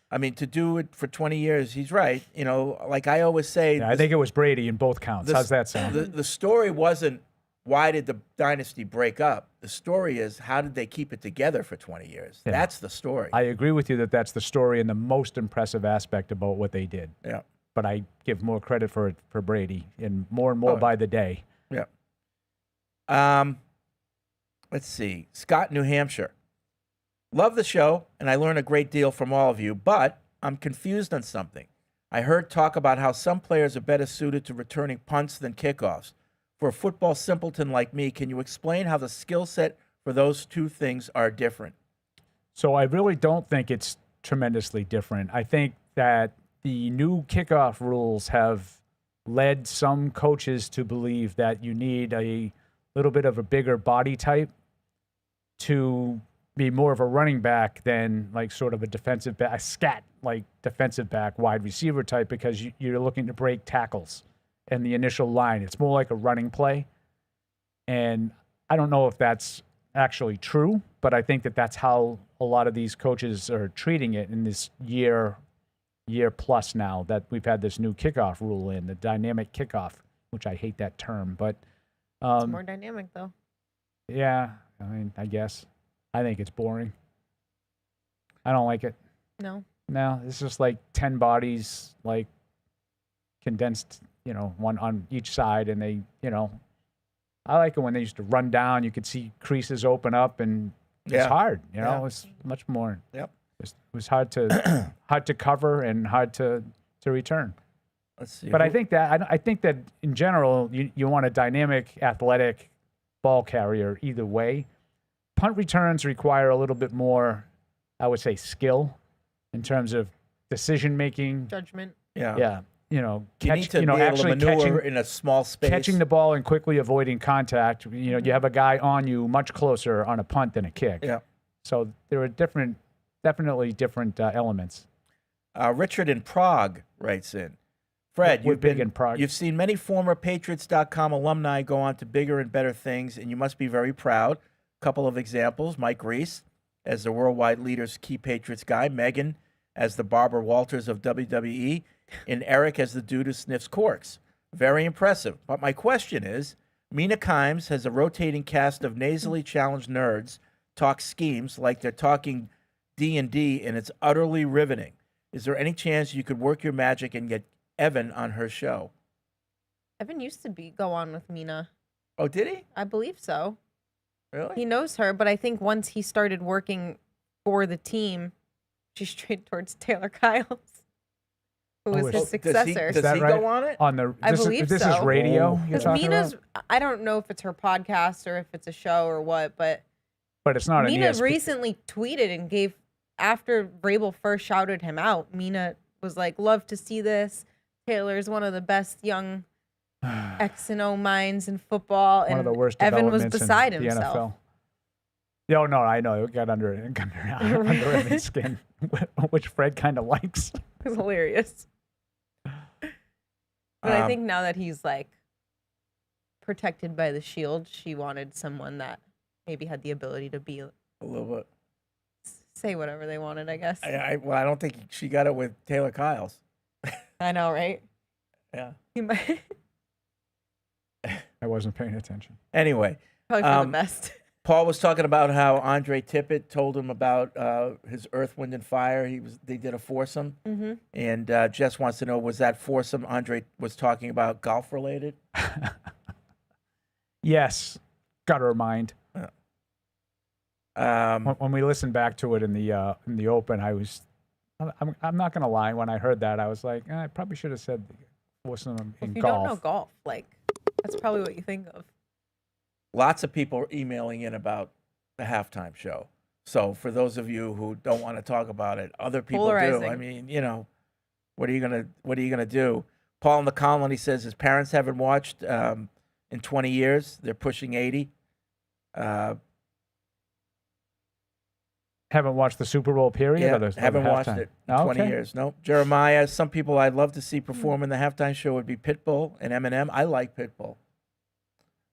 I mean, to do it for 20 years, he's right. Like I always say. Yeah, I think it was Brady in both counts. How's that sound? The story wasn't why did the dynasty break up? The story is how did they keep it together for 20 years? Yeah. That's the story. I agree with you that that's the story and the most impressive aspect about what they did. Yeah. But I give more credit for Brady and more by the day. Yeah. Let's see. Scott, New Hampshire. Love the show, and I learn a great deal from all of you, but I'm confused on something. I heard talk about how some players are better suited to returning punts than kickoffs. For a football simpleton like me, can you explain how the skill set for those two things are different? So I really don't think it's tremendously different. I think that the new kickoff rules have led some coaches to believe that you need a little bit of a bigger body type to be more of a running back than like sort of a defensive back, a scat like defensive back, wide receiver type, because you're looking to break tackles and the initial line. It's more like a running play. And I don't know if that's actually true, but I think that that's how a lot of these coaches are treating it in this year plus now that we've had this new kickoff rule in, the dynamic kickoff, which I hate that term, but It's more dynamic though. yeah, I mean, I guess. I think it's boring. I don't like it. No. No, it's just like 10 bodies, like condensed, one on each side, and they, I like it when they used to run down. You could see creases open up, and it's hard. It was much more. Yep. It was hard to cover and hard to return. Let's see. But I think that in general, you want a dynamic, athletic ball carrier either way. Punt returns require a little bit more, I would say, skill in terms of decision making, judgment. Yeah. Yeah. You need to be able to maneuver in a small space. Catching the ball and quickly avoiding contact. You have a guy on you much closer on a punt than a kick. Yeah. So there are definitely different elements. Richard in Prague writes in. Fred, We're big in Prague. You've seen many former Patriots.com alumni go on to bigger and better things, and you must be very proud. A couple of examples: Mike Reese as the worldwide leader's key Patriots guy, Megan as the Barbara Walters of WWE, and Eric as the dude who sniffs corks. Very impressive. But my question is, Mina Kimes has a rotating cast of nasally challenged nerds talk schemes like they're talking D&D, and it's utterly riveting. Is there any chance you could work your magic and get Evan on her show? Evan used to go on with Mina. Oh, did he? I believe so. Really? He knows her, but I think once he started working for the team, she strayed towards Taylor Kiles, who was his successor. Does he go on it? I believe this so. is radio you're Because talking Mina's, about? I don't know if it's her podcast or if it's a show or what, but it's not an Mina ESP. recently tweeted and gave, after Vrabel first shouted him out, Mina was like, love to see this. Taylor's one of the best young X and O minds in football. One and of the worst Evan was developments beside in himself. the NFL. Oh, no, I know. It got under Evan's skin, which Fred kind of likes. It was hilarious. But I think now that he's like protected by the shield, she wanted someone that maybe had the ability to be A little bit. say whatever they wanted, I guess. I don't think she got it with Taylor Kiles. I know, right? Yeah. He might I wasn't paying attention. Anyway. probably for the best. Paul was talking about how Andre Tippett told him about his Earth, Wind, and Fire. They did a foursome. Mm-hmm. And Jess wants to know, was that foursome Andre was talking about golf related? Yes. Got to remind. When we listened back to it in the open, I'm not going to lie. When I heard that, I was like, I probably should have said foursome in If you golf. don't know golf, like that's probably what you think of. Lots of people are emailing in about the halftime show. So for those of you who don't want to talk about it, other people do. Polarizing. I mean, what are you gonna do? Paul in the colony says his parents haven't watched in 20 years. They're pushing 80. Haven't watched the Super Bowl period? Yeah, or the haven't watched halftime? it in 20 Okay. years. Nope. Jeremiah, some people I'd love to see perform in the halftime show would be Pitbull and Eminem. I like Pitbull.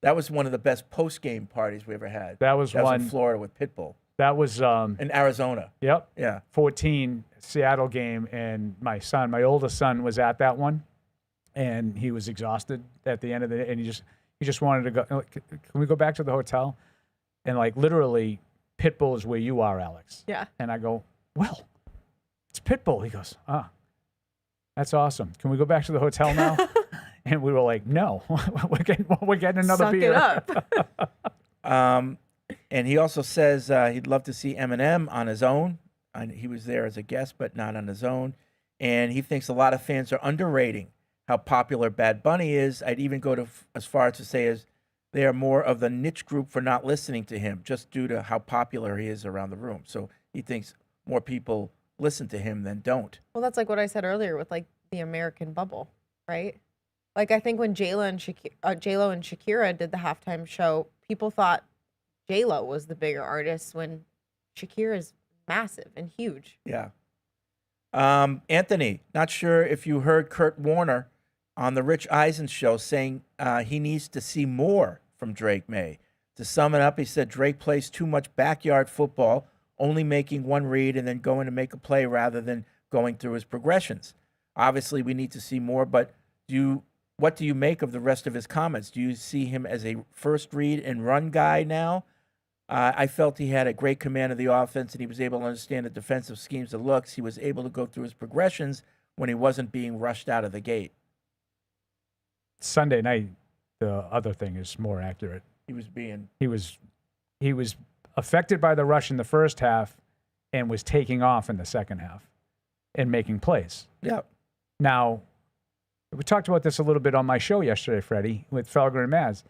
That was one of the best post-game parties we ever had. That was one in Florida with Pitbull. That was in Arizona. Yep. Yeah. 14 Seattle game, and my oldest son, was at that one, and he was exhausted at the end of the day, and he just wanted to go. Can we go back to the hotel? And like literally, Pitbull is where you are, Alex. Yeah. And I go, well, it's Pitbull. He goes, that's awesome. Can we go back to the hotel now? And we were like, no, we're getting another Suck beer. it up. And he also says he'd love to see Eminem on his own. And he was there as a guest, but not on his own. And he thinks a lot of fans are underrating how popular Bad Bunny is. I'd even go as far as to say as they are more of the niche group for not listening to him, just due to how popular he is around the room. So he thinks more people listen to him than don't. Well, that's like what I said earlier with like the American bubble, right? Like I think when J-Lo and Shakira did the halftime show, people thought J-Lo was the bigger artist when Shakira is massive and huge. Yeah. Anthony, not sure if you heard Kurt Warner on the Rich Eisen show saying he needs to see more from Drake May. To sum it up, he said Drake plays too much backyard football, only making one read and then going to make a play rather than going through his progressions. Obviously, we need to see more, but what do you make of the rest of his comments? Do you see him as a first read and run guy now? I felt he had a great command of the offense, and he was able to understand the defensive schemes and looks. He was able to go through his progressions when he wasn't being rushed out of the gate. Sunday night, the other thing is more accurate. He was affected by the rush in the first half and was taking off in the second half and making plays. Yeah. Now, we talked about this a little bit on my show yesterday, Freddie, with Felger and Maz.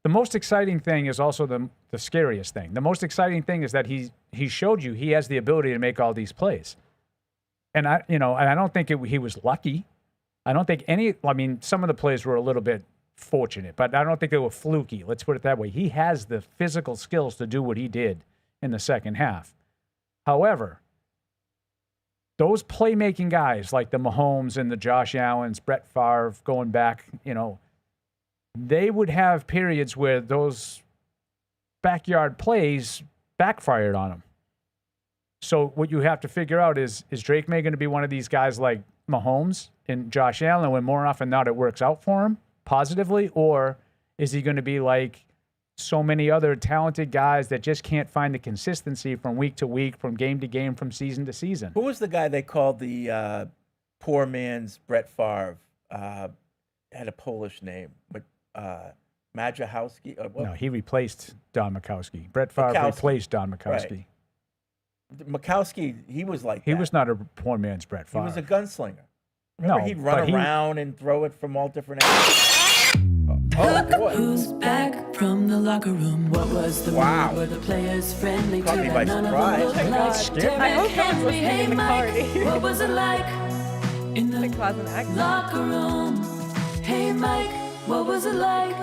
The most exciting thing is also the scariest thing. The most exciting thing is that he showed you he has the ability to make all these plays. And I don't think he was lucky. I don't think some of the plays were a little bit fortunate, but I don't think they were fluky. Let's put it that way. He has the physical skills to do what he did in the second half. However, those playmaking guys like the Mahomes and the Josh Allens, Brett Favre, going back, they would have periods where those backyard plays backfired on them. So what you have to figure out is Drake May going to be one of these guys like Mahomes and Josh Allen when more often than not it works out for him positively, or is he going to be like so many other talented guys that just can't find the consistency from week to week, from game to game, from season to season? Who was the guy they called the poor man's Brett Favre? Had a Polish name, but Majahowski. No, he replaced Don Majkowski. Brett Favre replaced Don Majkowski. Right. Majkowski, he was like He that. was not a poor man's Brett Favre. He was a gunslinger. Remember, No, he'd run but around and throw it from all different angles. Oh, boy. Who's back from the locker room? What was the Wow. mood? Were the players friendly? Caught me to by none of surprise. them Oh my looked God. like I hope Derrick no one's Henry. listening Hey in the Mike, car. what was it like in the locker room? Hey Mike, what was it like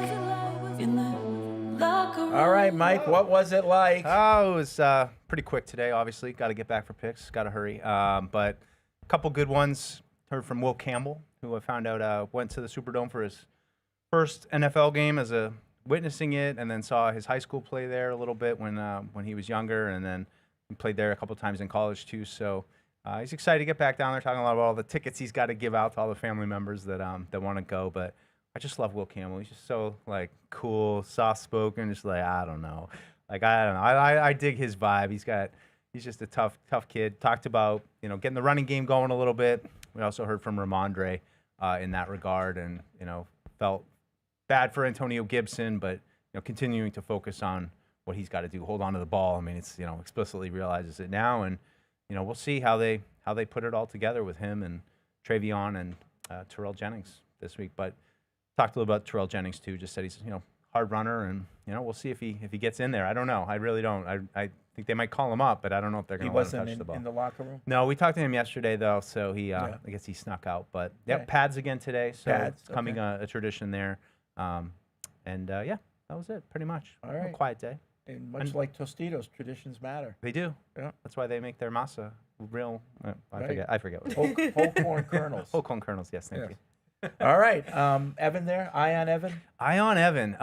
in the locker room? All right, Mike, what was it like? Oh, it was pretty quick today, obviously. Got to get back for picks. Got to hurry. But a couple good ones. Heard from Will Campbell, who I found out went to the Superdome for his first NFL game as a witnessing it, and then saw his high school play there a little bit when he was younger, and then he played there a couple times in college too. So he's excited to get back down there, talking a lot about all the tickets he's got to give out to all the family members that want to go. But I just love Will Campbell. He's just so like cool, soft spoken, just like I don't know. I dig his vibe. He's just a tough kid. Talked about getting the running game going a little bit. We also heard from Ramondre in that regard, and felt bad for Antonio Gibson, but continuing to focus on what he's got to do, hold on to the ball. I mean, it's explicitly realizes it now, and we'll see how they put it all together with him and Travion and Terrell Jennings this week. But talked a little about Terrell Jennings too. Just said he's hard runner, and we'll see if he gets in there. I don't know. I really don't. I think they might call him up, but I don't know if they're going to let him touch the ball. In the locker room? No, we talked to him yesterday though, so he I guess he snuck out. But Okay. pads again today, so Pads, it's coming okay. a tradition there. That was it pretty much. All right. A quiet day. And much like Tostitos, traditions matter. They do. Yeah. That's why they make their masa real. Right. I forget. What Whole corn kernels. Whole corn kernels. Yes, thank Yes. you. All right, Evan there, Ion Evan. Ion Evan.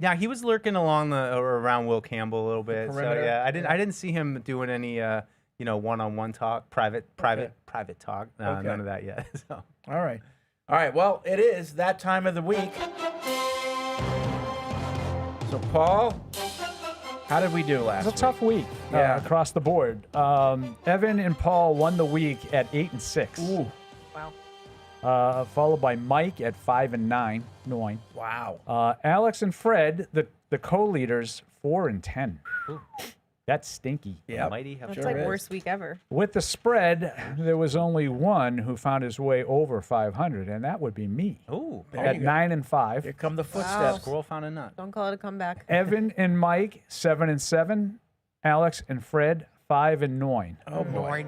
Yeah, he was lurking along or around Will Campbell a little bit. So perimeter? yeah, I didn't see him doing any one-on-one talk, private talk. Okay. None of that yet. So. All right. Well, it is that time of the week. So, Paul, how did we do last It was a tough week across the board. Evan and Paul won the week at 8-6. Ooh. Wow. Followed by Mike at 5-9. Wow. Alex and Fred, the co-leaders, 4-10. That's stinky. Yeah. Mighty have That's like worst week ever. With the spread, there was only one who found his way over 500, and that would be me. Ooh. At 9-5. Here come the footsteps. Squirrel found a nut. Don't call it a comeback. Evan and Mike, 7-7. Alex and Fred, 5-9. Oh, boy.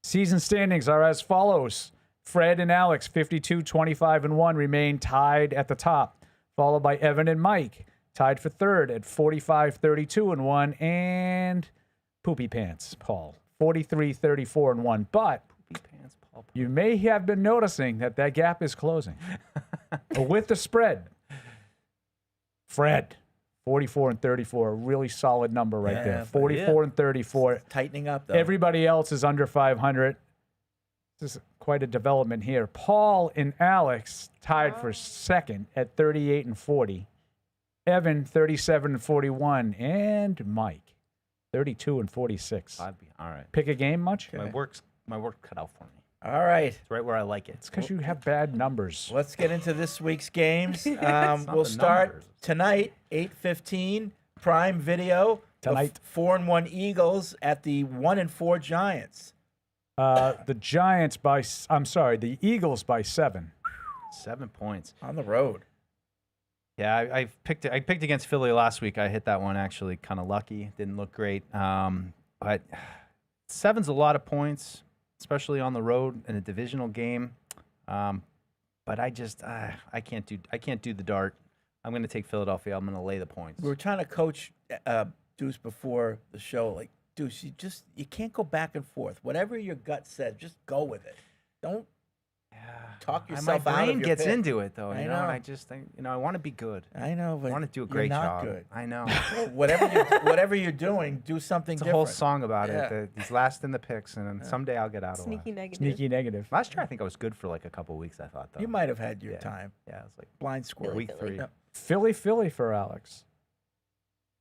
Season standings are as follows. Fred and Alex, 52-25-1, remain tied at the top, followed by Evan and Mike, tied for third at 45-32-1, and Poopy Pants Paul, 43-34-1. But you may have been noticing that gap is closing. With the spread, Fred, 44 and 34, a really solid number right there. Yeah, 44 and 34. Tightening up, though. Everybody else is under 500. This is quite a development here. Paul and Alex tied for second at 38 and 40. Evan, 37 and 41. And Mike, 32 and 46. I'd be all right. Pick a game much? My work cut out for me. All right. It's right where I like it. It's because you have bad numbers. Let's get into this week's games. not We'll the start numbers. tonight, 8:15, Prime Video. Tonight. 4-1 Eagles at the 1-4 Giants. The Giants the Eagles by 7. 7 points. On the road. Yeah, I picked against Philly last week. I hit that one actually kind of lucky. Didn't look great. But 7's a lot of points, especially on the road in a divisional game. But I just I can't do the dart. I'm going to take Philadelphia. I'm going to lay the points. We were trying to coach Deuce before the show. Like, Deuce, you can't go back and forth. Whatever your gut said, just go with it. Don't talk yourself My out of brain your gets pick. into it though. I You know, know. and I just think, I want to be good. I know, but I want to do a you're great not job. good. I know. Well, whatever you're doing, do something It's a different. whole song about Yeah. it. That he's last in the picks, and then someday I'll get out of Sneaky it. negative. Sneaky negative. Last year, I think I was good for like a couple of weeks. I thought though. You might have had your Yeah. time. Yeah, it was like Blind squirrel. week 3. Yep. Philly for Alex.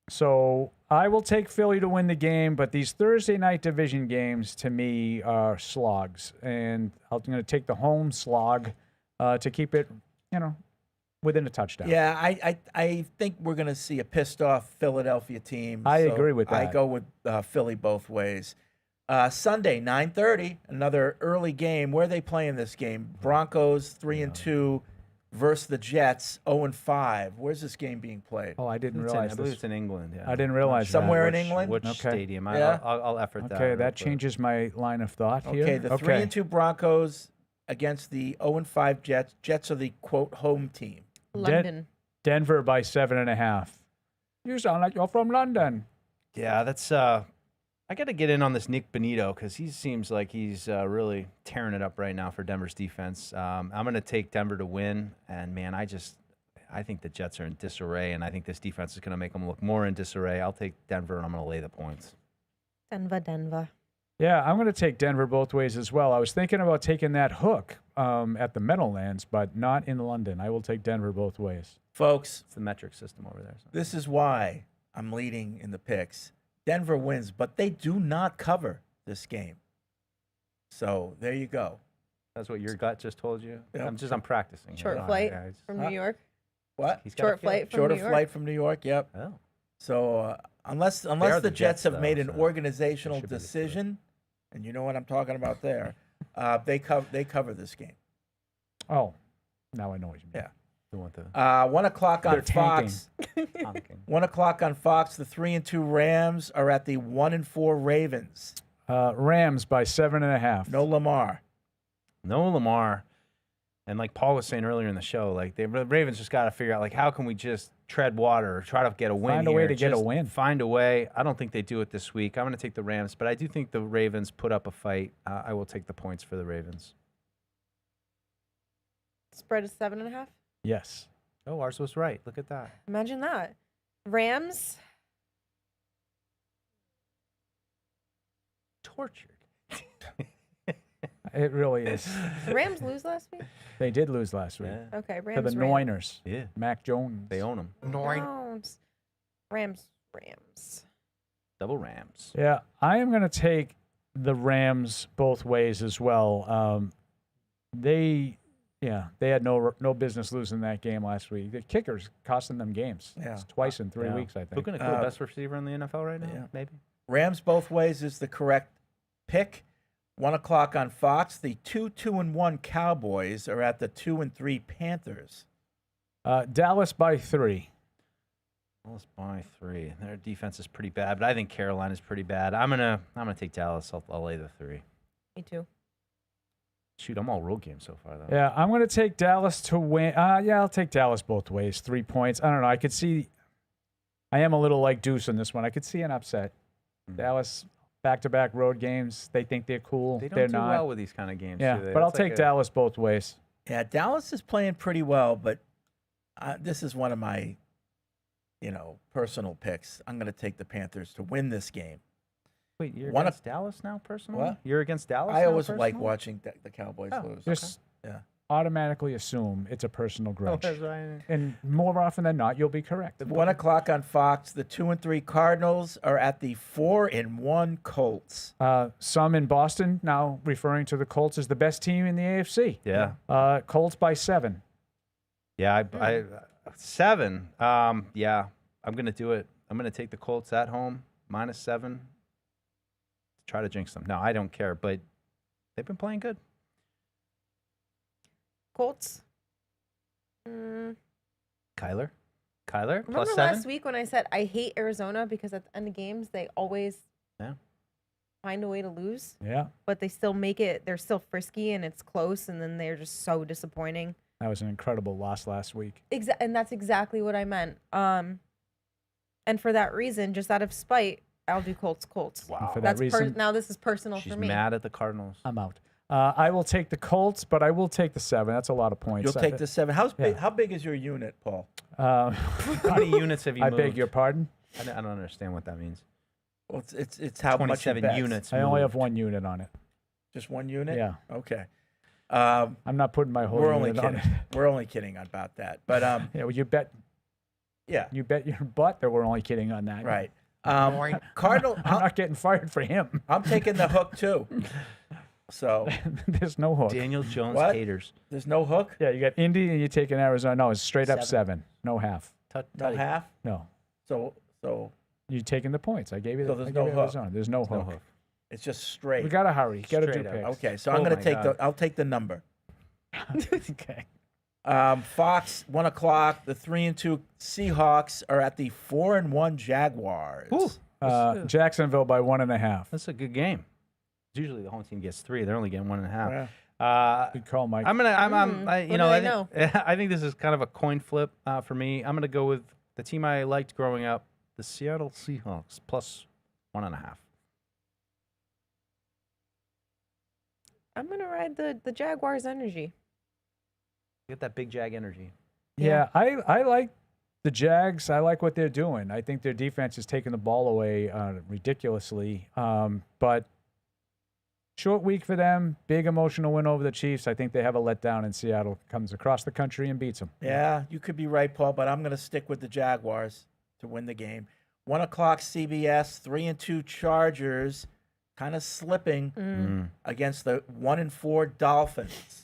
So I will take Philly to win the game, but these Thursday night division games to me are slogs, and I'm going to take the home slog to keep it, within a touchdown. Yeah, I think we're going to see a pissed off Philadelphia team. I so agree with I that. go with Philly both ways. Sunday, 9:30, another early game. Where are they playing this game? Broncos 3-2 versus the Jets 0-5. Where's this game being played? Oh, I didn't I realize believe this. it's in England. Yeah. I didn't realize Somewhere that. in England? Which Okay. stadium? Yeah. I'll effort that. Okay, real that quick. changes my line of thought here. Okay, the 3-2 Broncos against the 0-5 Jets. Jets are the quote home team. London. Denver by 7.5. You sound like you're from London. Yeah, that's. I got to get in on this Nick Bonito because he seems like he's really tearing it up right now for Denver's defense. I'm going to take Denver to win, and man, I think the Jets are in disarray, and I think this defense is going to make them look more in disarray. I'll take Denver, and I'm going to lay the points. Denver. Yeah, I'm going to take Denver both ways as well. I was thinking about taking that hook at the Meadowlands, but not in London. I will take Denver both ways. Folks, It's the metric system over there. So. this is why I'm leading in the picks. Denver wins, but they do not cover this game. So there you go. That's what your gut just told you. Yep. I'm practicing. Short Yeah, flight yeah, from New York. What? He's got a Short feeling. flight from Shorter New York. flight from New York. Yep. Oh. So unless are the the Jets Jets, have though, made an so organizational they should be the decision, and you know what I'm talking about there, they cover this game. Oh, now I know what you mean. Yeah. You want the 1 o'clock on They're tanking. Fox. honking. 1 o'clock on Fox. The 3-2 Rams are at the 1-4 Ravens. Rams by 7.5. No Lamar. No Lamar. And like Paul was saying earlier in the show, like the Ravens just got to figure out like how can we just tread water or try to get a win. Find a way here? to get a Just win. Find a way. I don't think they do it this week. I'm going to take the Rams, but I do think the Ravens put up a fight. I will take the points for the Ravens. Spread is 7.5. Yes. Oh, ours was right. Look at that. Imagine that. Rams. Tortured. It really is. The Rams lose last week. They did lose last week. Yeah. Okay, To Rams. the Rams. Niners. Yeah. Mac Jones. They own them. Rams. Rams. Double Rams. Yeah, I am going to take the Rams both ways as well. They had no business losing that game last week. The kickers costing them games. Yeah. It's twice in 3 Yeah. weeks, I Who think. can the best receiver in the NFL right now? yeah. Maybe. Rams both ways is the correct pick. 1 o'clock on Fox. The 2-1 Cowboys are at the 2-3 Panthers. Dallas by 3. Dallas by 3. Their defense is pretty bad, but I think Carolina's pretty bad. I'm gonna take Dallas. I'll lay the 3. Me too. Shoot, I'm all road games so far though. Yeah, I'm going to take Dallas to win. I'll take Dallas both ways. 3 points. I don't know. I am a little like Deuce in this one. I could see an upset. Dallas, back-to-back road games. They think they're cool. They don't They're do not. well with these kind of games. Yeah, do they? but I'll It's like take Dallas both ways. Yeah, Dallas is playing pretty well, but this is one of my personal picks. I'm going to take the Panthers to win this game. Wait, you're One against Dallas now, personally? What? You're against Dallas I now, always like personally? watching the Cowboys lose. Just automatically assume it's a personal grudge. that's right. And more often than not, you'll be correct. At 1 o'clock on Fox, the 2-3 Cardinals are at the 4-1 Colts. Some in Boston now referring to the Colts as the best team in the AFC. Yeah. Colts by 7. Yeah, I 7. Yeah, I'm going to do it. I'm going to take the Colts at home, -7. Try to jinx them. No, I don't care, but they've been playing good. Colts. Kyler Remember plus 7. last week when I said I hate Arizona because at the end of games they always find a way to lose. Yeah. But they still make it. They're still frisky and it's close, and then they're just so disappointing. That was an incredible loss last week. And that's exactly what I meant. And for that reason, just out of spite, I'll do Colts. Wow. And for that reason, now this is personal She's for me. mad at the Cardinals. I'm out. I will take the Colts, but I will take the 7. That's a lot of points. You'll take the 7. How big is your unit, Paul? How many units have you I moved? beg your pardon? I don't understand what that means. Well, it's how much you 27 bet. units. I only have moved. 1 unit on it. Just 1 unit? Yeah. Okay. I'm not putting my whole We're only unit on kidding. it. We're only kidding about that. But Yeah, well, you bet. Yeah. You bet your butt that we're only kidding on that. Right. Cardinal. I'm not getting fired for him. I'm taking the hook too. So there's no hook. Daniel Jones What? haters. There's no hook. Yeah, you got Indy and you're taking Arizona. No, it's straight up 7. 7. No half. No half. No. So You're taking the points. I gave you. So the, there's I no gave you hook. Arizona. There's no hook. it's just straight. We gotta hurry. You gotta do Straight up. picks. Okay, so Oh I'm gonna my take God. I'll take the number. Okay. Fox 1 o'clock. The 3-2 Seahawks are at the 4-1 Jaguars. Ooh. Jacksonville by 1.5. That's a good game. Usually the home team gets 3. They're only getting 1.5. Good call, Mike. I'm gonna. I think this is kind of a coin flip for me. I'm gonna go with the team I liked growing up, the Seattle Seahawks, plus 1.5. I'm gonna ride the Jaguars energy. Get that big Jag energy. Yeah, I like the Jags. I like what they're doing. I think their defense is taking the ball away ridiculously. But short week for them. Big emotional win over the Chiefs. I think they have a letdown, and Seattle comes across the country and beats them. Yeah, you could be right, Paul, but I'm going to stick with the Jaguars to win the game. 1 o'clock CBS, 3-2 Chargers, kind of slipping against the 1-4 Dolphins.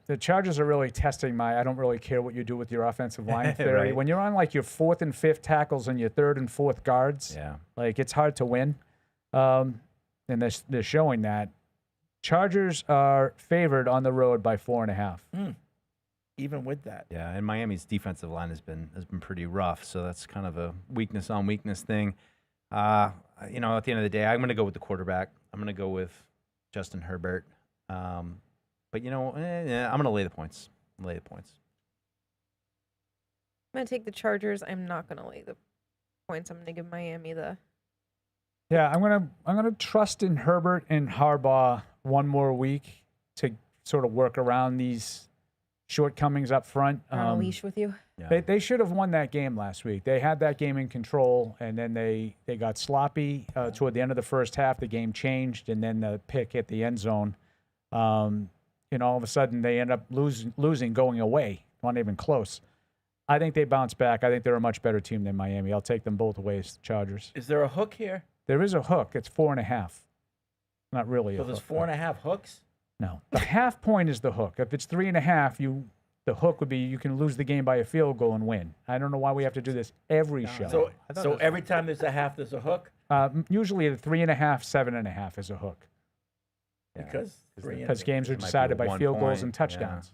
The Chargers are really testing my I don't really care what you do with your offensive line theory. Right. When you're on like your 4th and 5th tackles and your 3rd and 4th guards, like it's hard to win. And they're showing that. Chargers are favored on the road by 4.5. Even with that. Yeah, and Miami's defensive line has been pretty rough, so that's kind of a weakness on weakness thing. At the end of the day, I'm going to go with the quarterback. I'm going to go with Justin Herbert. But I'm going to lay the points. I'm gonna take the Chargers. I'm not gonna lay the points. I'm gonna give Miami the. Yeah, I'm gonna trust in Herbert and Harbaugh one more week to sort of work around these shortcomings up front. On a leash with you. They should have won that game last week. They had that game in control, and then they got sloppy toward the end of the first half. The game changed, and then the pick hit the end zone. All of a sudden they end up losing going away, not even close. I think they bounce back. I think they're a much better team than Miami. I'll take them both ways, Chargers. Is there a hook here? There is a hook. It's 4.5. Not really So a there's hook. 4.5 hooks? No. The half point is the hook. If it's 3.5, the hook would be you can lose the game by a field goal and win. I don't know why we have to do this every show. So every time there's a half, there's a hook? Usually the 3.5, 7.5 is a hook. Because games are decided by field goals and touchdowns.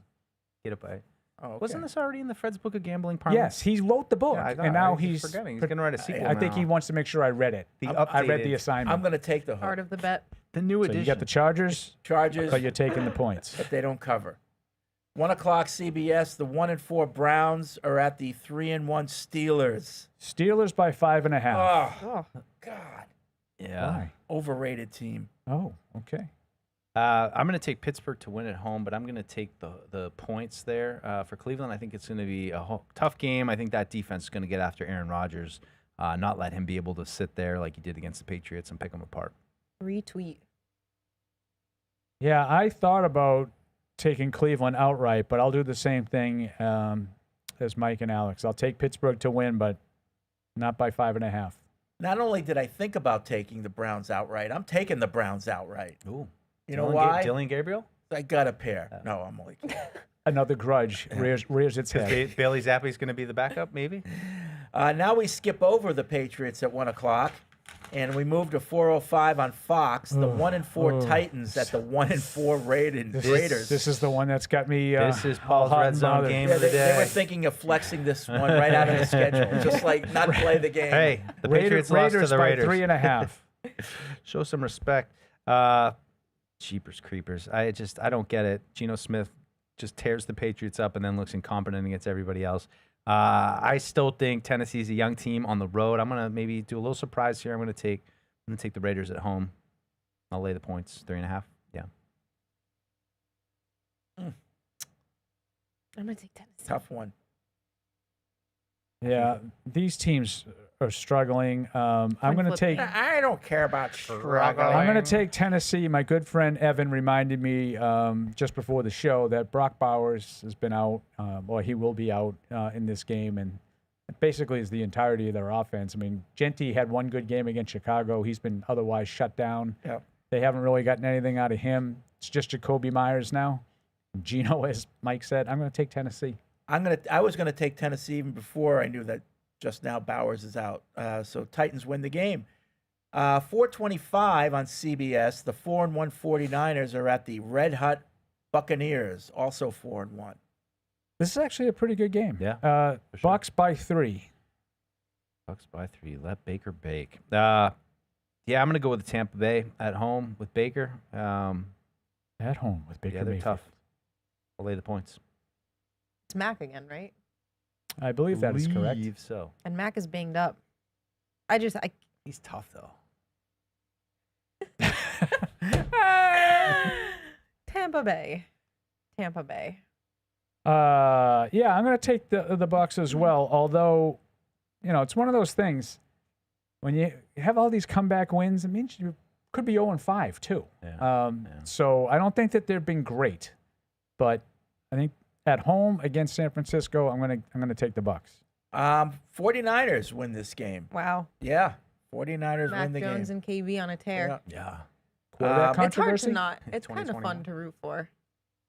Get it by. Oh, okay. Wasn't this already in the Fred's Book of Gambling Parlance? Yes, he wrote the book, Yeah, I thought- and now I keep he's forgetting. He's going to write a sequel I think he now. wants to make sure I read it. I read the assignment. I'm going to take the hook. Part of the bet. The new So edition. you got the Chargers, but you're taking the points. But they don't cover. 1 o'clock CBS, the 1-4 Browns are at the 3-1 Steelers. Steelers by 5.5. Oh, God. Yeah. Why? Overrated team. Oh, okay. I'm going to take Pittsburgh to win at home, but I'm going to take the points there for Cleveland. I think it's going to be a tough game. I think that defense is going to get after Aaron Rodgers, not let him be able to sit there like he did against the Patriots and pick them apart. Retweet. Yeah, I thought about taking Cleveland outright, but I'll do the same thing as Mike and Alex. I'll take Pittsburgh to win, but not by 5.5. Not only did I think about taking the Browns outright, I'm taking the Browns outright. Ooh. You know why? Dylan Gabriel? I got a pair. No, I'm only kidding. Another grudge rears its head. Bailey Zappi's going to be the backup, maybe? Now we skip over the Patriots at 1 o'clock, and we move to 4:05 on Fox. The 1-4 Titans at the 1-4 Raiders. This is the one that's got me. This is Paul's red zone game of the day. They were thinking of flexing this one right out of the schedule, just like not play the game. Hey, the Patriots lost to the Raiders by 3.5. Show some respect. Jeepers creepers. I don't get it. Geno Smith just tears the Patriots up and then looks incompetent against everybody else. I still think Tennessee's a young team on the road. I'm gonna maybe do a little surprise here. I'm gonna take the Raiders at home. I'll lay the points, 3.5. Yeah. I'm gonna take Tennessee. Tough one. Yeah, these teams are struggling. I'm going to take. I don't care about struggling. I'm going to take Tennessee. My good friend Evan reminded me just before the show that Brock Bowers has been out, or he will be out in this game, and basically is the entirety of their offense. I mean, Genty had one good game against Chicago. He's been otherwise shut down. Yep. They haven't really gotten anything out of him. It's just Jacoby Myers now. Geno, as Mike said, I'm going to take Tennessee. I was gonna take Tennessee even before I knew that just now Bowers is out. So Titans win the game. 4:25 on CBS. The 4-1 49ers are at the Red Hot Buccaneers, also 4-1. This is actually a pretty good game. Yeah. For sure. Bucks by 3. Bucks by 3. Let Baker bake. Yeah, I'm gonna go with the Tampa Bay at home with Baker. At home with Baker. Yeah, they're Mayfield. tough. I'll lay the points. It's Mac again, right? I believe that is correct. Believe so. And Mac is banged up. He's tough though. Tampa Bay. Yeah, I'm going to take the Bucks as well. Although, it's one of those things. When you have all these comeback wins, it means you could be 0-5 too. Yeah. So I don't think that they've been great, but I think at home against San Francisco, I'm gonna take the Bucks. 49ers win this game. Wow. Yeah, 49ers Mac win the Jones game. and KB on a tear. Yeah. Quarterback It's hard controversy? to not. It's kind of 2021. fun to root for.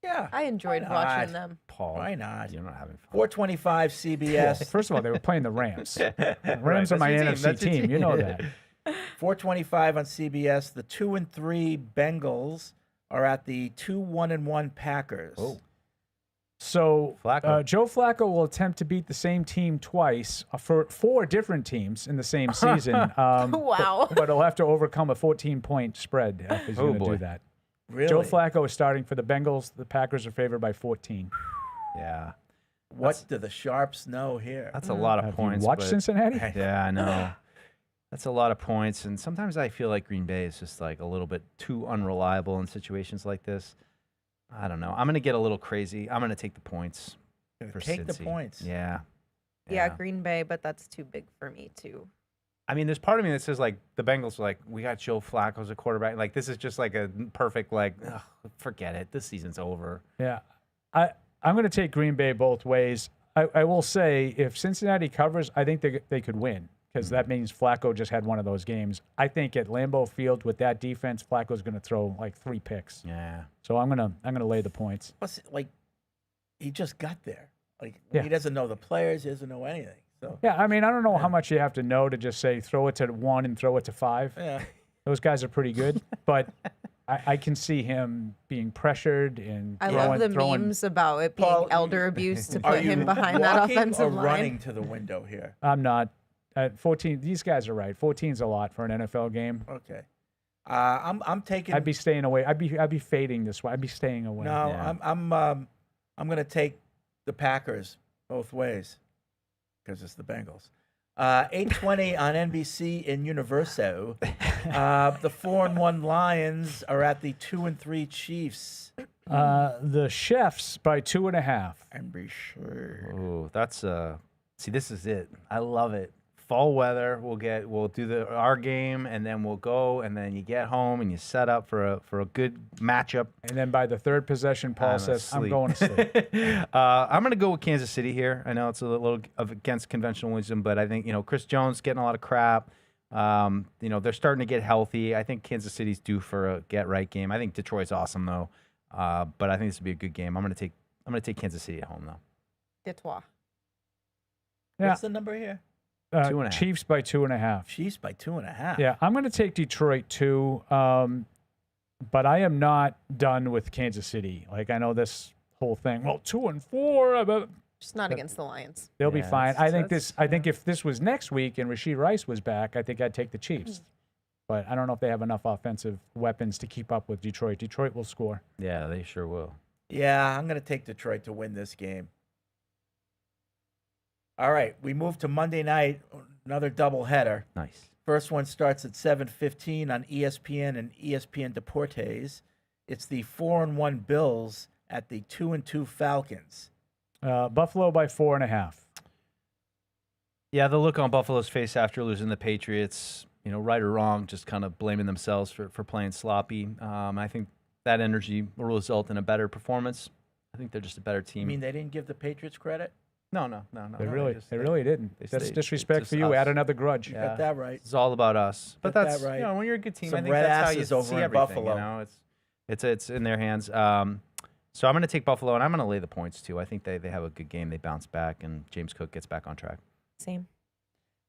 Yeah, I enjoyed why watching not? them. Paul, Why not? You're not having fun. 4:25 CBS. First of all, they were playing the Rams. The Rams Right, are my that's your team. NFC That's your team. You know that. 4:25 on CBS. The 2-3 Bengals are at the 2-1-1 Packers. Oh. So Flacco. Joe Flacco will attempt to beat the same team twice for 4 different teams in the same season. Wow. But he'll have to overcome a 14-point spread if he's going to boy. do that. Really? Joe Flacco is starting for the Bengals. The Packers are favored by 14. Yeah. What do the Sharps know here? That's a lot of Have points. you watched but- Cincinnati? Yeah, I know. That's a lot of points, and sometimes I feel like Green Bay is just like a little bit too unreliable in situations like this. I don't know. I'm going to get a little crazy. I'm going to take the points. For Take the Cincy. points. Yeah. Yeah, Green Bay, but that's too big for me too. I mean, there's part of me that says like the Bengals are like, we got Joe Flacco as a quarterback. Like this is just like a perfect like, ugh, forget it. This season's over. Yeah. I'm going to take Green Bay both ways. I will say if Cincinnati covers, I think they could win because that means Flacco just had one of those games. I think at Lambeau Field with that defense, Flacco's going to throw like 3 picks. Yeah. So I'm gonna lay the points. Plus, like, he just got there. Like, Yeah. he doesn't know the players. He doesn't know anything. So Yeah, I mean, I don't know how much you have to know to just say throw it to 1 and throw it to 5. yeah. Those guys are pretty good, but I can see him being pressured and I love the throwing. memes about it being Paul, elder abuse to Are put you him behind that walking offensive or line. running to the window here? I'm not. At 14, these guys are right. 14's a lot for an NFL game. Okay. I'm taking. I'd be staying away. I'd be fading this way. I'd be staying away. No, Yeah. I'm going to take the Packers both ways because it's the Bengals. 8:20 on NBC in Universo. The 4-1 Lions are at the 2-3 Chiefs. The Chefs by 2.5. I'm be sure. Oh, that's see, this is it. I love it. Fall weather. We'll do our game, and then we'll go, and then you get home and you set up for a good matchup. And then by the third possession, Paul says, "I'm going to sleep." I'm going to go with Kansas City here. I know it's a little against conventional wisdom, but I think Chris Jones getting a lot of crap. They're starting to get healthy. I think Kansas City's due for a get right game. I think Detroit's awesome though, but I think this will be a good game. I'm going to take Kansas City at home though. Detroit. Yeah. What's the number here? 2.5. Chiefs by 2.5. Chiefs by 2.5. Yeah, I'm going to take Detroit too, but I am not done with Kansas City. Like, I know this whole thing. Well, 2-4, but Just not against the Lions. they'll be fine. I think if this was next week and Rashid Rice was back, I think I'd take the Chiefs. But I don't know if they have enough offensive weapons to keep up with Detroit. Detroit will score. Yeah, they sure will. Yeah, I'm going to take Detroit to win this game. All right, we move to Monday night, another doubleheader. Nice. First one starts at 7:15 on ESPN and ESPN Deportes. It's the 4-1 Bills at the 2-2 Falcons. Buffalo by 4.5. Yeah, the look on Buffalo's face after losing the Patriots, right or wrong, just kind of blaming themselves for playing sloppy. I think that energy will result in a better performance. I think they're just a better team. You mean they didn't give the Patriots credit? No. They really didn't. That's disrespect for you. Us. Add another grudge. You got that right. It's all about us. But Got that's that right. when you're a good team, Some I think red that's how you asses over see in everything. Buffalo. It's in their hands. So I'm going to take Buffalo, and I'm going to lay the points too. I think they have a good game. They bounce back, and James Cook gets back on track. Same.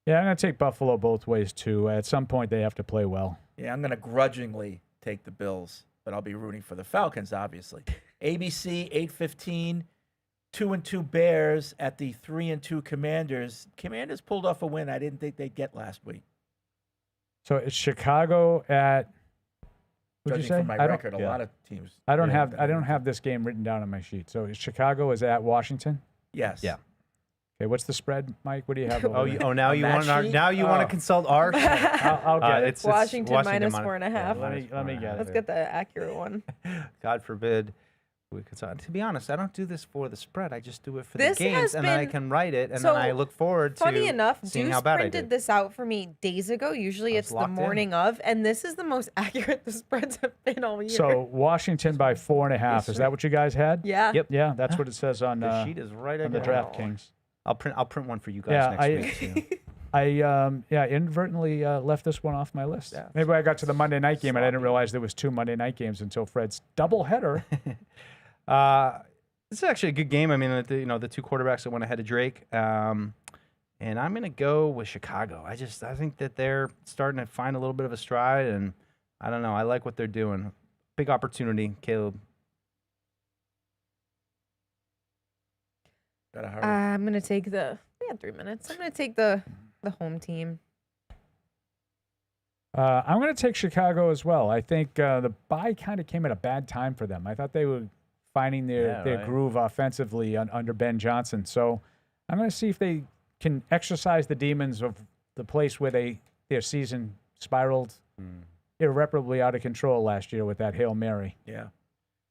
Yeah, I'm going to take Buffalo both ways too. At some point, they have to play well. Yeah, I'm going to grudgingly take the Bills, but I'll be rooting for the Falcons, obviously. ABC, 8:15. 2-2 Bears at the 3-2 Commanders. Commanders pulled off a win I didn't think they'd get last week. So it's Chicago at. What'd you Judging say? from my record, a lot of teams. I don't have this game written down on my sheet. So Chicago is at Washington. Yes. Yeah. Okay, what's the spread, Mike? What do you have? Now you want to consult our. I'll get it. It's Washington minus 4.5. Let me get it. Let's get the accurate one. God forbid. To be honest, I don't do this for the spread. I just do it for This the games, has and then I been- can write it, and so, then I look forward to Funny enough, seeing Deuce how bad I printed did. this out for me days ago. Usually it's the locked in. morning of, and this is the most accurate the spreads have been all year. So Washington by 4.5. Is that what you guys had? Yeah. Yep. Yeah, that's what it says on The sheet is right on the again. DraftKings. I'll print one for you guys next week. Too. I inadvertently left this one off my list. Yeah. Maybe I got to the Monday night game and I didn't realize there was 2 Monday night games until Fred's doubleheader. This is actually a good game. I mean, the two quarterbacks that went ahead of Drake, and I'm going to go with Chicago. I think that they're starting to find a little bit of a stride, and I don't know. I like what they're doing. Big opportunity, Caleb. Gotta hurry. I'm going to take we had 3 minutes. I'm going to take the home team. I'm going to take Chicago as well. I think the bye kind of came at a bad time for them. I thought they were finding their groove offensively under Ben Johnson. So I'm going to see if they can exercise the demons of the place where their season spiraled irreparably out of control last year with that Hail Mary. Yeah.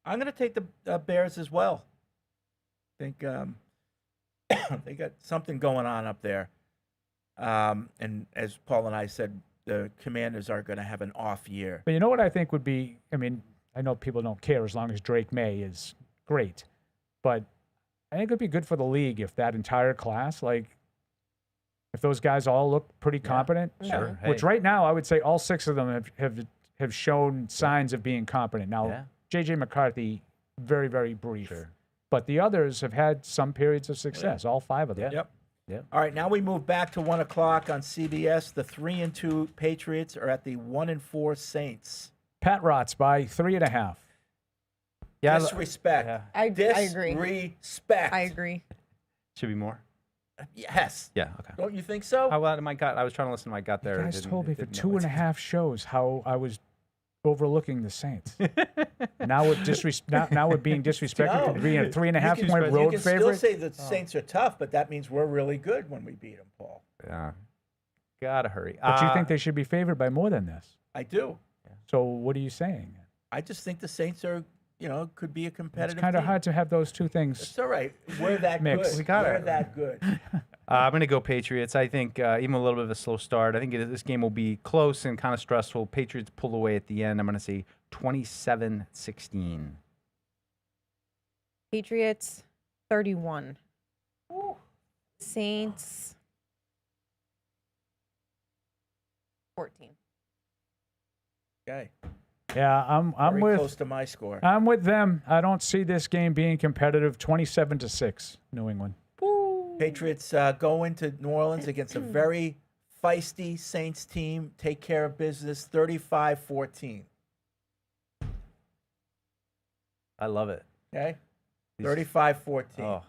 I'm going to take the Bears as well. I think they got something going on up there. And as Paul and I said, the Commanders are going to have an off year. But you know what I think would be, I know people don't care as long as Drake May is great, but I think it would be good for the league if that entire class, if those guys all look pretty competent. Sure. Which Hey. right now I would say all 6 of them have shown signs of being competent. Now, J.J. McCarthy, very, very brief. Sure. But the others have had some periods of success, all 5 of them. Yep. Yep. All right, now we move back to 1 o'clock on CBS. The 3-2 Patriots are at the 1-4 Saints. Pat Rots by 3.5. Yeah, Disrespect. I agree. Respect. I agree. Should be more. Yes. Yeah. Okay. Don't you think so? How about my gut? I was trying to listen to my gut there. You guys Didn't- told me it for didn't know 2.5 shows how I was overlooking the Saints. now we're being disrespected for being a 3.5 point road You can favorite. still say the Saints are tough, but that means we're really good when we beat them, Paul. Gotta hurry. But you think they should be favored by more than this? I do. So what are you saying? I just think the Saints are, could be a competitive It's kind of team. hard to have those two things. It's all right. We're that mixed. good. We're that good. I'm going to go Patriots. I think even a little bit of a slow start. I think this game will be close and kind of stressful. Patriots pull away at the end. I'm going to say 27-16. Patriots 31. Saints 14. Okay. Yeah, I'm Very with close to my score. I'm with them. I don't see this game being competitive. 27-6, New England. Patriots go into New Orleans against a very feisty Saints team. Take care of business. 35-14. I love it. Okay. 35-14. Oh,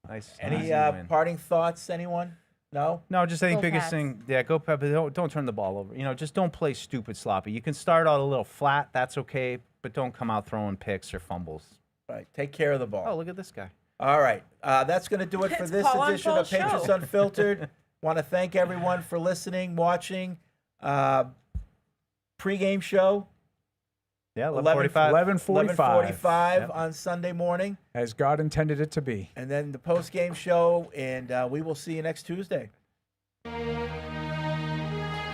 nice. Any easy win. parting thoughts? Anyone? No. No, just I think Go biggest Pats. thing. Yeah, go Pep. Don't turn the ball over. Just don't play stupid sloppy. You can start out a little flat. That's okay, but don't come out throwing picks or fumbles. Right. Take care of the ball. Oh, look at this guay. All right. That's going to do it for It's this Paul on edition Paul of Patriots show. Unfiltered. Want to thank everyone for listening, watching. Pre-game show. Yeah, 11:45. 11:45 on Sunday morning. As God intended it to be. And then the post-game show, and we will see you next Tuesday.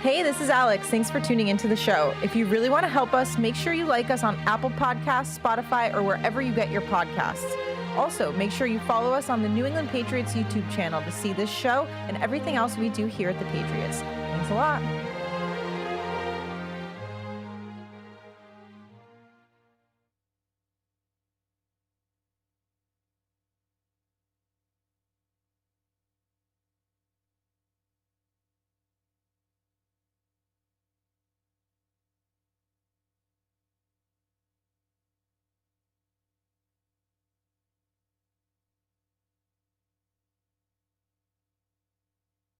Hey, this is Alex. Thanks for tuning into the show. If you really want to help us, make sure you like us on Apple Podcasts, Spotify, or wherever you get your podcasts. Also, make sure you follow us on the New England Patriots YouTube channel to see this show and everything else we do here at the Patriots. Thanks a lot.